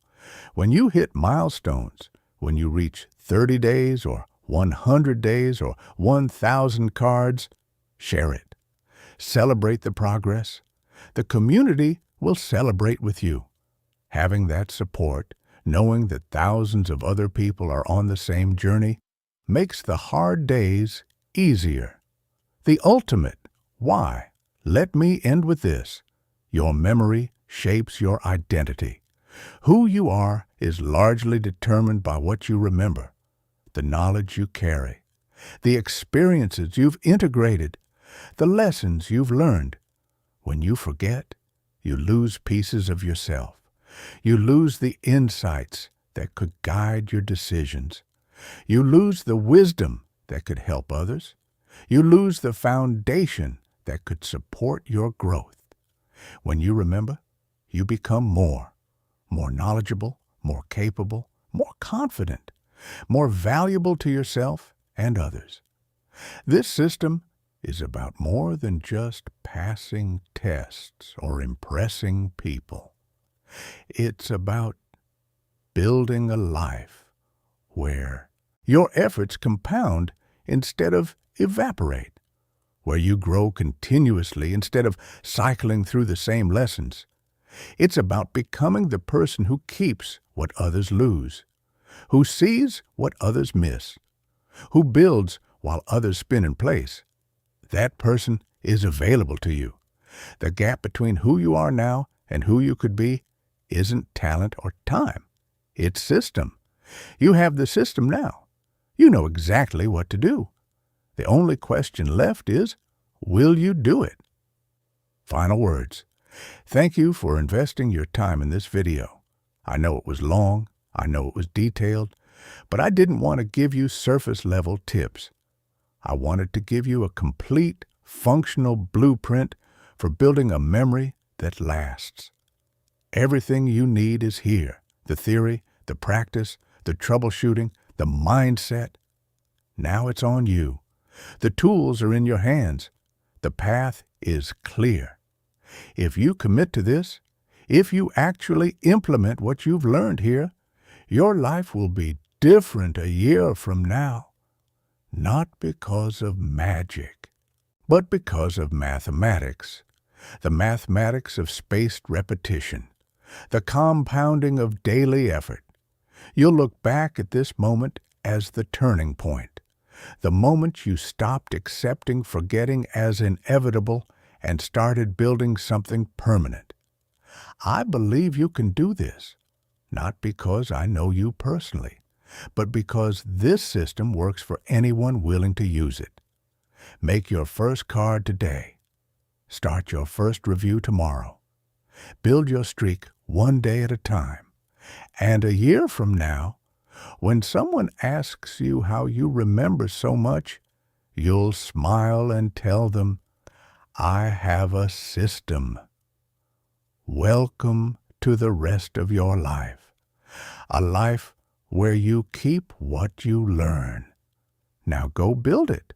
When you hit milestones, when you reach 30 days or 100 days or 1,000 cards, share it. Celebrate the progress. The community will celebrate with you. Having that support, knowing that thousands of other people are on the same journey, makes the hard days easier. The ultimate why. Let me end with this. Your memory shapes your identity. Who you are is largely determined by what you remember, the knowledge you carry, the experiences you've integrated, the lessons you've learned. When you forget, you lose pieces of yourself. You lose the insights that could guide your decisions. You lose the wisdom that could help others. You lose the foundation that could support your growth. When you remember, you become more knowledgeable, more capable, more confident, more valuable to yourself and others. This system is about more than just passing tests or impressing people. It's about building a life where your efforts compound instead of evaporate, where you grow continuously instead of cycling through the same lessons. It's about becoming the person who keeps what others lose, who sees what others miss, who builds while others spin in place. That person is available to you. The gap between who you are now and who you could be isn't talent or time. It's system. You have the system now. You know exactly what to do. The only question left is, will you do it? Final words. Thank you for investing your time in this video. I know it was long, I know it was detailed, but I didn't want to give you surface-level tips. I wanted to give you a complete, functional blueprint for building a memory that lasts. Everything you need is here. The theory, the practice, the troubleshooting, the mindset. Now it's on you. The tools are in your hands. The path is clear. If you commit to this, if you actually implement what you've learned here, your life will be different a year from now. Not because of magic, but because of mathematics. The mathematics of spaced repetition. The compounding of daily effort. You'll look back at this moment as the turning point. The moment you stopped accepting forgetting as inevitable and started building something permanent. I believe you can do this, not because I know you personally, but because this system works for anyone willing to use it. Make your first card today. Start your first review tomorrow. Build your streak one day at a time. And a year from now, when someone asks you how you remember so much, you'll smile and tell them, I have a system. Welcome to the rest of your life. A life where you keep what you learn. Now go build it.